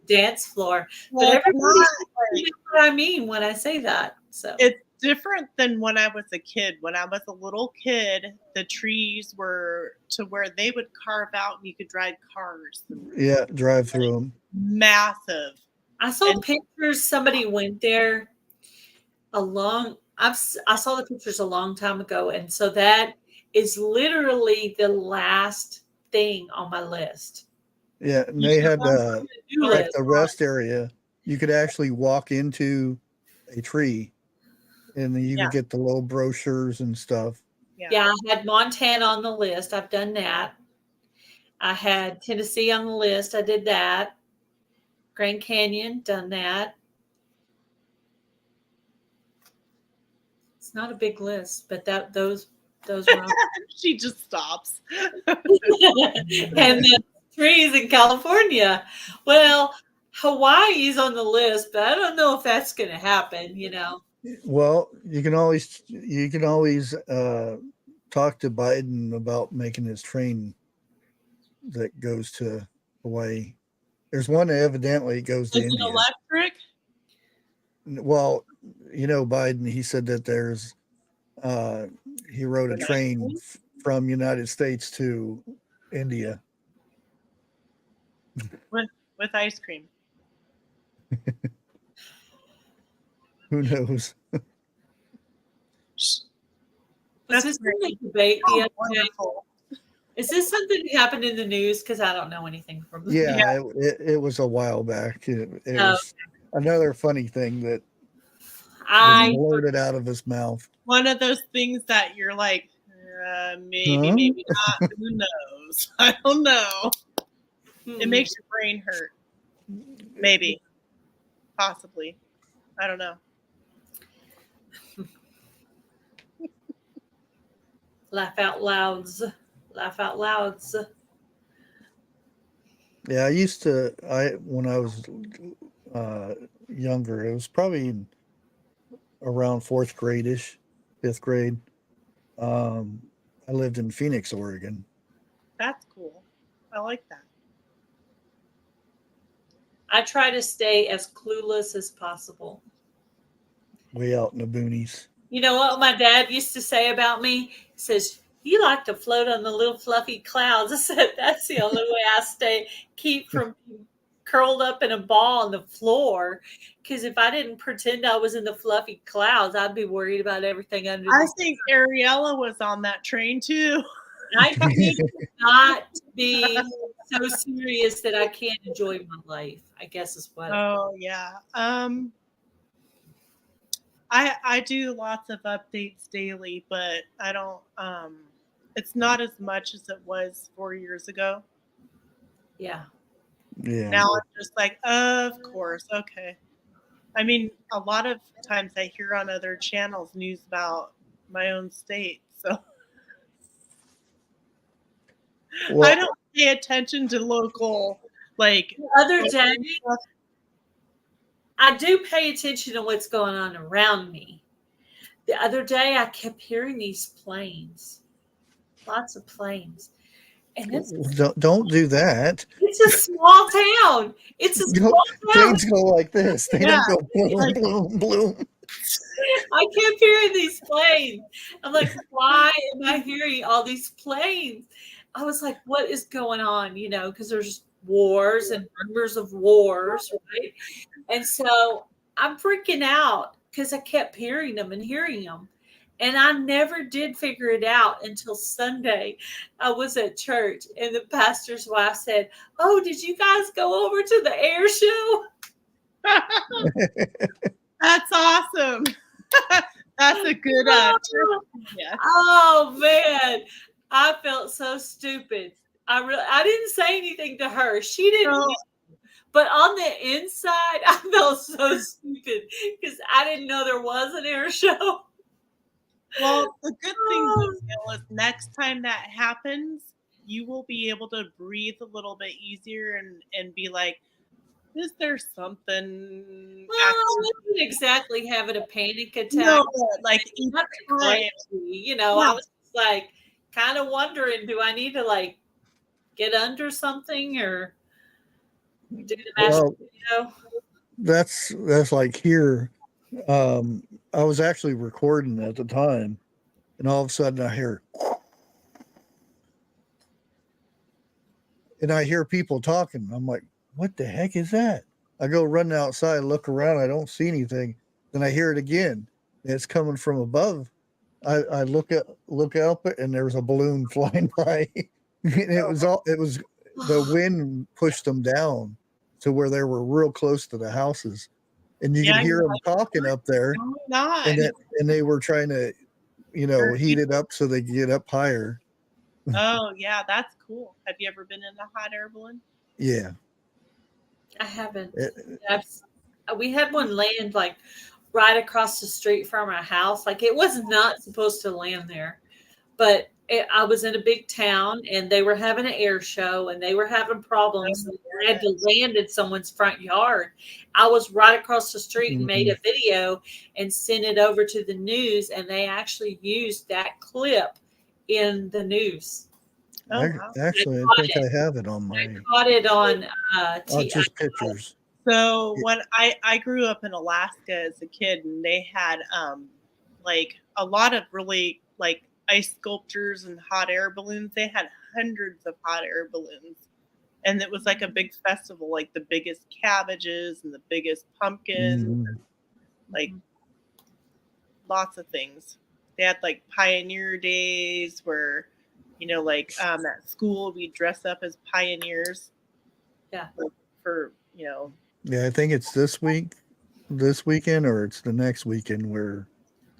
dance floor. Well, But it's everybody not knows what I mean when I say that. So it's different than when I was a kid. When I was a little kid, the trees were to where they would carve out and you could drive cars. Yeah, drive through them. Massive. I saw pictures. Somebody went there I saw the pictures a long time ago. And so that is literally the last thing on my list. Yeah, and they had like the rest area. You could actually walk into a tree and then you could get the little brochures and stuff. Yeah, I had Montana on the list. I've done that. I had Tennessee on the list. I did that. Grand Canyon, done that. It's not a big list, but those were on. She just stops. And then trees in California. Well, Hawaii's on the list, but I don't know if that's going to happen, Well, you can always talk to Biden about making his train that goes to Hawaii. There's one that evidently goes to Is it India. electric? Well, Biden, he said that there's he rode a train from United States to India with ice cream. Who knows? Was this a debate the other day? Wonderful. Is this something that happened in the news? Because I don't know anything from the Yeah, it was a while back. It was another funny thing that was blurted out of his mouth. One of those things that you're like, maybe not. Who knows? I don't know. It makes your brain hurt. Maybe. Possibly. I don't know. Laugh out louds. Laugh out louds. Yeah, when I was younger, it was probably around 4th grade-ish, 5th grade. I lived in Phoenix, Oregon. That's cool. I like that. I try to stay as clueless as possible. Way out in the boonies. You know what my dad used to say about me? He says, you like to float on the little fluffy clouds. I said, that's the only way I keep from being curled up in a ball on the floor. Because if I didn't pretend I was in the fluffy clouds, I'd be worried about everything under I think Ariella was on that train too. I need not be so serious that I can't enjoy my life, I guess is what. Oh yeah. I do lots of updates daily, but I don't it's not as much as it was 4 years ago. Yeah. Yeah. Now I'm just like, of course, okay. I mean, a lot of times I hear on other channels news about my own state, so Well, I don't pay attention to local The other day, I do pay attention to what's going on around me. The other day, I kept hearing these planes, lots of planes, and don't do that. it's a small town. It's a small town. Things go like this. They don't go boom, Like- boom, boom. I kept hearing these planes. I'm like, why am I hearing all these planes? I was like, what is going on? You know, because there's wars and rumors of wars, right? And so I'm freaking out because I kept hearing them and hearing them. And I never did figure it out until Sunday. I was at church and the pastor's wife said, "Oh, did you guys go over to the air show?" That's awesome. That's a good yeah. Oh man, I felt so stupid. I didn't say anything to her. She didn't. No. But on the inside, I felt so stupid because I didn't know there was an air show. Well, the good thing Danielle, is next time that happens, you will be able to breathe a little bit easier and be like, is there something? Well, I wasn't exactly having a panic attack. No, but like each Nothing time. crazy, you know, Yeah. I was just like kind of wondering, do I need to like get under something or do the mashed Well, potato? that's like here. I was actually recording at the time, and all of a sudden I hear, and I hear people talking. I'm like, what the heck is that? I go running outside, look around, I don't see anything. Then I hear it again. It's coming from above. I look up, and there's a balloon flying by. And it was the wind pushed them down to where they were real close to the houses. And you Yeah, could hear them talking up there, Oh my God. and they were trying to, heat it up so they could get up higher. Oh yeah, that's cool. Have you ever been in a hot air balloon? Yeah. I haven't. It- We had one land like right across the street from our house. Like it was not supposed to land there, but I was in a big town and they were having an air show and they were having problems. They had to land in someone's front yard. I was right across the street and made a video and sent it over to the news, and they actually used that clip in the news. Oh, wow. Actually, I think I have it on I my caught it on just pictures. So when I grew up in Alaska as a kid, and they had like a lot of really like ice sculptures and hot air balloons. They had hundreds of hot air balloons, and it was like a big festival, like the biggest cabbages and the biggest pumpkins, Mhm. like lots of things. They had like pioneer days where, like at school we dress up as pioneers. Yeah. For Yeah, I think it's this weekend, or it's the next weekend where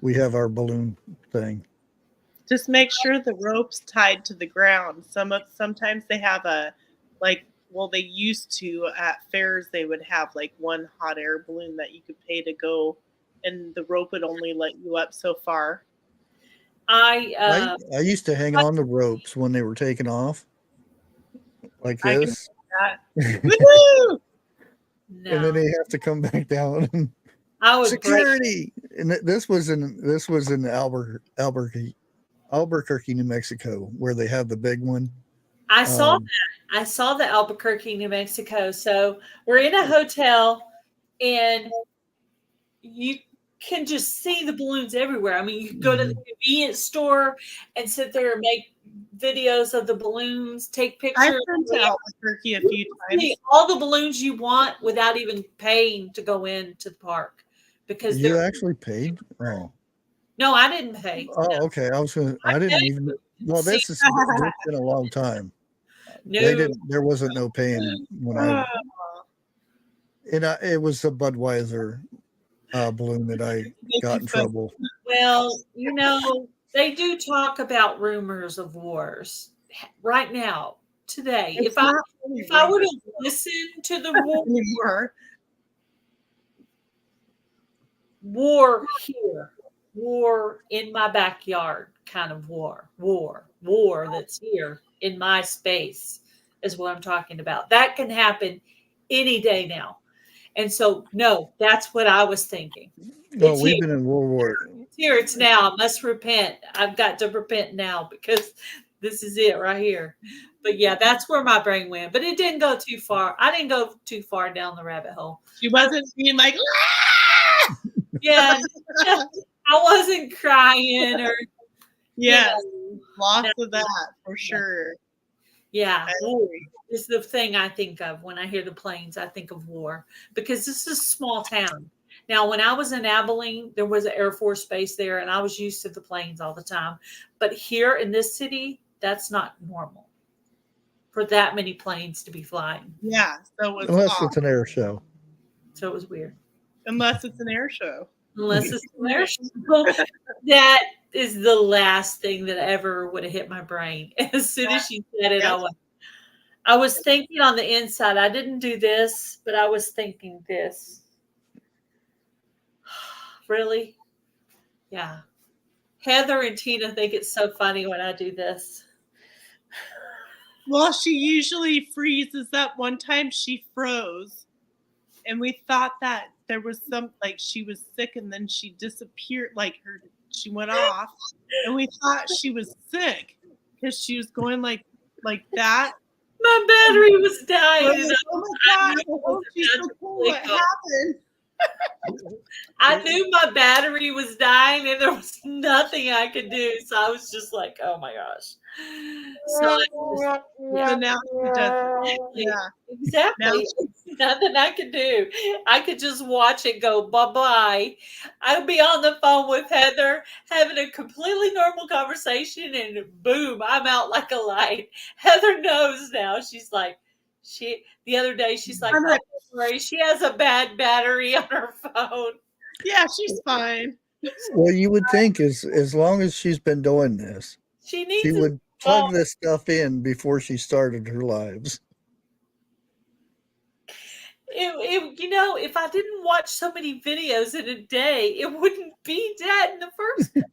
we have our balloon thing. just make sure the rope's tied to the ground. Sometimes they have they used to at fairs, they would have like one hot air balloon that you could pay to go, and the rope would only let you up so far. I I used to hang on the ropes when they were taken off, like I can this, Woohoo! and then no, they have to come back down. I would break. Security. And this was in Albuquerque, New Mexico, where they have the big one. I saw Um, that. I saw the Albuquerque, New Mexico. So we're in a hotel, and you can just see the balloons everywhere. I mean, you can go to the convenience store and sit there and make videos of the balloons, take pictures. I've been to Albuquerque a few times. See all the balloons you want without even paying to go into the park, because you they're actually paid? Oh, no, I didn't pay. No. okay. I didn't even. Well, this is it's been a long time. No. There wasn't no paying when I. And it was a Budweiser balloon that I got in trouble. Well, they do talk about rumors of wars right now, today. It's If I not really were rumors to listen to the anymore. war here, war in my backyard kind of war that's here in my space is what I'm talking about. That can happen any day now. And so, no, that's what I was thinking. No, It's we've here. been in World War. It's here. It's now. I must repent. I've got to repent now because this is it right here. But yeah, that's where my brain went. But it didn't go too far. I didn't go too far down the rabbit hole. She wasn't being like, Yeah, I wasn't crying or Yes, you know, lots no. of that for sure. Yeah, I war agree. is the thing I think of when I hear the planes. I think of war because this is a small town. Now, when I was in Abilene, there was an Air Force base there, and I was used to the planes all the time. But here in this city, that's not normal for that many planes to be flying. Yeah, so it's Unless off, it's an air show. So it was weird. unless it's an air show. Unless it's an air show. That is the last thing that ever would have hit my brain. As soon as she said it, Yes. I was thinking on the inside. I didn't do this, but I was thinking this. Really? Yeah. Heather and Tina think it's so funny when I do this. Well, she usually freezes up. One time she froze, and we thought that there was some, like, she was sick and then she disappeared, like she went off, and we thought she was sick because she was going like that. My battery was dying. Oh and my knew God, it oh, was she's about so to cool. click What off. happened? I knew my battery was dying and there was nothing I could do. So I was just like, oh my gosh. So I just, So now she does it. Yeah. exactly. Now Nothing I could do. I could just watch it go bye-bye. I'd be on the phone with Heather having a completely normal conversation and boom, I'm out like a light. Heather knows now. She's like, the other day she's like, I'm like, "Oh, sorry, she has a bad battery on her phone." yeah, she's fine. Well, you would think as long as she's been doing this, She she needs would plug this stuff in before she started her lives. if I didn't watch so many videos in a day, it wouldn't be dead in the first place.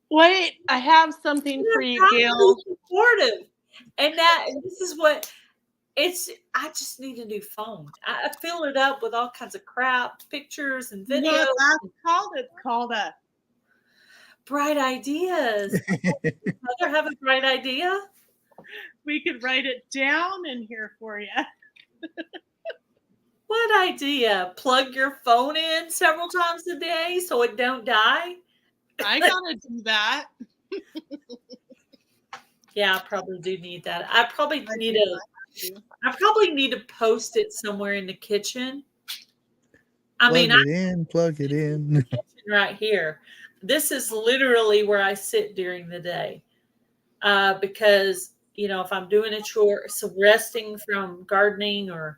Wait, I have something for you, Gail. Supportive. And this is what I just need a new phone. I fill it up with all kinds of crap, pictures and You know videos, what that's called? It's called a bright ideas. Mother have a bright idea? we could write it down in here for you. What idea? Plug your phone in several times a day so it don't die? I gotta do that. Yeah, I probably do need that. I probably I need do to that too. I probably need to post it somewhere in the kitchen. I Plug mean, it in, plug it in. right here. This is literally where I sit during the day. Because, if I'm doing a chore, so resting from gardening or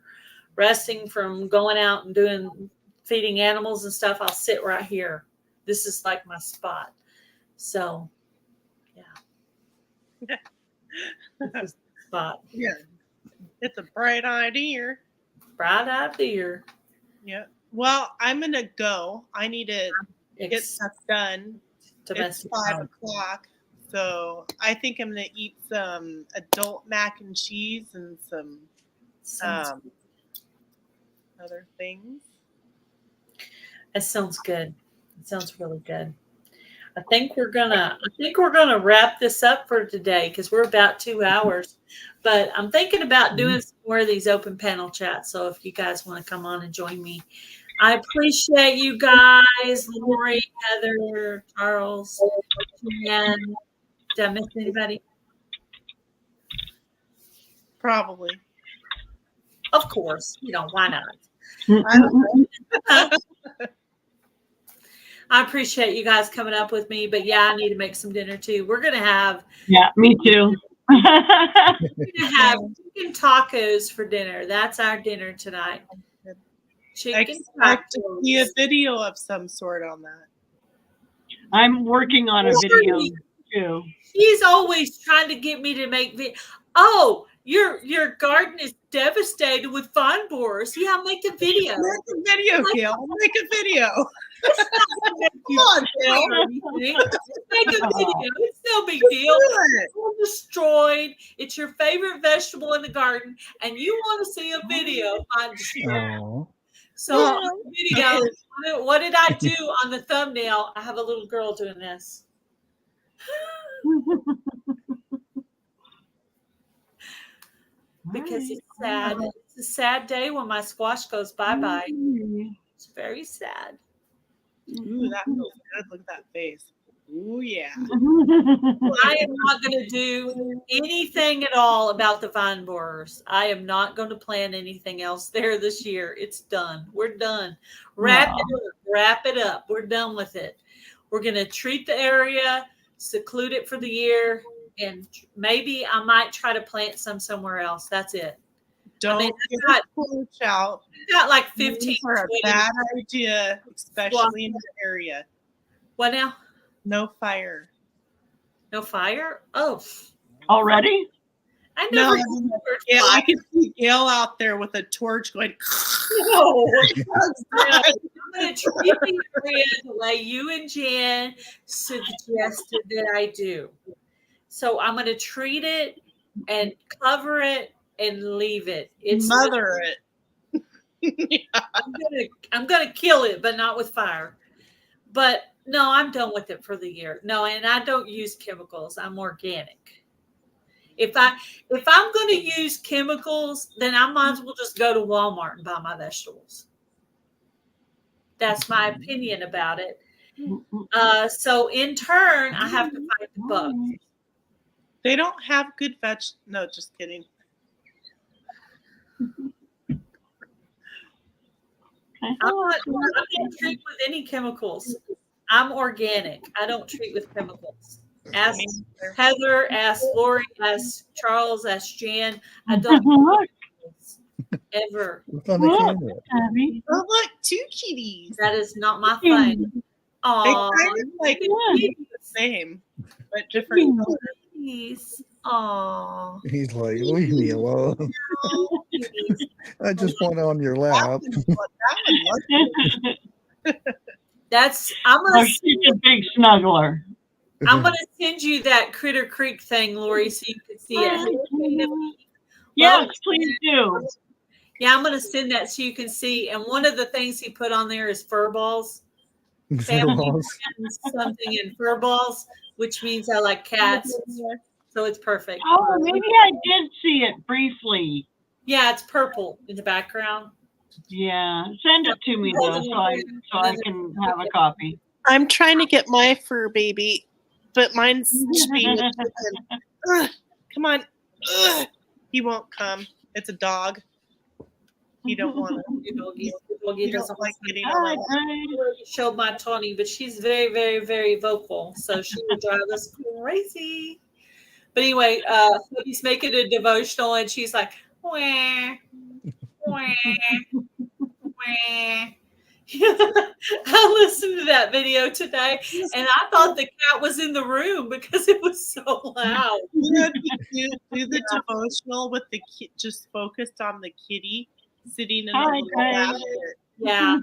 resting from going out and feeding animals and stuff, I'll sit right here. This is like my spot. So, yeah. This is the spot. Yeah, it's a bright idea. Bright idea. Yeah. Well, I'm gonna go. I need to get It's stuff done. It's domestic. 5:00, so I think I'm gonna eat some adult mac and cheese and some other things. That sounds good. It sounds really good. I think we're gonna wrap this up for today because we're about 2 hours. But I'm thinking about doing some more of these open panel chats. So if you guys want to come on and join me, I appreciate you guys, Lori, Heather, Charles, and did I miss anybody? Probably. Of course, why not? I appreciate you guys coming up with me, but yeah, I need to make some dinner too. We're gonna have Yeah, me too. chicken tacos for dinner. That's our dinner tonight. I Chicken expect to see a tacos. video of some sort on that. I'm working on a video too. She's always trying to get me to make Oh, your garden is devastated with vine borers. Yeah, make a video. Make a video, Gail. Make a video. Come on, Gail. Make a video. It's no big deal. It's all destroyed. It's your favorite vegetable in the garden, and you want to see a video. I'm destroyed. Aw. So on the video, what did I do on the thumbnail? I have a little girl doing this. Because it's sad. It's a sad day when my squash goes bye-bye. It's very sad. Ooh, that feels good. Look at that face. Ooh, yeah. I am not going to do anything at all about the vine borers. I am not going to plan anything else there this year. It's done. We're done. Wrap it up. Wrap it up. We're done with it. We're going to treat the area, seclude it for the year, and maybe I might try to plant some somewhere else. That's it. Don't get a porch out. We've got like 15 for a 20 bad idea, especially in the area. What now? No fire. No fire? Oh, Already? I No, never. used the word yeah, I fire. can see Gail out there with a torch going. No. I'm going to treat the area the way you and Jan suggested that I do. So I'm going to treat it and cover it and leave it. It's Mother it. Yeah. I'm gonna kill it, but not with fire. But no, I'm done with it for the year. No, and I don't use chemicals. I'm organic. If I'm going to use chemicals, then I might as well just go to Walmart and buy my vegetables. That's my opinion about it. So in turn, I have to fight the bugs. They don't have good veg. No, just kidding. I don't treat with any chemicals. I'm organic. I don't treat with chemicals. Ask Heather, ask Lori, ask Charles, ask Jan. I don't ever. Look on the camera. Abby. Oh, look, two kitties. That is not my thing. They Aw, kind of like the same, but different colors. Aw. He's like, leave me alone. I just want on your lap. I'm Oh, gonna she's a big snuggler. send you that Critter Creek thing, Lori, so you can see it. Yes, please do. Yeah, I'm gonna send that so you can see. And one of the things he put on there is fur balls. Family friends, something in fur balls, which means I like cats. So it's perfect. Oh, maybe I did see it briefly. Yeah, it's purple in the background. Yeah, send it to me though, so I can have a copy. I'm trying to get my fur baby, but mine's being Ugh, come on. Ugh. He won't come. It's a dog. He don't want to. Doggy He doesn't don't like getting Hi, away. hi. show my Tawny, but she's very, very, very vocal. So she would drive us crazy. But anyway, he's making a devotional and she's like, wah, wah, wah. I listened to that video today and I thought the cat was in the room because it was so loud. You know, you do the devotional with the kid, just focused on the kitty sitting in Hi, the little Grace. basket. Yeah.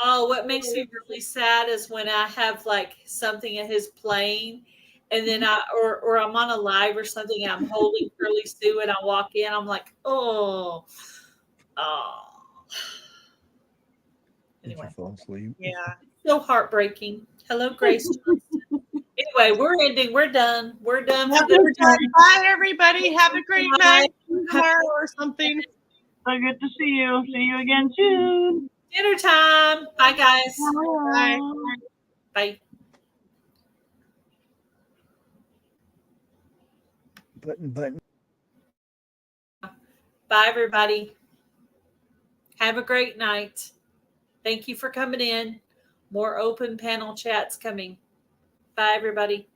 Oh, what makes me really sad is when I have like something of his playing and then or I'm on a live or something and I'm holding Curly Sue and I walk in, I'm like, oh. Did you Anyway, fall asleep? Yeah. so heartbreaking. Hello, Grace. Anyway, we're ending. We're done. We're done for this time. Bye, everybody. Have a great night tomorrow or something. So good to see you. See you again soon. Dinner time. Bye, guys. Bye. Bye. Button. Bye, everybody. Have a great night. Thank you for coming in. More open panel chats coming. Bye, everybody.